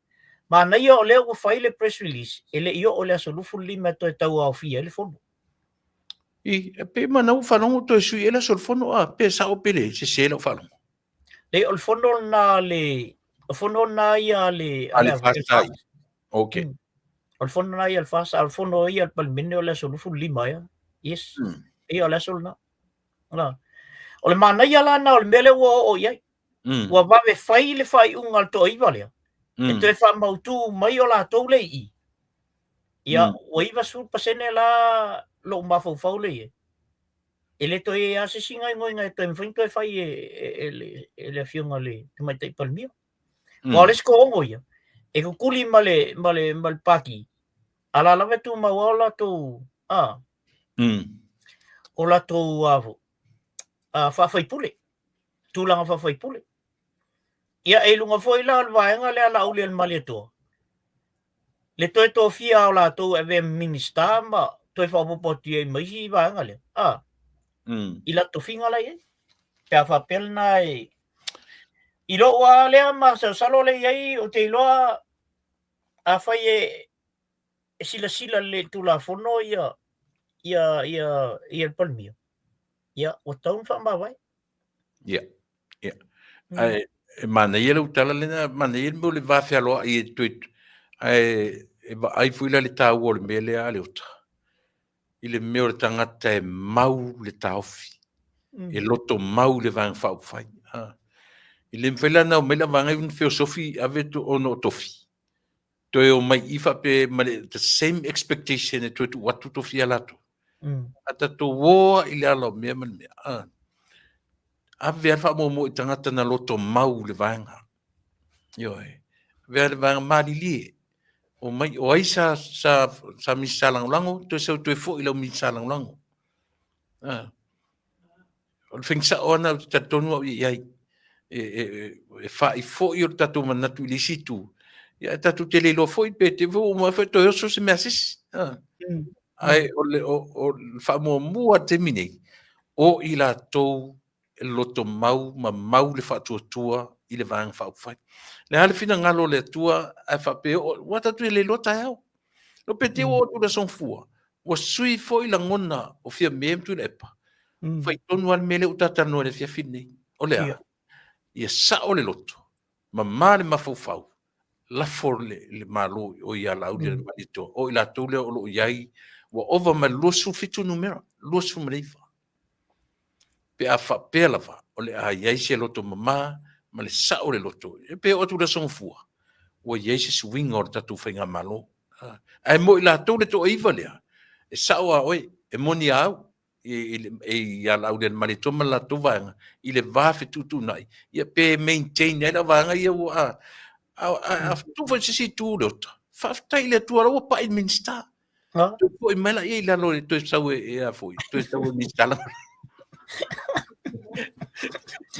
Ma na ia o lea ua whai le press release ele ia o lea solufu lima to e tau au fia le fono. pe mana u whanongo to sui ela sol fono pe sa o pele se se lo whanongo Le o fono na le o fono na ia le ale fasai okay o fono na ia le fasa al fono ia al palmine o le solufu lima ia. Yes. Ia o le sol na. O le mana ia la na o le mele ua o iai. Ua wawe whai le whai unga al to iwa lea. E to e whamautu mai o la tau le I. Ia o iwa sur pasene la lo mafau le ie. E le to e ase singa ngoi ngai to e mwhinto e whai e le fiunga le te mai te palmia. Wa le sko ongo ia. E kukuli ma le paki. Ala lawe tu ma wa la tu o la tu whawhai pule. Tūlanga whawhai pule. Ia e lunga foi la alwaenga le ala uli al mali toa. Le toi to fia o la tau e ve minister ma toi whapopoti e maisi I waenga le. I la to finga la ie. Pea whapel na e. I lo wa lea ma sa salo le iei o te iloa a whai e sila le tula fono ia palmia. Ia o taun whamawai. ia ai mana ia lo tala lena mana ia mo le va fe alo I tweet ai fuila le tau o le mele ale ota I le meo le tangata e mau le taofi e loto mau le vang fau fai I le mfela na o mela vanga un filosofi ave to ono tofi to e o mai ifa pe the same expectation e to watu tofi alato ata to wo I le alo mea mea ave alfa mo tangata na loto mau le vanga yo ver vanga malili o mai o ai sa misalang lango to se to fo ilo misalang lango o fingsa ona ta tonu ai e fa I fo io tatu manatu lisitu ya tatu tele lo fo pe te vo mo fa to so se mesis ai o fa mo termine o ila to loto mau le fa tua I le vang fa fai le hale fina ngalo le tua ai fa pe o tatu le lota hao lo pe te o tu le son fua o sui fo I la ngona o fia mem tu le pa fai tonu al mele utata no le fia fini o le ia sa o le loto ma male mafufau la for le malo o ia la le malito o ila tole o lo iai wa over ma losu fitu numero losu mreifa pe a fa pelava o le a iai se loto mama ma le sa o le loto e pe o tu le son fua o iai se swing o tatu fenga malo ai mo ila tole to iva le e sa o oi e moni au ia la ule malito ma la tu vanga I le va fe tutu nai ia pe maintain ia la vanga ia wa tu fa si tu lot fa tai le tu ro pa minister tu foi mala ia la lo tu sa e a foi tu sa o minister la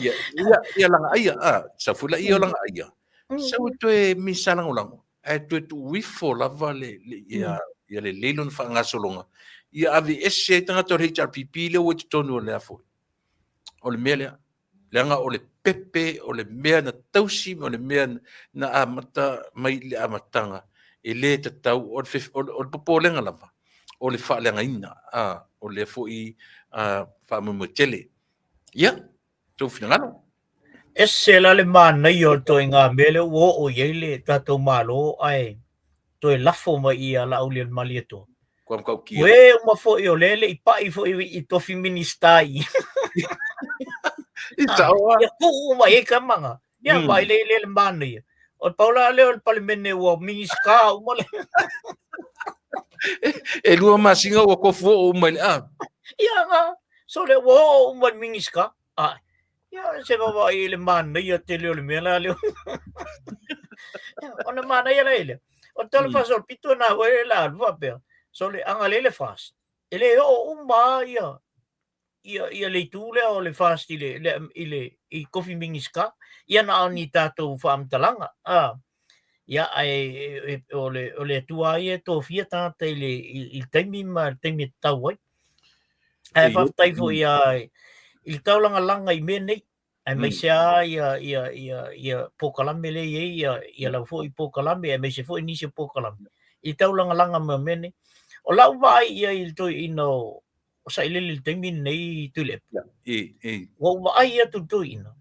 ia la ia sa fula ia la ia sa tu e minister la ulango e tu wi fo la vale ia le lelon fa ngasolonga ia ave ese tangata o HRPP le o te tonu o lea foi. O le mea lea. Leanga o le pepe, o le mea na tausi, o le mea na amata mai le amatanga. E le te tau, o le popo lenga lava. O le wha lenga ina. O le foi wha mumu tele. Ia, tau fina ngano. Ese la le mana i o to inga mele o yele tato malo ai to e lafo mai ia la ulian malieto. Kua mkau kia. We uma fo i o lele i pa i fo i tofi minista i. I taua. Ia ku uma e ka manga. Ia mai le mana ia. O paula le o palimene o minista uma le. E lua masinga o kofu o umai. Ia nga. So le wo uma minista. Ia se baba i le mana ia te leo le mela leo. Ona mana ia le. O tala fasol pito na we la alfa pe. So le anga le fast. Ele o uma ia le tule o le fast i coffee mingiska. Ia na ni tato fam talanga. Ia ai o le tua ia to fia tata il taimi tau ai. Ai fa tai fo ia il taulanga langa i menei. Ai mai sea ia pokalame le ia la fo i pokalame ai mai se fo ni se pokalame. I taulanga langa ma mene. O lau vai ia il to ino o sa ile le taimi nei tule. Wa vai ia tu ino.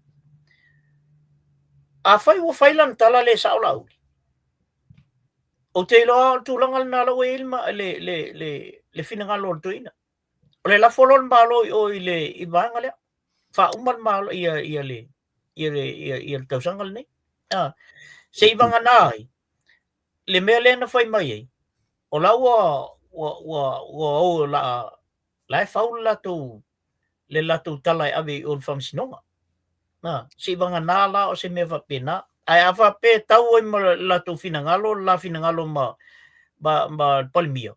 A fai wo failan tala le sa lau. O te loa tulanga na la we ilma le finanga lo to ina. O le la folon malo o ile i vanga le. Fa uman malo ia le tausangal nei. Se ibanga nai. Le mele na fai mai. O la o la faul la tu le la tu tala ave o fam sinonga. Se ibanga na la o se me va pena. Ai ava pe tau i la tu finangalo ma palmia.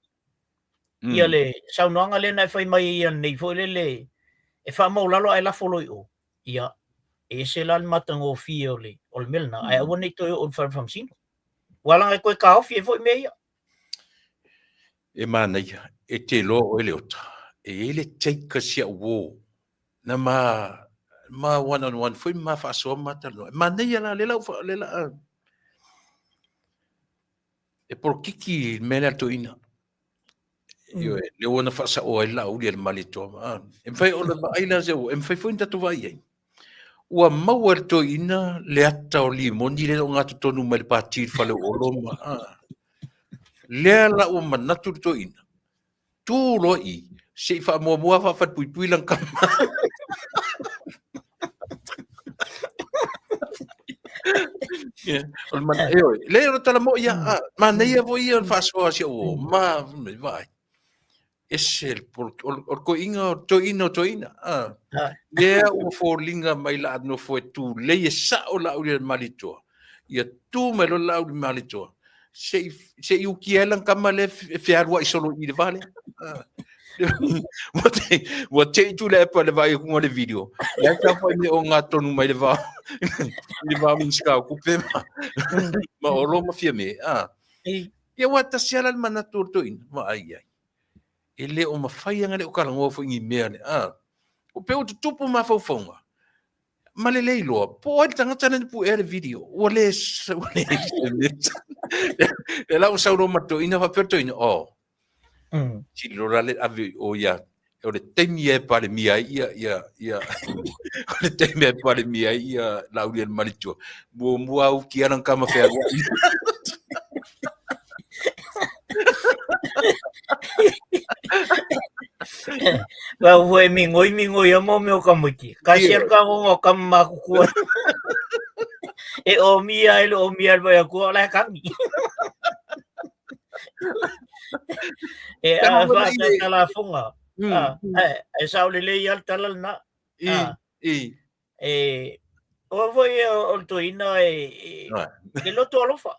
Ia le saunoanga le na fai mai ia nei fo le e fa mo lalo ai la foloi o. Ia e se la matango fi o le melna ai woni to o fam sino. Wala ai koe ka ofi e fo me ia. E mana ia, e te lo o ele ota. E ele teika sia wo. Na ma one-on-one foi ma fa so mata no. Mana ia la lela e por kiki mena to ina. Io le ona fa sa o ila o le malito. E fai o le aina se o, e fai foi tatu vai ai. Ua mauer to ina le ata o limoni le o ngata tonu mai pati fale o loma. Le la o manatu to ina. Tu lo i se fa mo fa pui lang kama. O man le o tala mo ia ma nei vo ia fa so sia o ma vai. Esel por o ko inga to ina. Le o fo linga mai la no fo tu le sa o la o malito. Ia tu me lo la o malito. Se iu kielan kama le fiarua i solo i le vale. Wa te tu le pa le vai ku le video. Ya ka fa ni o nga tonu mai le va. Ni va min ska ku pe ma o lo ma fia me. Ia wa ta sia la mana to in ma ai. Ele o ma fai nga le o kala ngo fo ngi me le. O pe o tupu ma fo fonga. Ma le leilo, po ai tanga tana pu e video. O le e la o sauro mato ina va perto ina si lo rale ave o ya o le temi e pale mia ia o le temi e pale mia ia la uri el malito bo au ki aran kama fe agua Wa we mingoi amo me o kamuki. Kasier ka ngo kamaku. E o mia vai ku la kami. E a fa tala funga. E sa le al talal na. O voi o to ina e lo to alofa.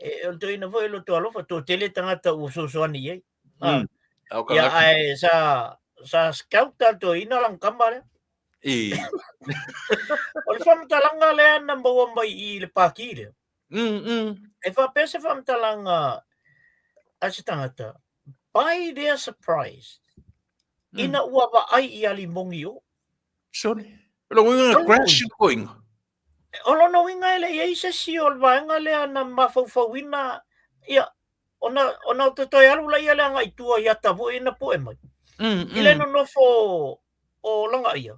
E o to ina voi lo to alofa to tele tangata o so ani ai. Ya ai sa scout to ina lang kamare. O le fam talanga le number 1 mai i le paki le. E fa pese fam talanga a se tangata by their surprise. Ina ua wa ai I ali mongi o. Sorry. Lo winga crash going. Olo no winga ele ia isa si ol vaenga lea na mafaufauina ia ona te toi alu la ia lea ngai tua ia tavu ina po e mai. Ile no nofo o langa ia.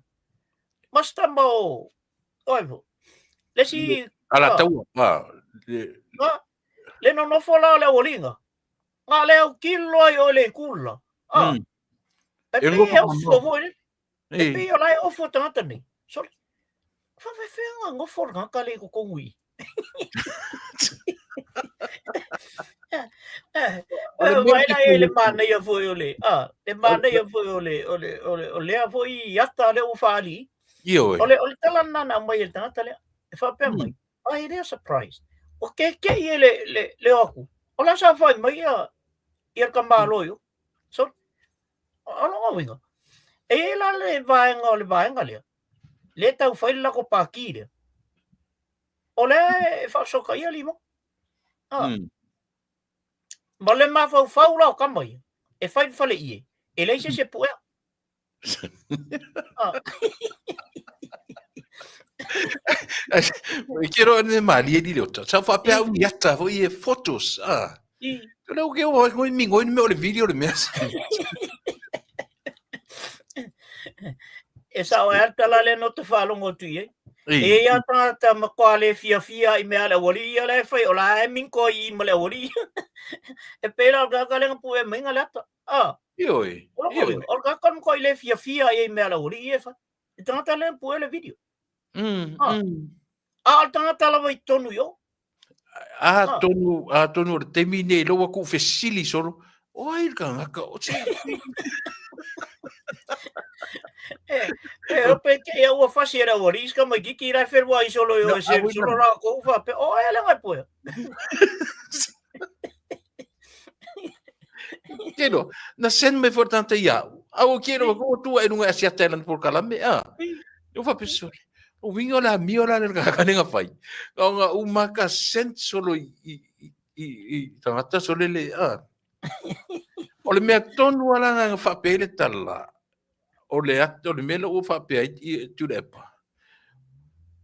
Masta mo oivo. Lesi Ala tau le no nofo la le olinga. Nga le au kilo ai o le kula. Pepe e au fo Pepe o lai o fo tangata ni. Sorry. Whawhewhenga ngofo ngaka le ko kongui. Maina e le mana ia foi ole. Le mana ia foi ole a foi yata le ufali. Ole talana na mai e tangata le. E whapea mai. Ai rea surprise. O ke i le aku. Ola sa whai mai ia ka māloio. So, alonga winga. E la le vaenga lea. Le tau whai lako pāki lea. O le whasoka ia limo. Ma le mawhau lao kamai. E whai whale ie. E leise se puea. Kero ane mali e dile ota. Sa whapea ui ata ho i e photos. Tuna uke o ngoi mingo ni me o le video le mea. E sa o ertala le no te whalongo tui e. E ia tangata makoa le fia I mea le wali ia le whai o la e minko I ma le wali. E pēra o kaka lenga pu e minga le ata. Ioi. O kaka mko I le fia I mea le wali e whai. E tangata le pu e le video. Al tangata la wai tonu yo. Tonu o te mine loa ku fesili solo. Oi ka ngaka o te. Ope ke ia ua whasi era o riska mai kiki rai wherua I solo yo se solo rā kou whape. O e le ngai poia. Kero, na sen me fortante iau. Au kero ko tu e nunga asia talent por kalame. Eu whape soli. O wingo la miola le kakanenga whai. Ka nga umaka sen solo I tangata solo le. O le mea tonu ala nga whape le tala. O le ato le mele o whapea I turepa.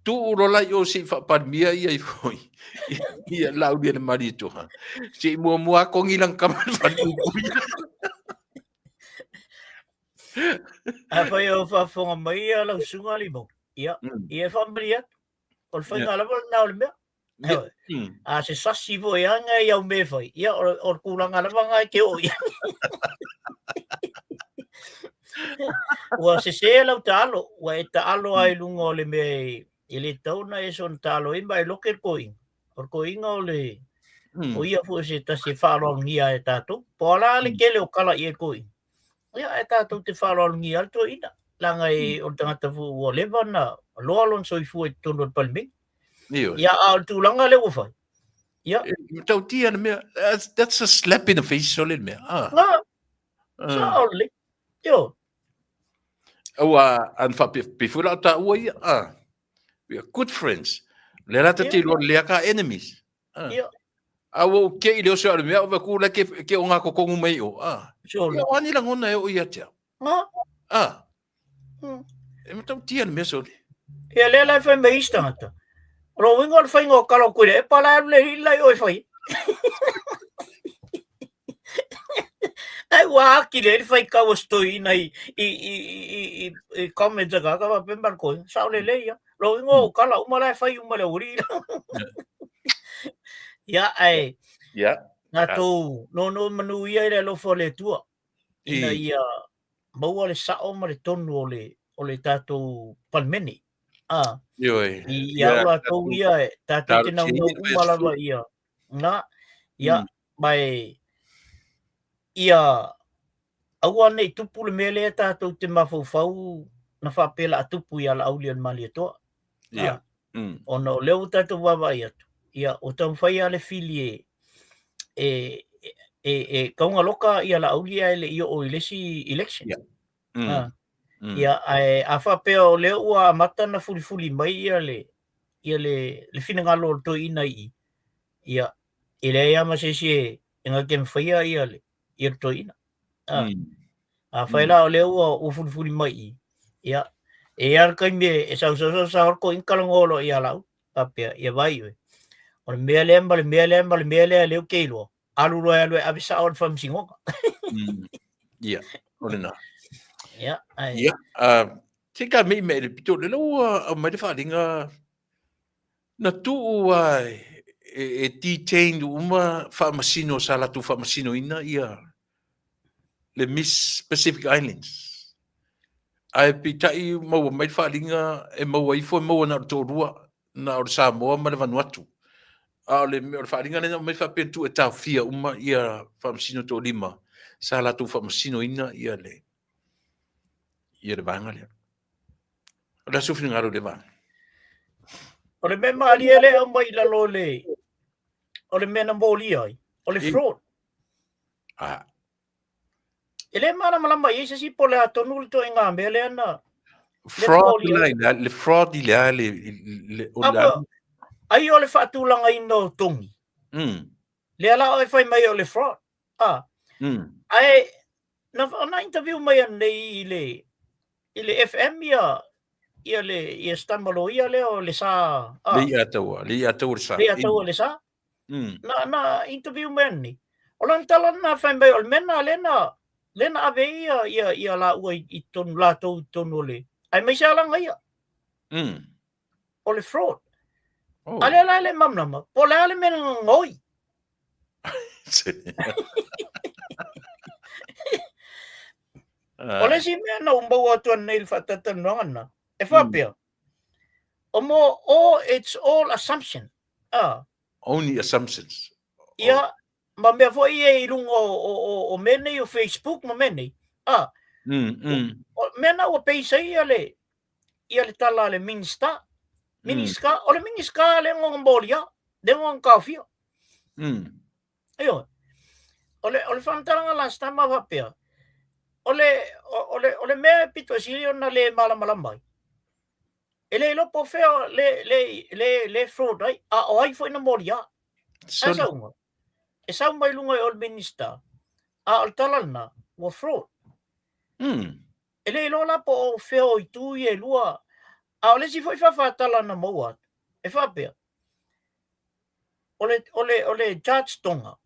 Tu urola I si whapamia I foi. Ia laudi le maritoha. Si mua kongilang kaman whanukuia. A whai o whafonga mai a lau sunga limo. Ia whamari atu. O le whainga lawa na o le mea. A se sasi vo e anga I au me whai. Ia o kulanga lawa ngai ke o ia. Ua se lau talo, ua e talo ai lunga o le mea I le tauna e son talo ima e loke koinga. O koinga o le o ia fu se tasi wharongia e tātou. Po ala le kele o kala I e koinga. Ia e tātou te wharongia alto ina. Langa e o tangata fu o lewa na loa lon soi fu e tono palming. Ia a tūlanga le wafai. Ia. Tau tia na mea, that's a slap in the face solid mea. Sa ole. Yo. Aua, an whapifura ta ua ia. We are good friends. Le rata te lo lea ka enemies. Aua ke I leo se mea, ova kula ke o ngā kokongu mai o. Ia wani la ngona e o ia tia. E matau tia na mea soli. Ia lea lai whai mei istangata. Ro wingo le whai ngō kalo kuire, e pala le hilai oi whai. Ai wa aki le whai kawa stoi nei I comments ka wa pembar ko. Sao le ia. Ro wingo kala umala whai umala uri. Ia ai. Ia. Na tō no manu ia le lofo le tua. Ina ia maua le sao ma le tonu o le tātou palmeni. Ioi. Ia ua tō ia e tātou te nau umalawa ia. Nga, ia, mai, ia, aua nei tupu le mele e tātou te mawhauwhau na whapela a tupu ia la aulia mali atoa. Ia. Ono leo tātou wawa ia tu. Ia, o tau whai ale fili kaunga loka ia la aulia ele ia o ilesi election. Ia a whapea o leo ua mata na fuli mai ia le whinangalo o toi ina I. Ia, le ia ma se e ngā kem whaia ia le toi ina. Whaila o leo o fulfuli mai. Ia. E ar kai me e sau ko inkalangolo ia lau. Papia ia vai we. O le mea lea leo keilo. Alu alu avisa on fam singoka. Ia. Ole na. Ia. Ia. Tika me le pito le lo mai fa dinga na tu e detain uma fa masino sala tu fa masino ina ia le Miss Pacific Islands. Ai pitai mau mai fa dinga e mau ai fo mau na to rua na o Samoa ma le Vanuatu. Le me fa dinga le mai fa pentu e tau fia uma ia fa masino to lima sala tu fa masino ina ia le vanga le. Ora sufri ngaro le vanga. O le mema ali ele o mai la lo le. O le mena moli ai. O le fraud. Ele mana malama i se si pole atonu le to inga me le ana. Fraud le fraud le ai o le fatulanga ino tongi. Le ala o fai mai o le fraud. Ai na interview mai nei ile FM ia le stamalo ia le o le sa. Le atau sa. Le atau le sa. Na interview mai ni. O lan talan na fai mai o mena lena ave ia la ua i tonu la tonu le. Ai mai sa langa ia. O le fraud. Ale le mamnama. Po le ale mena ngoi. O le si mea na umbau atuan nei le whatatanu ana. E whapea. It's all assumption. Only assumptions. Ia, ma mea fo i rungo o mene o Facebook ma mene. Mena o peisa ia le tala le minista. Miniska, o le miniska le ngombolia, le ngongkafia. Io. O le whantaranga last time ma whapea. O le mea pito siri ona le malamala mai. Ele lopo feo le fraud ai. O ai fo ina moria. Asa unga. E sau mai lunga o le minista. O talana o fraud. Ele lola po o feo i tu i e lua. O le si foi talana maua. E whapea. O le judge tonga.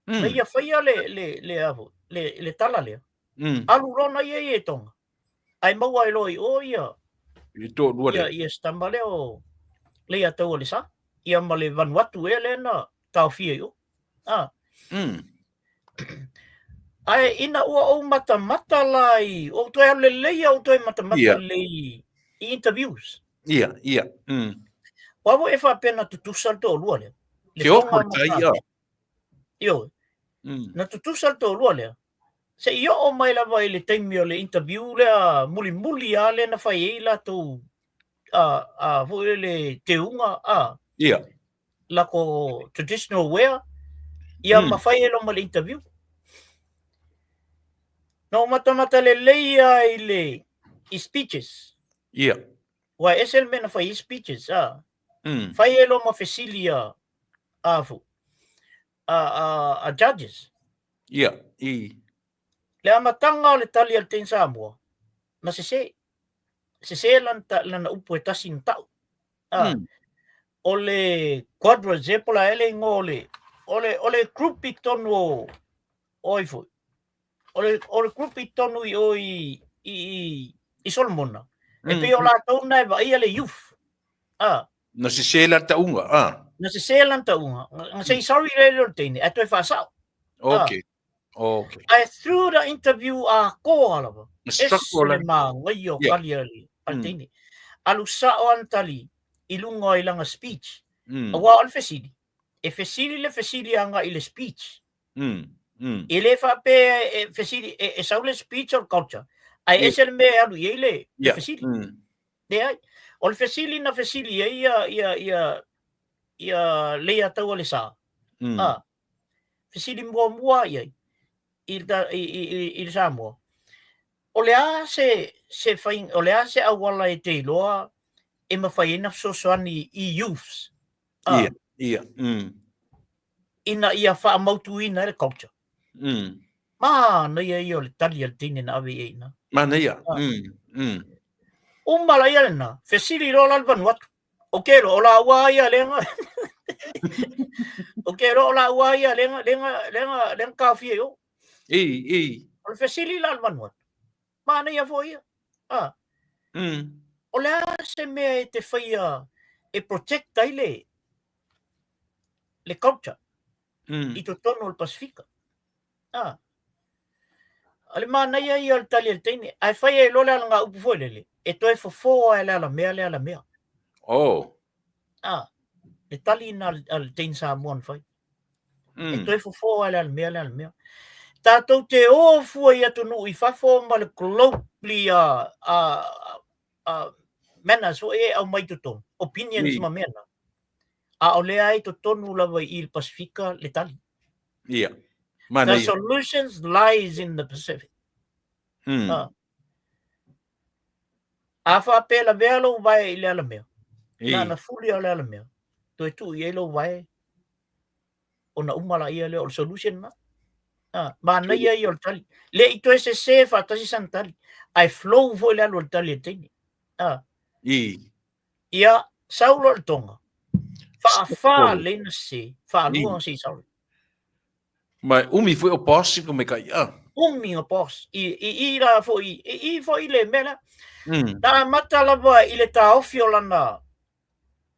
Ma ia whaia le tala lea. Alu rona ia e tonga. Ai maua e loi o ia. Ia stamba leo le atau o le sa. Ia ma le Vanuatu e le na tau fia yo. Ai ina ua o mata lai. O toi le leia o toi mata lei. Interviews. Ia. Wavo e whapena tutusal tō lua lea. Ke oko tai ia. Io. Na tutusal tō lua lea. Se ia o mai lava i le taimi o le interview lea muli a le na whai e la tō vo le te unga Ia. Lako traditional wear. Ia mawhai e loma le interview. No mata le leia i le speeches. Ia. Wa esel mena whai speeches. Whai e loma fesilia afu. A judges. Ia. Le amatanga o le tali al ten Samoa. Na se lana upo e tasi tau. O le quadra zepola ele ngo o le group i tonu o oifo. O le group i tonu i Solomona. E pe o la tauna e vai le youth. Na se la taunga. Na se lan taunga. Nga say sorry le o tene. Ato e whasau. Okay. I through the interview ko alava. Structural. Ma ngayo kaliali. Altini. Alu sa o antali ilungo ilanga speech. Awa al fesili. E fesili le fesili anga ile speech. Ile fa pe fesili e saule speech or culture. Ai esel me alu ile fesili. De ai. Ol fesili na fesili ia le atau le sa. Fesili mua ia. Il Samoa. O le a se fain o le a se awala e te loa e mawhaina sosoani i youths. Ina ia wha mautu ina e culture. na ia o le tali al tine na ave ina. Mana ia. Umala ia na, fesili lo la Vanuatu. Okay lo la wa ia lenga. Okay lo la wa ia lenga kafi yo. O le fesili la Vanuatu. Mana ia fo ia. O le se mea e te whaia e protect ai le culture i to tono o le Pasifika. Ale mana ia i al tali al teine. Ai whaia e lole ala ngā upu foi lele. E toi fofoa e le ala mea. Oh. Le tali na al tein Samoan whai. E toi fofoa e le ala mea. Tātou te ofua i atu nui whafo ma le globally manners o e au mai to tonu. Opinions ma mea na. O lea ai to tonu lava i il Pasifika le tali. Ia. The solutions lies in the Pacific. A whapela vea lo vai i le ala mea. Na fuli o le ala mea. Toi tu i lo vai. O na umala ia le o solution na. Mana ia i o le tali. Le i toi se whatasi san tali. Ai flow vo le alo le tali e teini. Ia saulo le tonga. Wha le na se. Wha lua se saulo. Mai umi foi o posi ko me kai. Umi o pos. I la fo i le mena. Ta mata lava i le ta ofi o lana.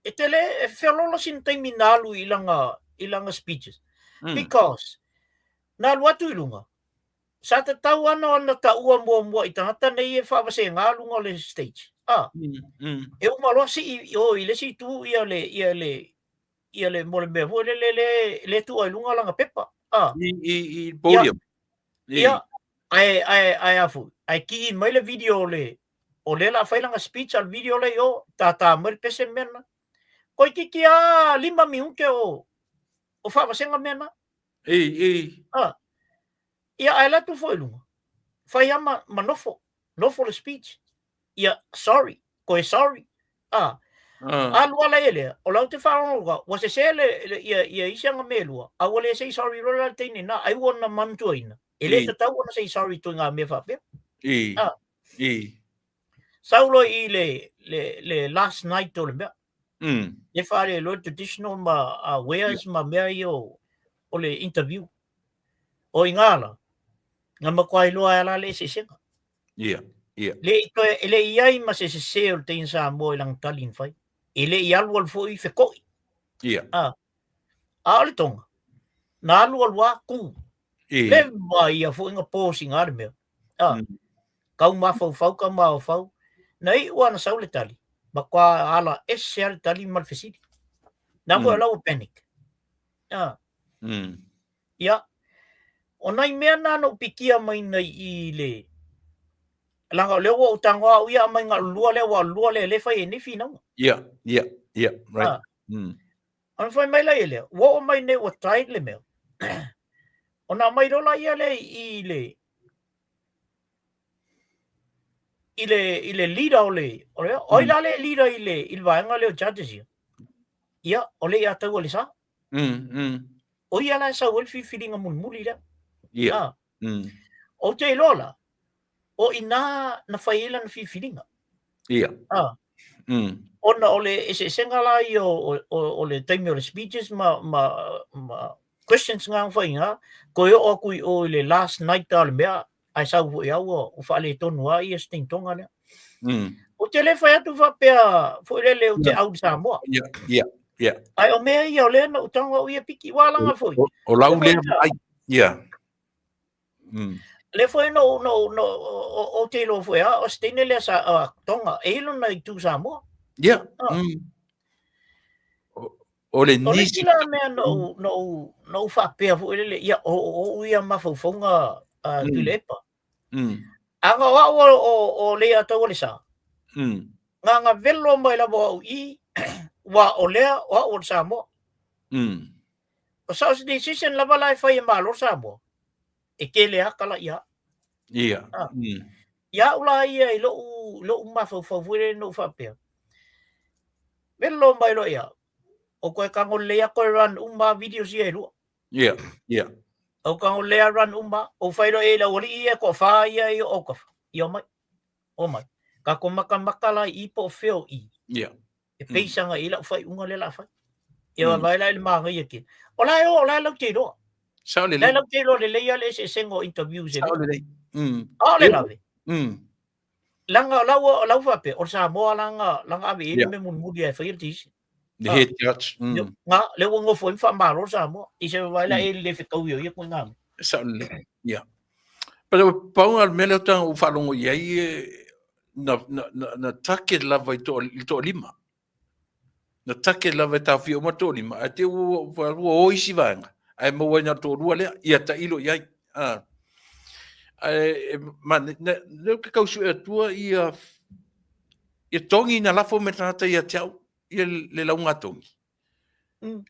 E te le e whialolo sin taimi nalu i langa speeches. Because na luatu i lunga. Sa te tau ana ta ua mua i tangata nei e whaamase ngā lunga o le stage. E umaloa si i le si tu ia le mole mea vo le tu ai lunga langa pepa. I podium. Ia, ai afu. Ai ki mai le video o le la whailanga speech al video le o ta mele pese mena. Koi ki a 5 minuke o whaamasenga mena. Ia ai la tu foi lunga. Fai ama nofo le speech. Ia sorry, koe sorry. Alua la ele, o lau te whaonga, wa se ia isianga melua, a wale say sorry rola teine na, ai wana mantua ina. Ele te tau wana say sorry tu ngā mea whapea. Saulo i le last night o le mea. Le whare lo traditional ma wares ma mea i o le interview. O i ngāla, ngā makwai loa ala le se senga. Le iai ma se o le tein sa mo i lang talin whai. Ele i alu al foi whekoi. A ole tonga. Na alu al wā kū. Le mai a foi ngā pōsi ngāre mea. Kau mawhau ka mawhau. Nei wana sau le tali. Ma kua ala ese ale tali malfesiri. Nā koe lau panic. Ia. O nai mea nāna upikia mai nei i le. Langa leo o tangoa o ia mai ngā lua le le whai e nifi nau. Right. An whai mai lai lea. Wa o mai ne o tai le mea. O nā mai rola ia le i le leader o le. O ila le leader i le vaenga leo judges ia. Ia, o le ia tau o le sa. O ia la sa welfi whiringa muli lea. Ia. O te lola. O ina na whaila na whiringa. Ia. Ona o le ese senga lai o le taimi o le speeches ma questions ngā whainga. Ko o kui o le last night a le mea. Ai sau vo iau o whaale tonu a i a sting tonga lea. O te le whai atu whapea fo le leo te au Samoa. Ia. Ai o mea ia o le na utanga o ia piki wālanga foi. O lau le ai. Ia. Le foi no o te lo foi o stene le sa tonga e lo na tu Samoa. Ia. O le O le nisi. kila mea no whapea foi le ia o ia mawhauwhaunga tulepa. Anga o le atau o le sa. Ngā velo mai la mo i wa o lea o Samoa. O sa os decision lava lai whai e malo Samoa. E ke lea kala ia. Ia. Ia ula ia i lo mawhauwhau fuere no whapea. Velo mai lo ia. O koe kango lea koe run videos ia i lua. Ia. au ka o lea ran uma o whairo e la ori ia ko wha ia i o ka i o mai o mai ka ko maka la i po feo i Yeah. e peisanga i la whai unga le la whai e wa vai la il maanga i ki o la lau te roa Sao le la le. lau te roa le leia le se sengo interviews e Sao le le. o le lawe Mm. langa lau wape o sa moa langa ave i me mun mudi e whai tis The head judge. nga le wo fo fa malo sa mo i se vai la e le fe kau yo i ko nga Sao le le. Yeah. Pero paunga al mele tang u falongo yai na take lava i to lima. Na take lava ta fi o mato lima. A te o isi vanga. Ai mo wena to rua le ia ta ilo yai. Ma ne ka kausu e tua ia tongi na lafo me tata ia tiau ia le launga tongi.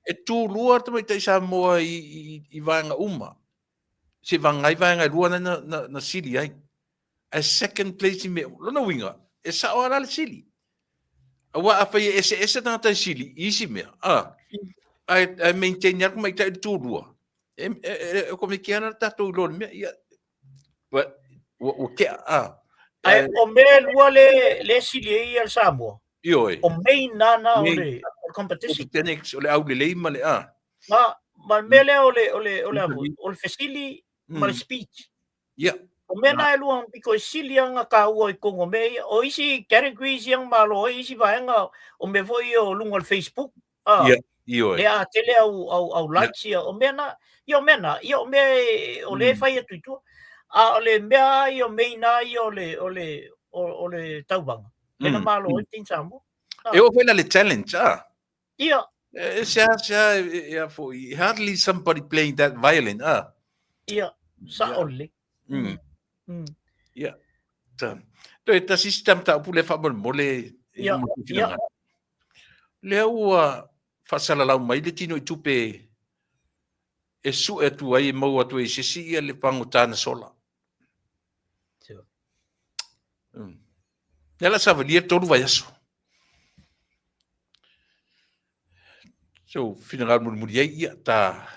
E tu lua te mai te sa moa i vanga uma. Se vangai vanga rua na sili ai. A second place in me lona winga e sa ora le sili wa afa ese na ta sili isi me I maintain yak mai ta tu rua e ko me kiana ta tu lo me ya but o ke ai o me lua le sili i al Samoa yo o me nana o le competition tenex o le au le ma le ma mele o le fesili ma le speech ya o mena e luang piko sili anga ka ua i kongo me o isi categories yang malo isi vaenga o me foi o lunga Facebook ya yo le a tele au likes ia o mena o me o le fai atu tu a o le mea i o meina i o le taubanga mena malo i tin sambo e o fela le challenge ia yeah, for hardly somebody playing that violin ia sa ole yeah to eta system ta pule fa mole le ua fasala lau mai le tino i tupe e su e tu ai mau atu e sisi ia le pango tana sola nela sa valia tolu vai aso so final muri ia ta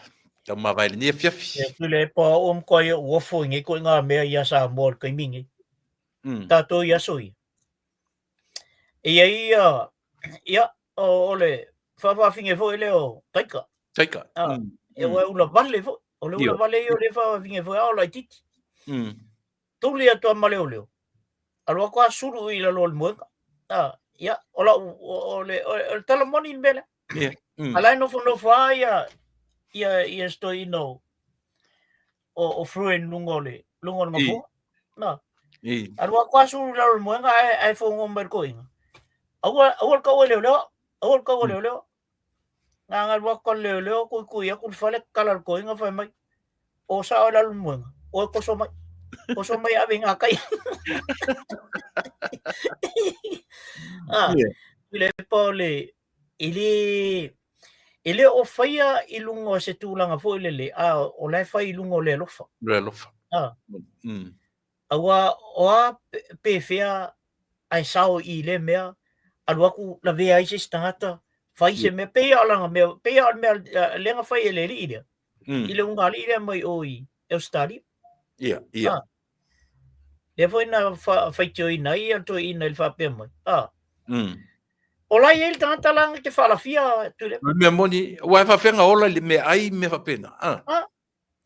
ma vai le fiafi e le pa ko ia o fo ngi ko nga me ia sa mor kai mingi ta to ia soi e ia ole fa finge fo ele o taika e wa ula vale fo o le ula vale o le fa finge fo o la titi tu le to male o le alo ko suru i la lol mo ia ola o le tala moni bele ala no fo ia sto ino o fruen lungole ngafo na alo ko suru la lol mo ai fo ngomber ko inga awal ka wale leo ngangal wakon leo ko ya kun fale kalal ko nga fa mai o sa ala lumwen o ko so mai abing akay ile pole ile o faya ilungo se tulanga fo ile o la fa ilungo le lofa awa o pe fea ai sao ile mea alua ku la vea i se stangata fai se me pe ala me lenga fai ele ile ile unga ile mai oi eu study le foi na fai tio ina ia to ina il fa pe mai ola il tanta lang te fala fia tu le me moni wa fa fenga ola me ai me fa pena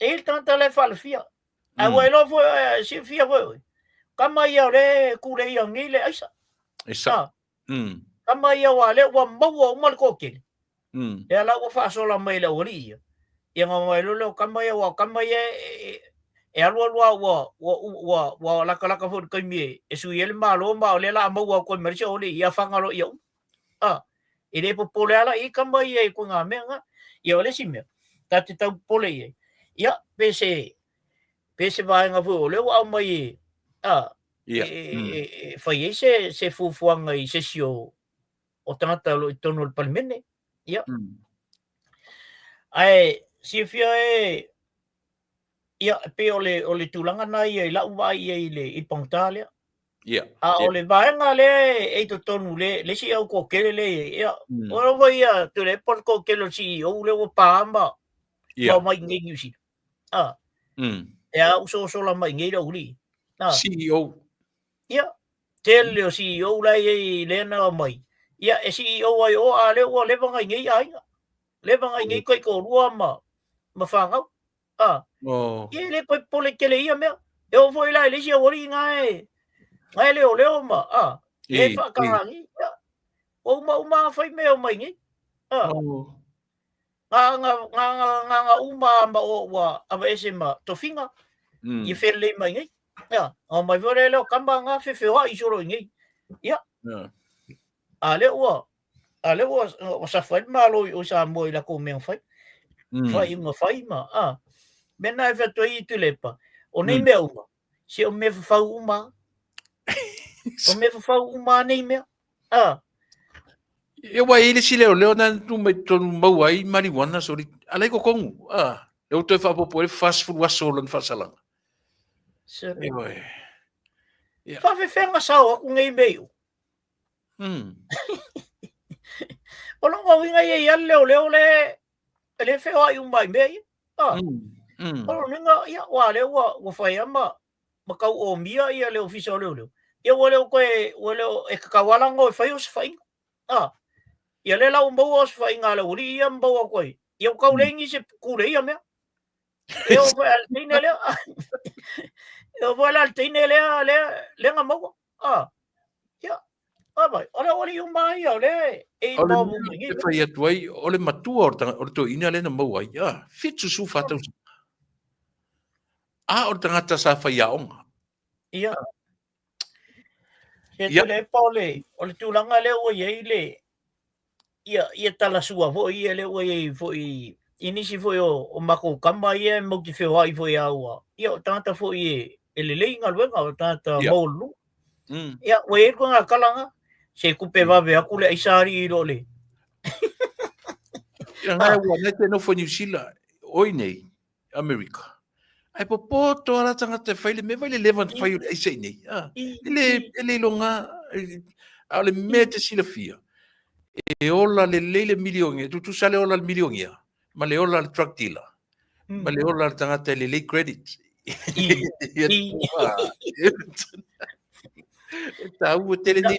il tanta le fala fia a wa lo fo si fia voi kama ia le ku le ia ngile aisa kama ia wa le wa mau o mal ko ke e ala wa fa so la mai la ori ia nga mai lo kama ia e alua wa la kala ka fo kai mi e su ele malo ma le la mau ko mer se oli ia fanga lo ia e le po pole ala i kama ia ko nga me nga ia le si me ta te tau pole ia pese vai nga fo le wa mai fai se fuanga i se sio o tangata lo i tono le palmene ia ai si fia ia pe ole tulanga na ia la uai ile i pangtalia ole vaenga le e to tonu le si au ko kele le ia ora vai ia to le por ko kele si o le o pamba ia mai ngi si Ia uso mai ngai rau ri. CEO. Ia, tele o CEO lai e lena mai. Ia, e CEO ai o a leo le vanga ngai ai. Le vanga ngai koi ko rua ma whangau. Ia le poi pole kele ia mea. E o foi lai le sia ori ngai. Ngai leo ma. E whakarangi. O uma whai mea mai ngai. Nga uma ma o wa ava ese ma tofinga. I whele mai ngai. Ia, o mai vore leo kamba ngā whewhewa i soro ngai. Ia. A leo o sa whai malo o sa moi la ko mea whai. Whai ma. Mena e whatoi i tu lepa. O nei mea uma. Se o me whau uma. O me whau uma nei mea. E wa ele si leo na tu mai tonu mau ai marijuana sori. Alai ko kongu. Eu te whapopo e fast food wasolan whasalanga. E wai. Whawhiwhenga sao aku ngai meo. O longa winga i al leo le whewa i umai mea i. O ninga ia wa leo wa whai ama makau o mia ia leo fisa o leo. Ia wa leo koe e kakawalanga o whai o sa whai. Ia le lau mbau o sa whai ngā leo uri ia mbau o koe. Ia o kau lengi se kure ia mea. E o whai al teine leo. E o whai al teine leo lenga mau. Ia. Vai, ora ori o mai ole e mau ngi. E fai atu ai, ole matua o to ina le na mau ai. Fitu su fatau. O tangata sa fai aonga. Ia. E tu le paule, ole tūlanga le o iei le. Ia tala sua vo i le o iei vo i inisi vo o mako kama ia mo ki whewai vo i aua. Ia o tangata vo i e le leinga luenga o tangata maulu. Ia, o e ko ngā kalanga. Se kupe wawe aku le aisari i role. Ia ngai ua nete no for New Zealand. Oi nei, America. Ai po poto ala tangata whaile me waile levan whai ule aisai nei. Ele longa, ale me te sila fia. E ola le leile miliongi, tu sale ola le miliongi. Ma le ola le drug dealer. Ma le ola le tangata le lei credit. Tau o tele nei.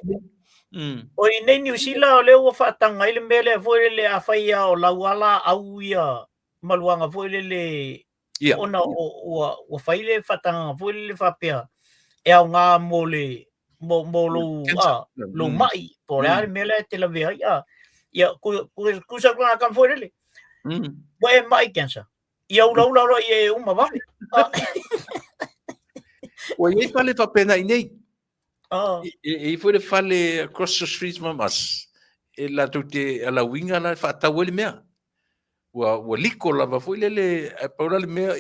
O i nei New Zealand o leo o whaatanga ile mele foi le a whaia o lauala au ia maluanga foi le ona o whaile whaatanga foi le whapea e au ngā mo lo mai po rea mele te la vea ia kusa kuna kam foi le wa e mai cancer ia ula i uma vale o i fale whapena i nei. E foi le fale across the street mamas. E la te ala winga la whaatau ele mea. Ua liko lava foi le paura le mea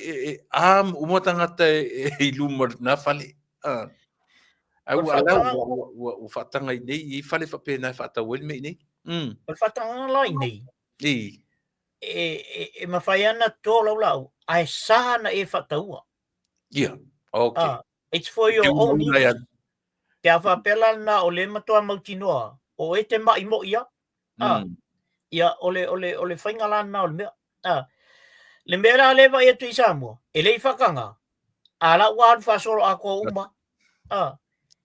am umotangata e iluma na fale. Au ala o whaatanga i nei, i fale whapena whaatau ele mea i nei. O whaatanga la i nei. E mawhai ana tō lau, ai sāna e whataua. Ia, okay. It's for your own use. Te awha pela na o le matua mautinoa, o e te mai mo ia. Ia, ole whainga lana o le mea. Le mea la lewa e tu i Samoa, e lei whakanga. A la uan whasoro a ko uma.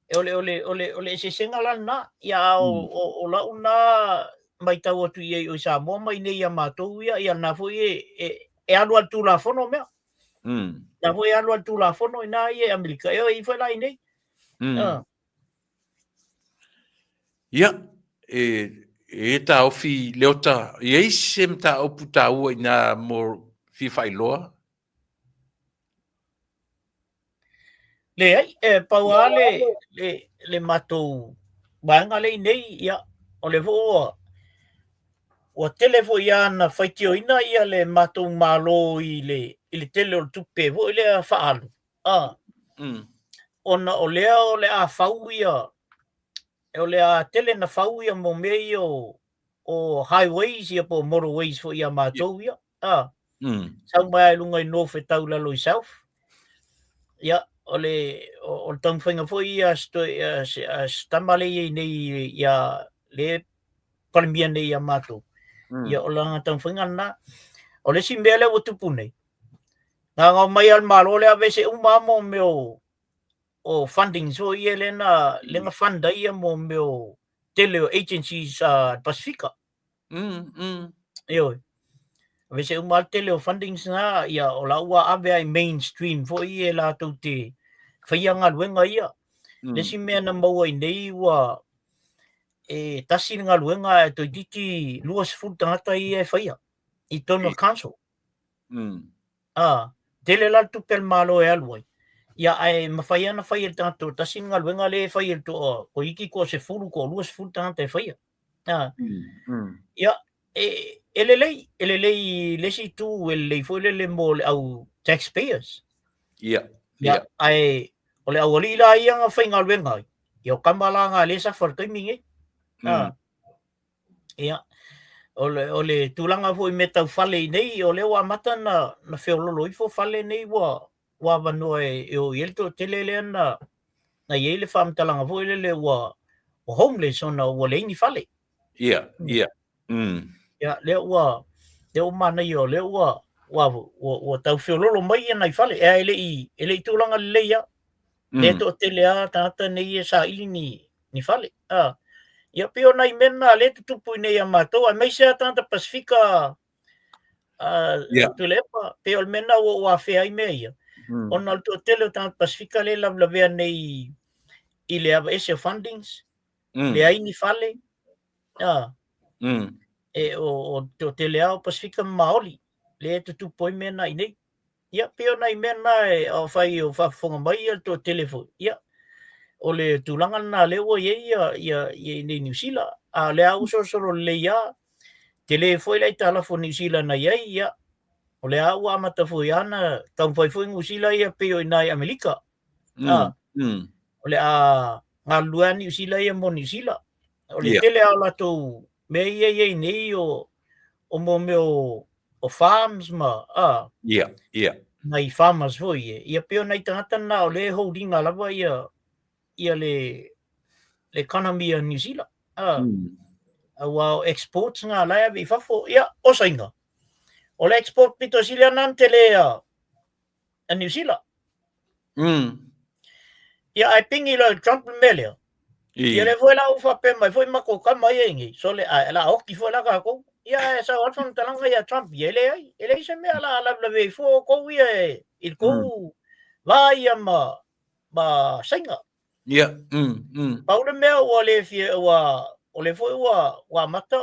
E ole se senga lana, ia o la una mai tau atu i o Samoa, mai nei a mātou ia na fui e alua tu la fono mea. Na fui alua tu la fono i nā i e Amerika, e fai lai nei. Ia, e ta ofi leota, e eisem ta opu ta ua i nā mō whiwhai loa? Le ai, paua le matou maanga le nei, ia, o le voa. O tele vo ia na whaitio ina ia le matou malo i le tele o tupe vo i le a whaalu. Ona o lea o le a whau ia, o le a tele na whau ia mo mei o highways ia po motorways vo ia matou ia. Sau mai lunga i North e tau lalo i South. Ia, o le tangwhainga vo ia stamale i nei ia le palimia nei ia matou. Ia o langa tangwhainga na, o le si mea le o tupu nei. Nga mai al malo le ave se umamo meu o funding so ia lenga funda ia mo meu tele agencies Pacifica. Yo. Ave se umal tele funding nga ia o la ua ave ai mainstream fo ia la tau te whaia ngā luenga ia. Nesi mea na maua i nei wa e tasi ngā luenga e toi titi luas full tangata i e whaia. I tono council. Tele la tupel malo e aluai. Ia ai mawhaia na whaia tanto tasi ngā luenga le whaia to ko iki ko se fulu ko luas full tangata e whaia. Ia elelei lesi tu elelei fo elele mo au taxpayers. Ia. Ai ole au ali la ia nga whainga luenga. Ia kamala nga le sa wharkai mingi. Ia. Ole tulanga fo i metau whale nei, ole wa mata na whiololo i fo whale nei wa wanoa e o ielto tele lea na iele whamtalanga fo ilele wa homeless ona wa leini whale. Ia. Ia, leo mana i o leo wa tau whiololo mai e nai whale. Ea ele i tulanga leia. Le to tele a tata nei e sa ili ni whale. Ia pio nai mena le tutupu nei a mātou. A mai sea tanta Pacifica tulepa. Pio mena o a whea i mea ia. Ona to tele o tanta Pacifica le lavea nei i le ava ese fundings. Le ai ni whale. E o to tele a o Pacifica Maoli. Le tutupu i mena i nei. Ia pio nai mena e o whai o whafonga mai al to telefo. Ia. O le tulanga na leo ia nei New Zealand. A le au soro le ia. Tele foi lai tala fo New Zealand na ia. O le au amata fo iana. Tau fai fo New Zealand ia peo i nai Amerika. O le a ngā lua New Zealand ia mo New Zealand. O le tele au lato me ia nei o mo meo o farms ma. Ia. Nai farmers fo ia. Ia peo nai tangata na o le holdinga lava ia le economy of New Zealand. Wow, exports nga lai vi fafo ia o sainga. O le export pito sila nan tele a New Zealand. Ia ai pingi lo Trump melia. Ia le foi la ufa pe mai foi mako kama yengi. So le la oki foi la ka ko. Ia sa orfan talanga ia Trump ia ele se me ala ve fo ko ia il ko va ia ma sainga. Ia. Paule mea o le fie o le foi wa mata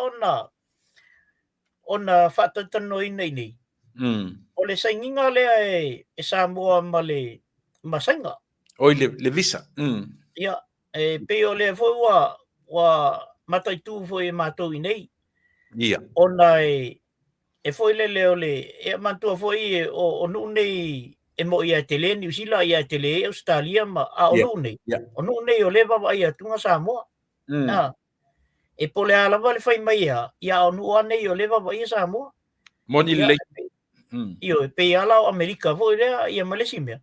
ona whatatano i nei. O le sainginga lea e Samoa ma le masainga. Oi le visa. Ia, pe o le foi wa matai tu foi matou i nei. Ia. Ona e foi le e mantua foi o nu nei e mo ia tele New Zealand ia tele Australia ma o nu nei. O nu nei o le baba ia tunga Samoa. E pole ala vale fai mai ia o nu nei o le baba ia Samoa. Moni le. Io pe ala o Amerika vo ia Malaysia mea.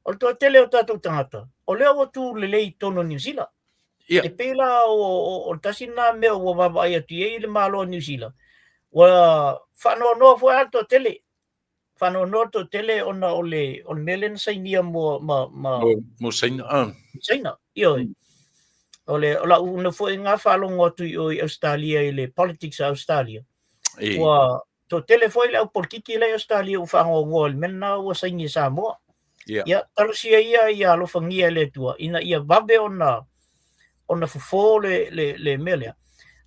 O to tele o tatu tangata. O le o tu le tono New Zealand. E pe la o tasina mea o baba ia tu ia le malo New Zealand. Wa fano no fo alto tele. Fano no to tele ona ole on melen sainia mo saina. Saina. Io. Ole ola una fo nga falongo tu i Australia ile politics Australia. Wa to tele foi la politiki le Australia u fango ngol menna wa saini Samoa. Ya talusia ia lo fangia le tua ina ia babe ona fo le melia.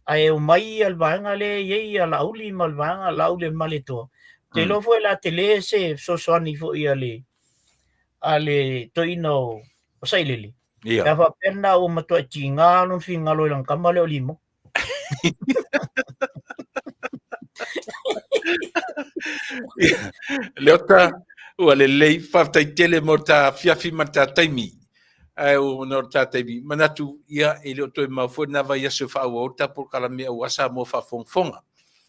Ai o mai al vanga le ia la uli mal vanga la uli malito. Te lo foi la tele se so soni fo ia le ale to ino o sai lele. Ka fa pena o mato tinga no finga lo lang kamale o limo. Leota o le lei fa tai tele morta fiafi mata taimi. Ai o norta taimi manatu ia ele to ma fo na vai se fa o ta por kala me o asa mo fa fonga.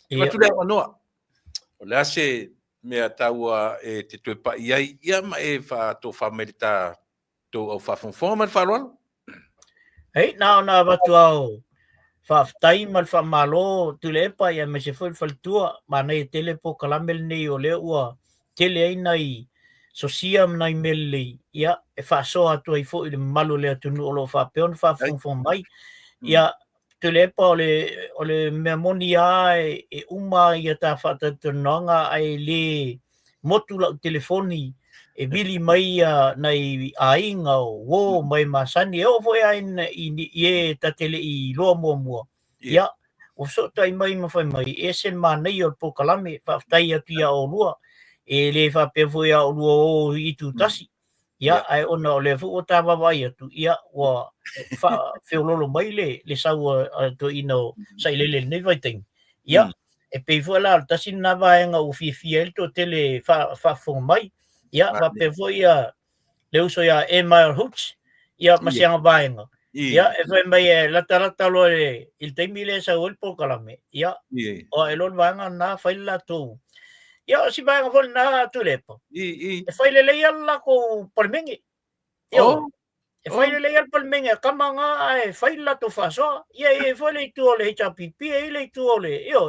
Ma tu le no. O le ase me ataua e te to pa ia ma e fa to fa merita to o fa fonga ma fa ron. Hey na batu au. Fa tai mal fa malo tu le pa ia me se foi faltua ma nei tele po kalamel nei o le ua tele ai nai so siam nai mele ia e whaaso atu ai fo i le malu le atunu o lo whapeon whafongfong mai ia te lepa o le mea moni a e uma ia ta whatatunanga ai le motu lau telefoni e bili mai nei ainga o wo mai masani e o foi ai i e ta tele i loa mua ia o so tai mai mawhai mai e sen manei o pokalame whaftai atu ia o lua e le whape foi a o lua o i tu tasi ia ai ona o le fu o ta wawai atu ia wa whiololo mai le sau to ino sai lele nei vai ting ia e pe foi la tasi na vaenga o fiel to tele whafong mai ia whape foi le uso ia email hooks ia masianga vaenga ia e foi mai e lata lo il teimi le sa ol pokalame ia o e lon vaenga na faila to ia si vaenga foi na tu lepo e foi le ia la ko palmengi ia e foi le ia palmengi kamanga e faila to faso ia e foi le tu le HPP e le tu le ia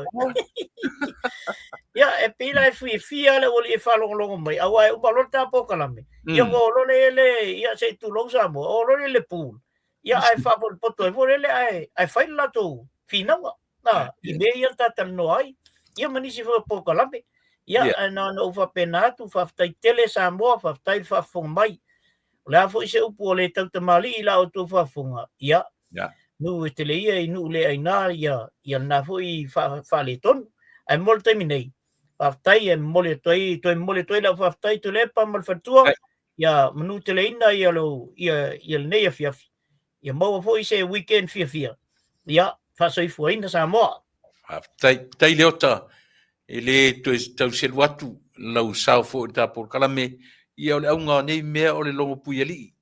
ia e pila e fia le oli e falongo mai awa e balota pokalame ia mo lo le ia se tu lo sa mo o lo le pool ia ai fa por poto e le ai faila to fina na i me ia tata no ai ia manisi fo pokalame ia na no fa penatu fa tai tele sa mo fa tai fa fong mai la fo se upo le tau tamali la o to fa fonga ia nu te le ia nu le ai na ia na fo i fa le ton ai molto minei fa tai e mole toi la fa tai to le pa mal fatua ia manu te le ina ia lo ia nei fia ia mo fo i se weekend fia ia fa so i fo ina sa mo tai le ota ele to tau se watu lau sao fo ta por kalame ia le aunga nei mea o le longo pui ali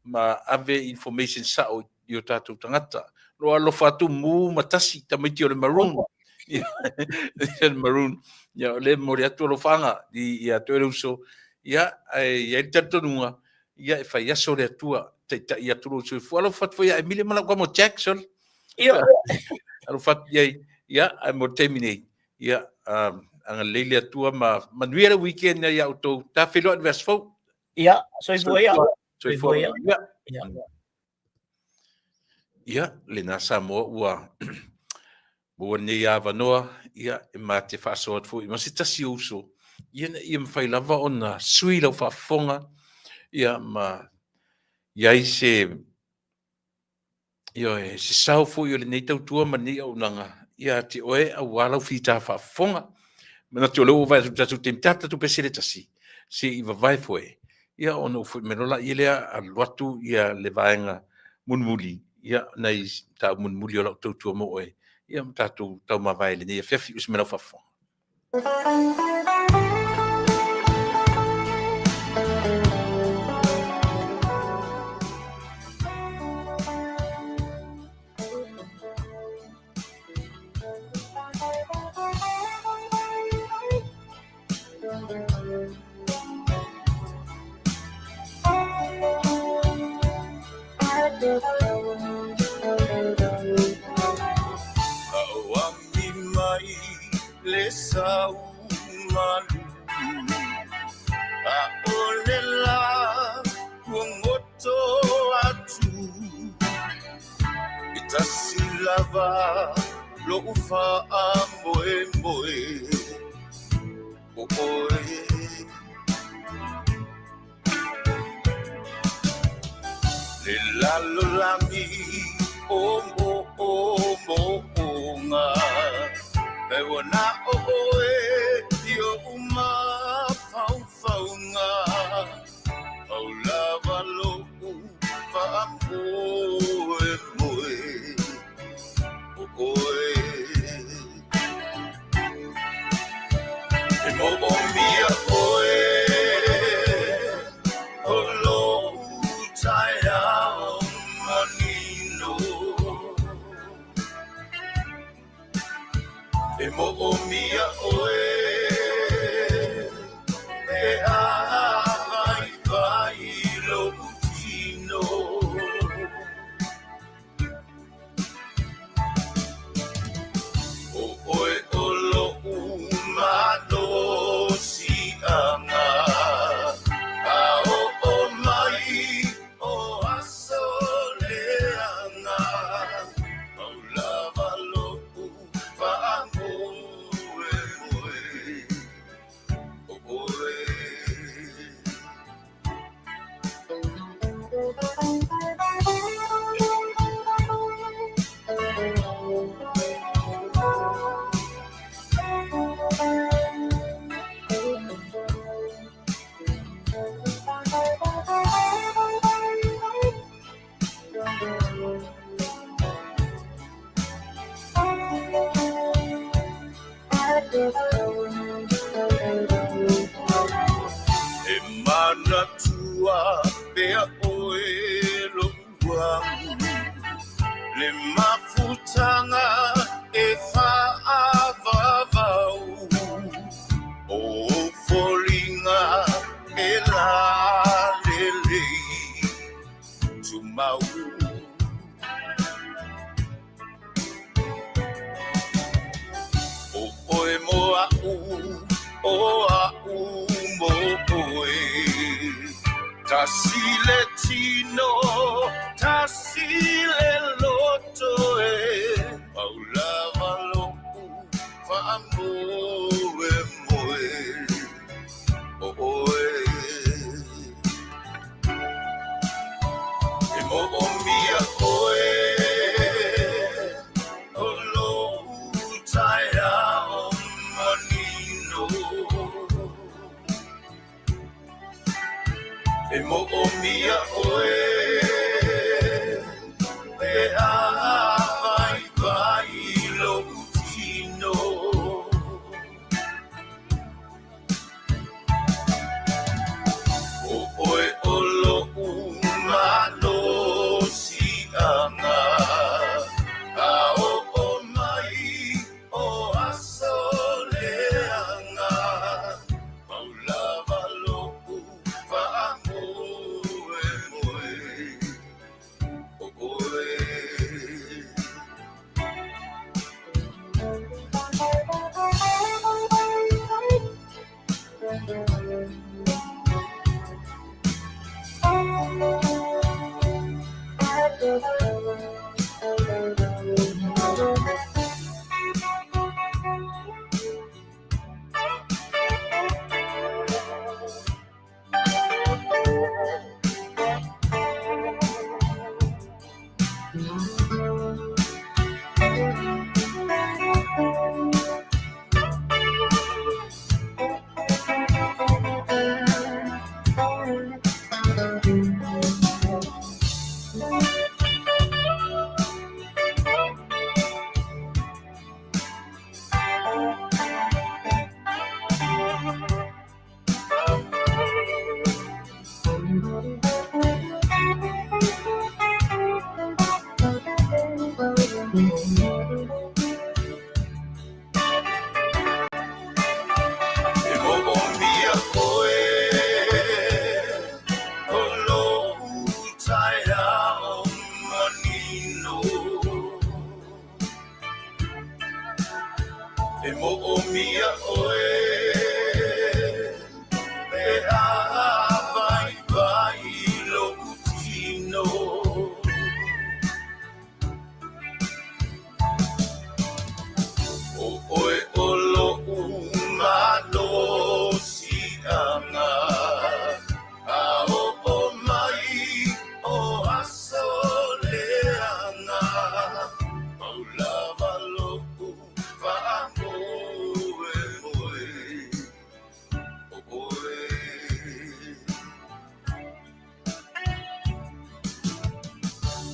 ma ave information sa o yo tatu tangata lo alo fatu mu matasi tamiti o le maroon le maroon ia le mori atu lo fanga ia to le uso ia ia tanto nunga ia fa ia so le atua ia tu so fo alo fat fo ia Emile mala como Jackson ia alo fat ia ai mo terminate ia anga leile atua manuia le weekend ia auto ta filo advers fo ia so ia ia le nasa mo ua nei avanoa ia e mate faasoat fo i masitasi uso ia mawhai lava ona sui lau whafonga ia iai se sau fo i le nei tautua mani au nanga ia te oe a walau fita whafonga mana te o leo vai tatu te mtata tu pesile tasi se i vavai fo ia ono fo merola ilea a loatu ia le vaenga munmuli ia nei ta munmuli o lau tautua mo e ia tatu tau mavai le nei fefi us mena whafonga Sau malu a olela kuongoto atu itasilava lo ufa moe oe le lalo lami o nga e wana oe dio uma fau nga au lava lo fa moe oe e mo mia oe olo taia manino e mo mia oe e ai lo tino oe olo umado si anga E mana tua pea oe loang le mafutanga e whaavavau o folinga e la lele tumau o oe moa o a mo oe tasile tino tasile loto e paulava lopu fa moe moe o oe e mo o mia oe o lo taia o manino e mo o mia oe e a vai lo utino o oe o lo umano si anga a o mai o asoleanga paulava lopu fa moe moe o oe e mo o mia oe o lo taia o manino e mo o mia oe e a vai lo utino o oe o lo umano si anga a o mai o asoleanga paulava lopu fa moe moe o oe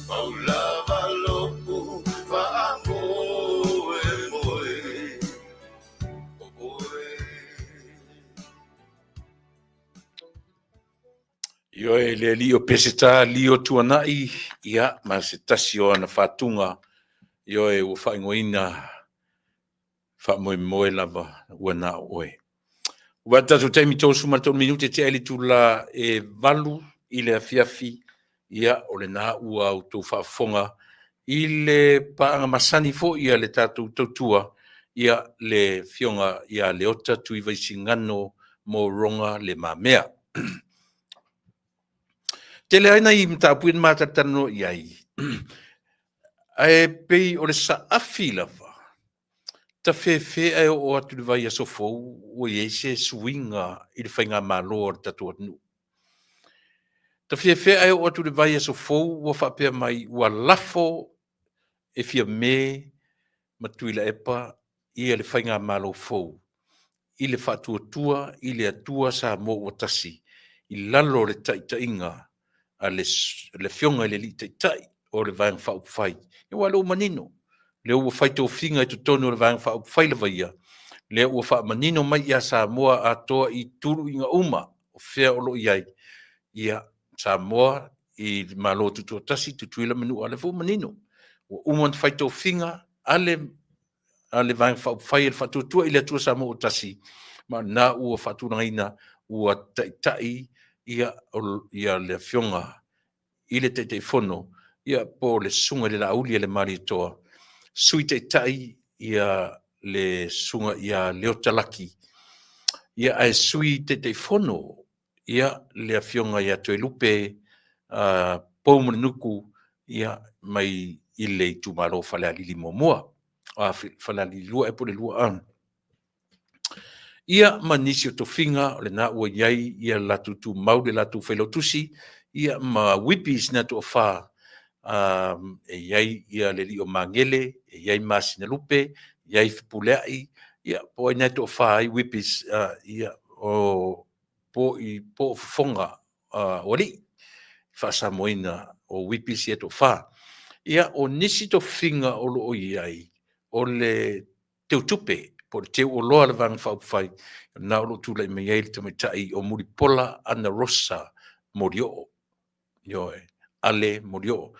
paulava lopu fa moe moe o oe Io e le lio peseta lio tuanai ia ma se tasi o ana fatunga io e o whaingoina wha moe moe lava ua na oe. Ua tatu taimi tōsu ma tō minute te eli tu la e valu i le afiafi ia o le na ua au tō whaafonga i le paanga masani fo ia le tātou tautua ia le fionga ia le ota tui vaisi ngano mo ronga le mamea. Tele aina i mtapuin mātatano iai. Ae pei o le saafi lava. Ta fe ai o atu le vai aso fou o iese suinga i le whainga malo o tatu anu. Ta fe ai o atu le vai aso fou o whapea mai ua lafo e fia me matuila epa i le whainga malo fou. I le whatuatua i le atua sa mo o tasi. I lalo le taitainga a le fionga le li taitai o le vang whau whai. I walo manino. Le ua whai tō whinga i tu tonu le vang whau whai le vaia. le ua whaamanino mai ia Samoa atoa i turu inga uma o whea olo iai ia Samoa i malo tutua tasi tutuila manu ale fu manino ua uman whaito whinga ale vai whai el whatutua i le atua Samoa o tasi ma na ua whatungaina ua tai ia le fionga i le te whono ia po le sunga le lauli le mari toa sui tai ia le sunga ia leo talaki ia ai sui te whono ia le fionga ia toe lupe po nuku ia mai i le tumaro whale alili momoa whale alili lua e po le lua an ia manisi o tofinga le na ua iai ia latu tu mau le latu whailotusi ia ma wipis na to wha e iai ia le li o mangele e iai masina lupe iai fipuleai ia po i na to wha i wipis ia o po fonga wali wha moina o wipis ia to wha ia o nisi to finga o lo o iai o le teutupe po le teu o loa le vang whai na o lo tula i mei eil tamitai o muri pola ana rosa morio yoe ale morio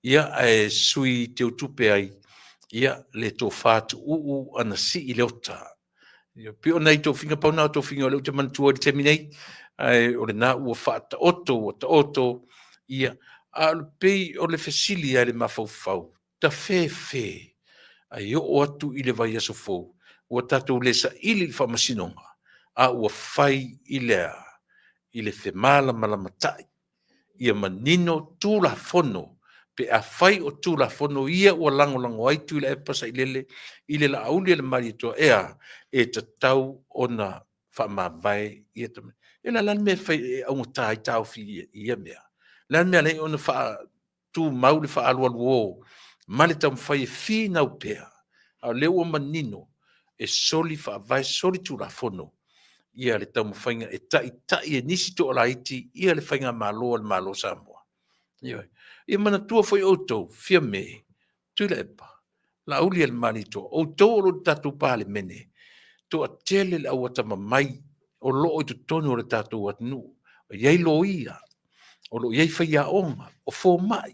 ia e sui teutupe ai ia le to fatu ana si i leota ia pio nei to finga pa na to finga o le te mantua te minei ai o le na ua fata oto ia al pei o le fesili ale mafau ta fe ai o atu i le vai aso fou ua tatou le saʻili i le faamasinoga a ua fai i le femala ma lamataʻi ia manino tulafono pe a fai o tulafono ia ua lagolago ai tu i le epa saʻilele i le laauli e le maliatoa ea e tatau ona faamavae ia tama e la lani mea fai e augatā ai taofi ia mea lani mea lei ona tumau le faalualuō ma le taumafai e finau pea a le ua manino e soli faavae soli tulafono ia le taumafaiga e taʻitaʻi e nisi toʻalaiti ia le faiga malo le malo Samoa ia manatua foi outou fia me tui le epa lauli e le malitoa outou o lo tatou palemene toʻatele le aua tamamai o loo i totonu o le tatou atunuu o iai loia o loo iai faiaʻoga o fomaʻi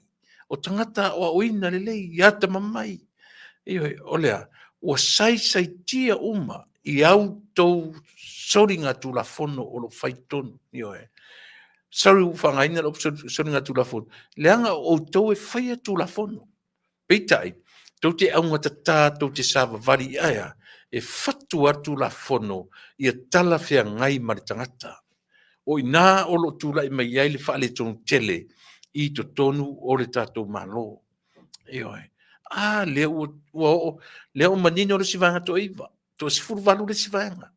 o tagata aʻoaʻoina lelei iā tamamai o lea ua saisaitia uma i autou soringa tulafono o lo faitonu sari ufagaina lo soringa tulafono leanga outou e faia tulafono peitai tou te auga tatā tou te savavali aia e fatu atu lafono ia tala feagai ma le tagata o inā o loo tulaʻi mai ai le faaletonu tele i totonu o le tatou malo lea ua oo lea o manino o le sivaega toʻaiva to 14 le sivaega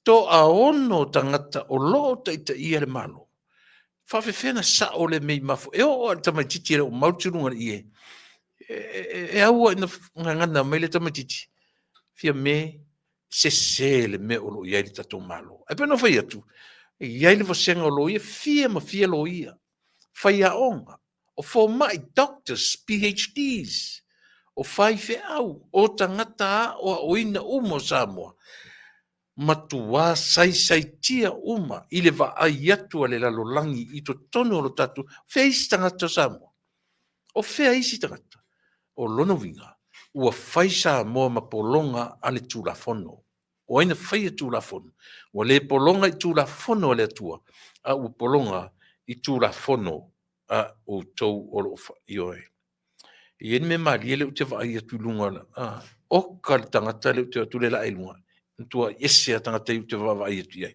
toʻaono tagata o loo taʻitaʻia le malo faafefena saʻo le mei mafo e oo a le tamaitiiti e le o mautuluga le ie e aua ina gagana mai le tamaitiiti fia me sese le mea o loo iai le tatou malo e pena fai atu iai le fasega o lo ia fia ma fia lo ia faiaʻoga o fomaʻi doctors PhDs o fai feʻau o tagata o aʻoina uma o Samoa matuā saisaitia uma i le vaai atu a le lalolagi i totonu o lo tatou fea isi tagata o Samoa o fea isi tagata o lona uiga ua fai Samoa ma pologa a le tulafono o aina faia tulafono ua lē pologa i tulafono a le atua a ua pologa i tulafono a outou o loo ioe ia ni me malia leu te vaai atu luga oka le tagata leu te atu le laʻi luga tua ese a tagata i te vaai atu iai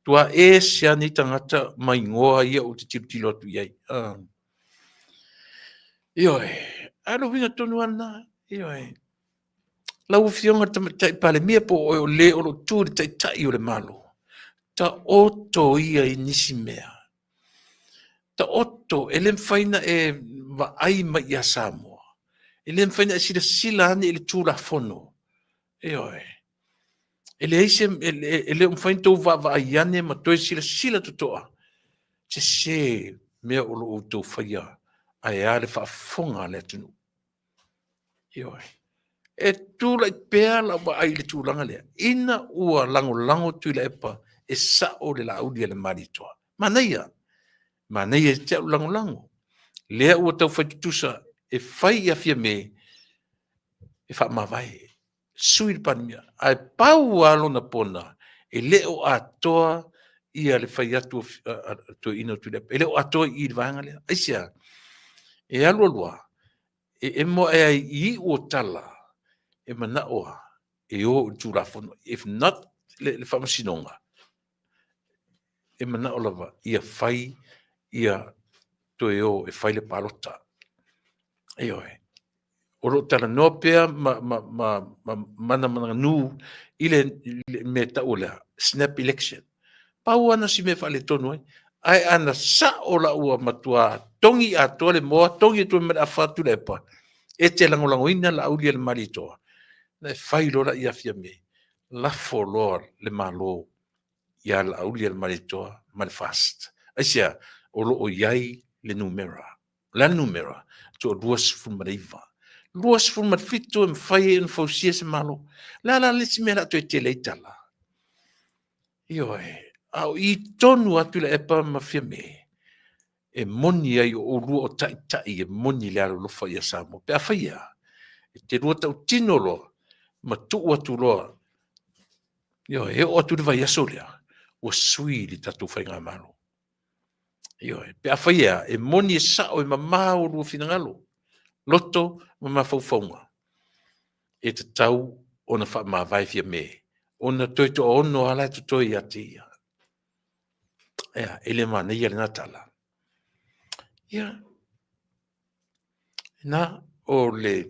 tua ese ani tagata maigoa ia o te tilotilo atu iai ioe aloviga tonu ana ioe laufioga tamataʻi palemia po o lē o loo tu le taʻitaʻi o le malo taoto ia i nisi mea taoto e le mawhaina e vaai mai ia Samoa e le mawhaina e silasila ani e le tulafono ioe e le eise e le mawhaina tou vaai ane ma toe silasila totoa se mea o loo tou whaia a e ale whaafonga le atunu ioe e tula I pea la wa ai le tūlanga lea. Ina ua lango tui le epa e sa o le laudi le maritoa. Manaia e te au lango. Lea ua tau whaitutusa e whai ia fia me e wha mawai. Sui le panimia. Ai pau alo na pona e leo atoa ia le whai atu to ino tui le epa. E leo atoa I le vanga lea. Aisia, e alua e mo e ai I o tala e mana oa e o tūrafono. If not, le whamasinonga. E mana o lava ia whai ia to e o e whai le palota. E oe. Oro tala no pea mana nu ile me tau lea. Snap election. Pau ana si me whale tonu e. Ai ana sa o la ua matua tongi a tole moa tongi tu me a whatu le pa. E te langolango ina la aulia le maritoa. Na whai lora ia fia me. La folor le malo ia la aulia le maritoa mal fast. Aisia, olo o iai le numera. La numera, to duas fumaraiva. Duas fumarfito e mwhai e mwhausia se malo. La lesi mera to e te leitala. Ioe, au I tonu atu le epa mafia me. E moni ai o rua o tai e moni le alo lofa ia samo. Pe a whaia, e te rua tau tino loa, ma tuu atu loa. Ioe, e o atu le vai aso lea. Ua sui li tatu whai ngā malo. Ioe, pe a whaia, e moni e sao e mamā o rua whingalo. Loto, mamā whauwhaunga. E te tau, ona wha mā vai fia me. Ona toi to ono ala to toi ati ia. Ea, ele mana ia le natala. Ia. Na, o le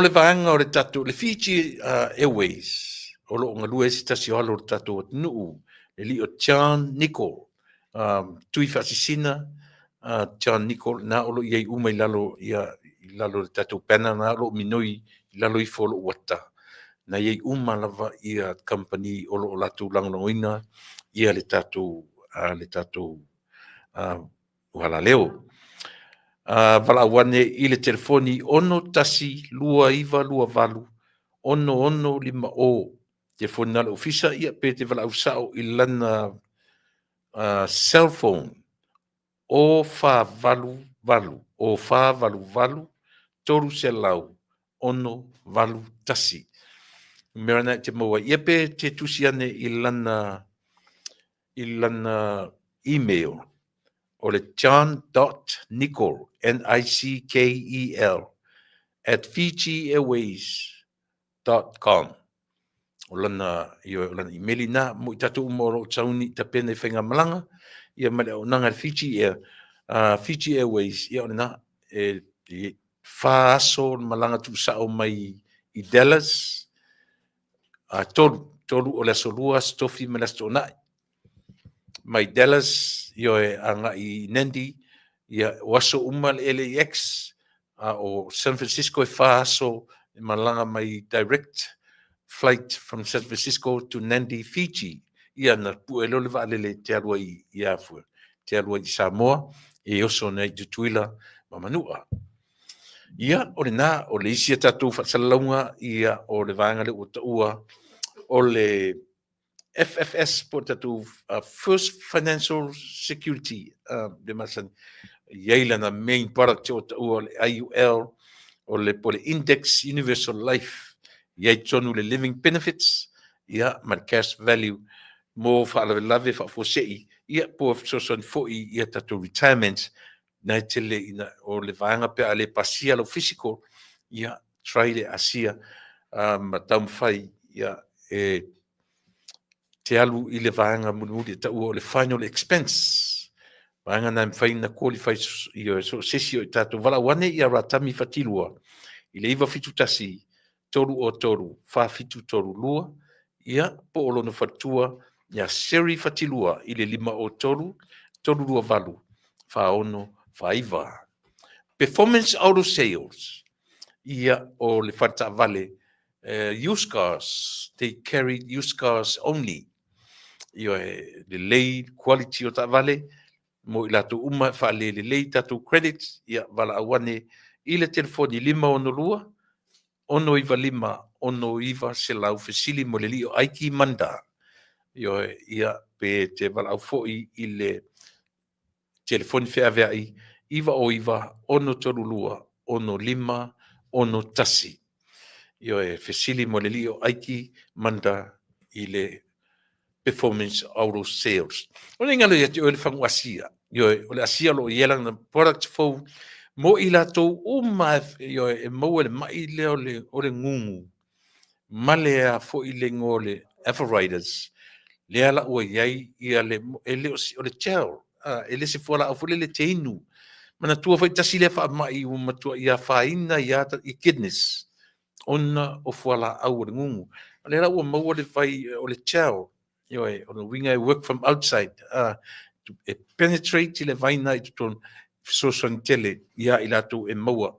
vaanga o le tatu, le Fiji Airways. O lo ngalua esi tasi o le tatu o nuu. Le li o John Nicol. Tui whasisina, John Nicol, na o lo iei umai lalo le tatu pena, na lo minoi lalo I folo wata. Na iei lava ia company o lo latu langoina ia le tatu wala leo. Wala wane I le telefoni ono tasi lua iwa lua valu ono lima o telefoni nala ofisa ia pe te wala usao I lana cell phone o fa valu toru se lau ono valu tasi. Merana te maua ia pe te tusiane I lana email o le john.nicol Nickel @fijiairways.com o lana email na mo tatu umoro tauni ta pene whenga malanga ia male o nanga Fiji Airways ia ona e whaaso malanga tu sao mai I Dallas tolu o le solua stofi me la stona mai Dallas io e anga I Nandi ia waso umal LAX o San Francisco e faso malanga mai direct flight from San Francisco to Nandi, Fiji. Ia na puelo le vale te alua I afu. Te alua I Samoa e oso nei tutuila mamanua. Ia o le na o le isia tatu whasalunga ia o le vanga le utaua o le FFS po tatu First Financial Security de masan iaila na main product o utaua le IUL o le pole Index Universal Life iai tonu le living benefits ia ma cash value mo whaalawelawe whaafosei ia po soson foi ia tatu retirement na tele ina o le vanga pe ale pasia lo physical ia try le asia matam fai ia te alu I le vanga muli ta o le final expense vanga na fai na qualify ia so sesio tatu wala wane ia ratami fatilua I le iwa fitu tasi toru o toru fa fitu toru lua ia po o lono fatua ia seri fatilua I le lima o toru lua valu fa ono fa iwa performance auto sales ia o le fata vale used cars they carry used cars only ia le lei quality o ta vale mo I lato uma fa le lei tatu credit ia vala awane I le telefoni lima ono lua ono iwa lima, ono iwa se lau fesili mo le lio aiki manda. Ia pe te walau fo'i i le telefoni whea veai, iwa, ono torulua, ono lima, ono tasi. Fesili mo le lio aiki manda i le performance auto sales. Ona ngalo ia te ole whangu asia. Ole asia lo ielang na product fau mo i latou uma e mau le mai leo le ngungu. Male a fo i le ngole evaporators. Le ala ua iai ia le ole chel. Ele se fuala au fule le teinu. Mana tua fai tasi le wha mai u matua ia whaina i kidneys. Ona o fuala au le ngungu. Le ala ua mau le fai ole chel. On the wing I work from outside to penetrate le vaina I ton social tele ia I lato e maua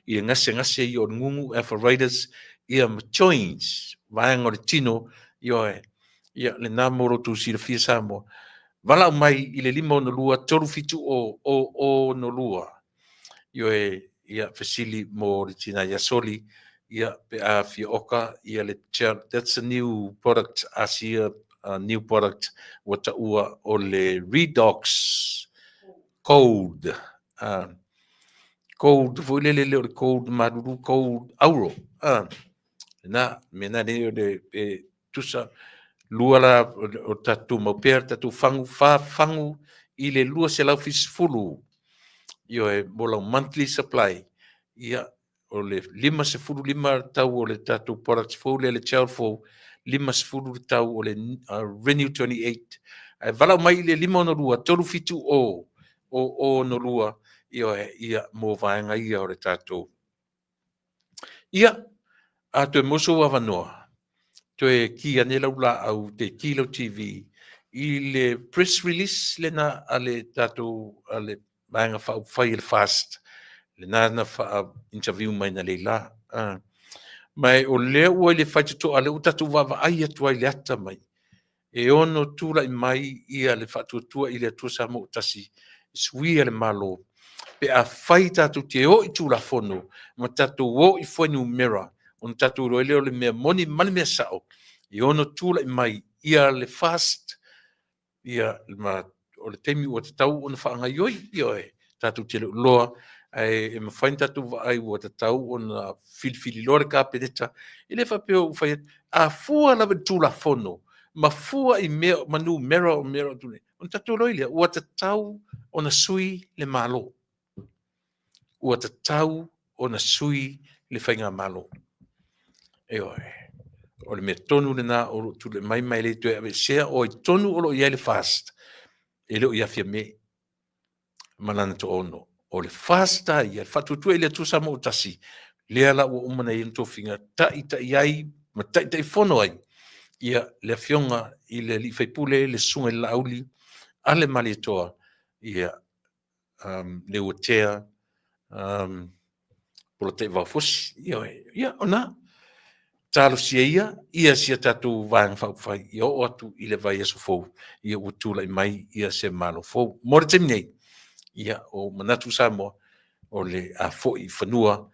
ia ngase I o ngungu evaporators ia joins vaanga o le tino ia le namoro tu si le fia samo vala mai I le lima no lua toru fitu o no lua ia fasili mo le tina ia soli ia pe a fia oka ia le that's a new product asia new product wata ua o le redox cold cold foi le cold maduru cold auro na mena le tusa lua la o tatu mo per tatu fangu I le lua se lau fisfulu bola monthly supply ia o le 5 tau o le tatu products fau le chau fau 5 tau o le Renew 28 ai vala mai le 5 no lua tolu fitu o no lua ia mo vaenga ia o le tatu ia a te moso wa vanoa te ki ane laula au te kilo TV I le press release le na ale tatu ale vaenga fai le fast le na interview mai na leila mai o leo ua le faituto ale utatu vava ai atu ai le ata mai e ono tula I mai ia le fatuatua I le atua sa mo tasi sui le malo pe a fai tatu te o I tula fono ma tatu o I fuenu mera on tatu lo leo le mea moni mani mea sao e ono tula I mai ia le fast ia ma o le temi o te tau ona whaanga ioi tatu te loa e mawhain tatu ai ua te tau ona filifili lore ka peneta I le whapeo whai a fua lawa tula fono ma fua I mea manu mera o mera tune on tatu loi lea ua te tau ona sui le malo ua te tau ona sui le whainga malo o le mea tonu le na o tule mai le tue ave sea o I tonu o lo ia le fast e leo ia fia me malana to ono o le fasta ia fatutua I le tusa mo tasi le ala ua umana I nto finga ta ai ma ta fono ai ia le fionga I le li faipule le sunga I lauli ale mali toa ia le utea polo te vafosi ia ona talo sia ia sia tatu vang fai ia o atu I le vai so fo ia utula I mai ia se malo fo mortemnei ia o manatu samo o le a fo I fanua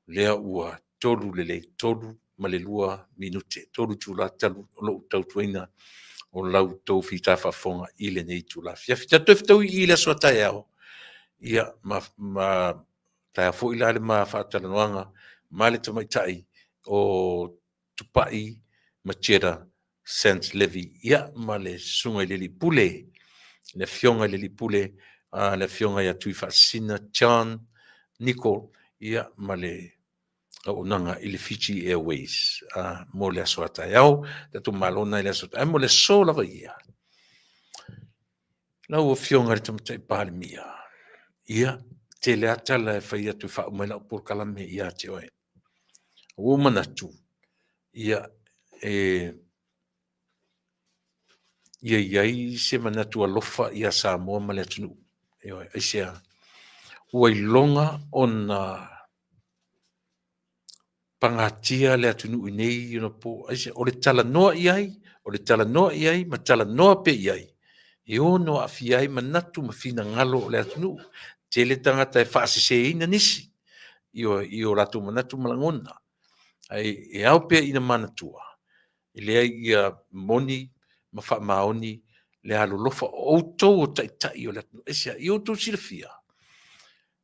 le ua tolu le tolu malelua minute tolu tula talu lo tautuina o lau tau fita fonga I le nei tula fia fita tau I le so tae ia ma tae fo I le ma fa talanoanga ma le tamaitai o tupai machera Saint Levi ia ma le sunga le pule le fionga le pule le fionga ya tui fasina Chan Nico ia ma le o nanga I le Fiji Airways mo le asota iau tatu malona I le asota mo le sola va ia la o fionga le tamtai palmia ia te le atala e fai atu fa mai la por kalame ia te oe o manatu ia ia se manatu alofa ia Samoa ma le atunu ai sea ua ilonga ona pangatia le atunu nei po ai se o le tala noa iai ma tala noa pe iai e ono afiai manatu ma fina ngalo le atunu te le tangata e whaasiseina nisi i o ratu manatu malangona. Ai e au pia ina manatua. I lea ia moni, mawha maoni, le alo lofa outou o tai o latu. Esia, i outou silafia.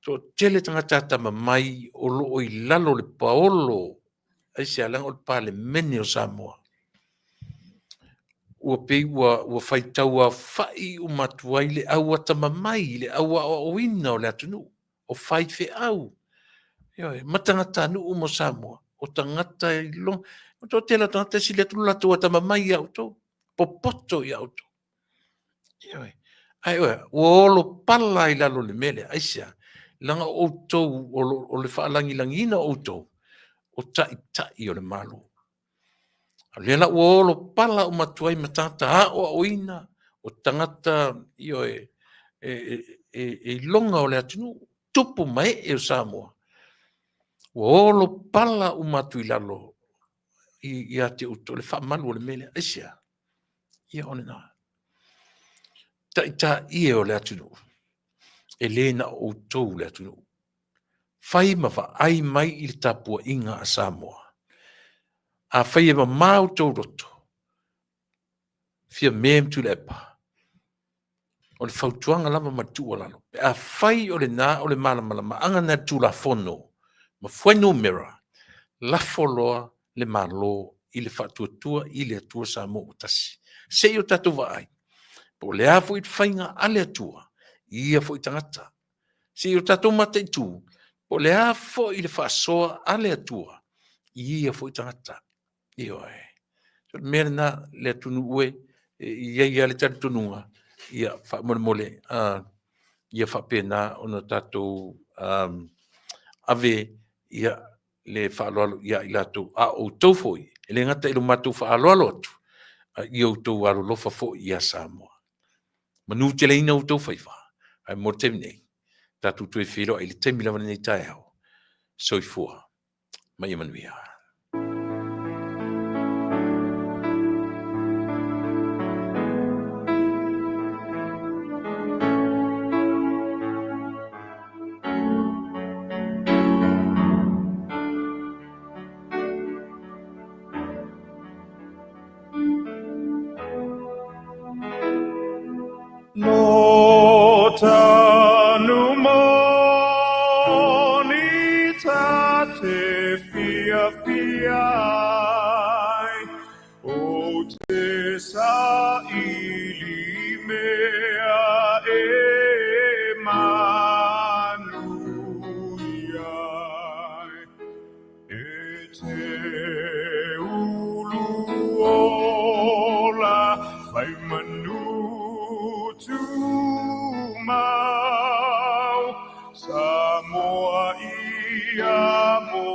So tele tangata tama mai o loo i lalo le paolo. Esia lang o le pa le mene o Samoa. Ua pei ua whaitaua whai o matuai le aua tamamai, le aua o oina o le atunu. O whai fe au. Ioi, matangata nu umo Samoa. O tangata i long. O tō tēla tangata si le tulu latu o tamamai au tō. Popoto i au tō. Ioi. Ai oe, ua olo pala i lalo le mele. Aisia, langa o tō o le whaalangi langina o tō. O tai o le malo. Lela ua olo pala o matuai matangata a o oina. O tangata ioi e longa o le atunu. Tupu mai e o Samoa. Ua olo pala o matu i lalo. I ate uto le whaamalu o le mele. Aisia. Ia one nā. Ta ie o le atunu. E lena o tau le atunu. Whai mawa ai mai i le tapua inga a Samoa. A whai ema mau tau roto. Fia mem tu le epa. O le whautuanga lama matua lalo. A whai o le nā o le malamalama. Anga na tu la fono. Ma whainu mera. La foloa le malo i le whatuatua i le atua Samoa utasi. Se o tatu wa ai. Po le afu i whainga ale atua. Ia fo i tangata. Se o tatu mata i tu. Po le afo i le whaasoa ale atua. Ia fo i tangata. Ia e. So mea na le atunu ue. Ia le tatu tununga. Ia wha mole. Ia wha pena ona tatu ave ia le whaaloalo ia i lato. A o taufoi. Le ngata ilu matu whaaloalo atu. Ia o tau alo lofa fo ia Samoa. Manu te leina o tau whaifa. Ai mo te nei. Tatu tue whiro ai le te mila nei tae au. Soifua. Mai manuia. No tanu moni tate fia fiai o te sa ili mea e manuiai e te ulu ola fai manu tu mau Samoa ia mo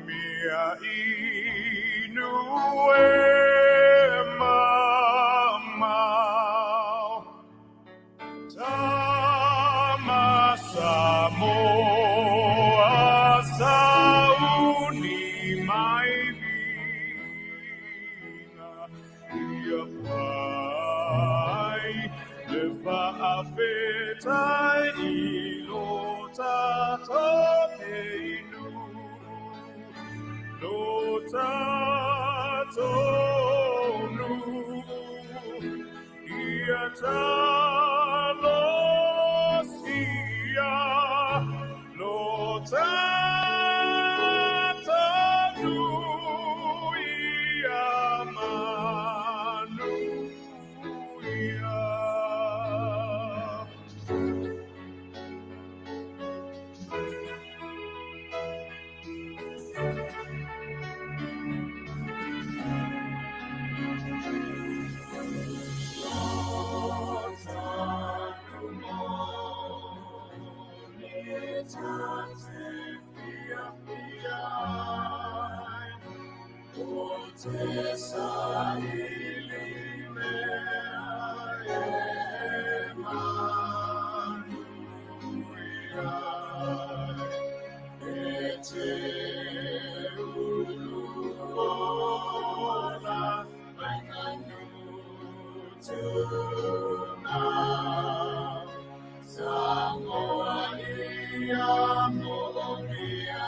mia inu e mamau Tama Samoa sauni mai vina ia fai le whaawetai i lo tato heinu lo tato nu ia talo sia lo tato nu ia manu ia Samoa ia mo mia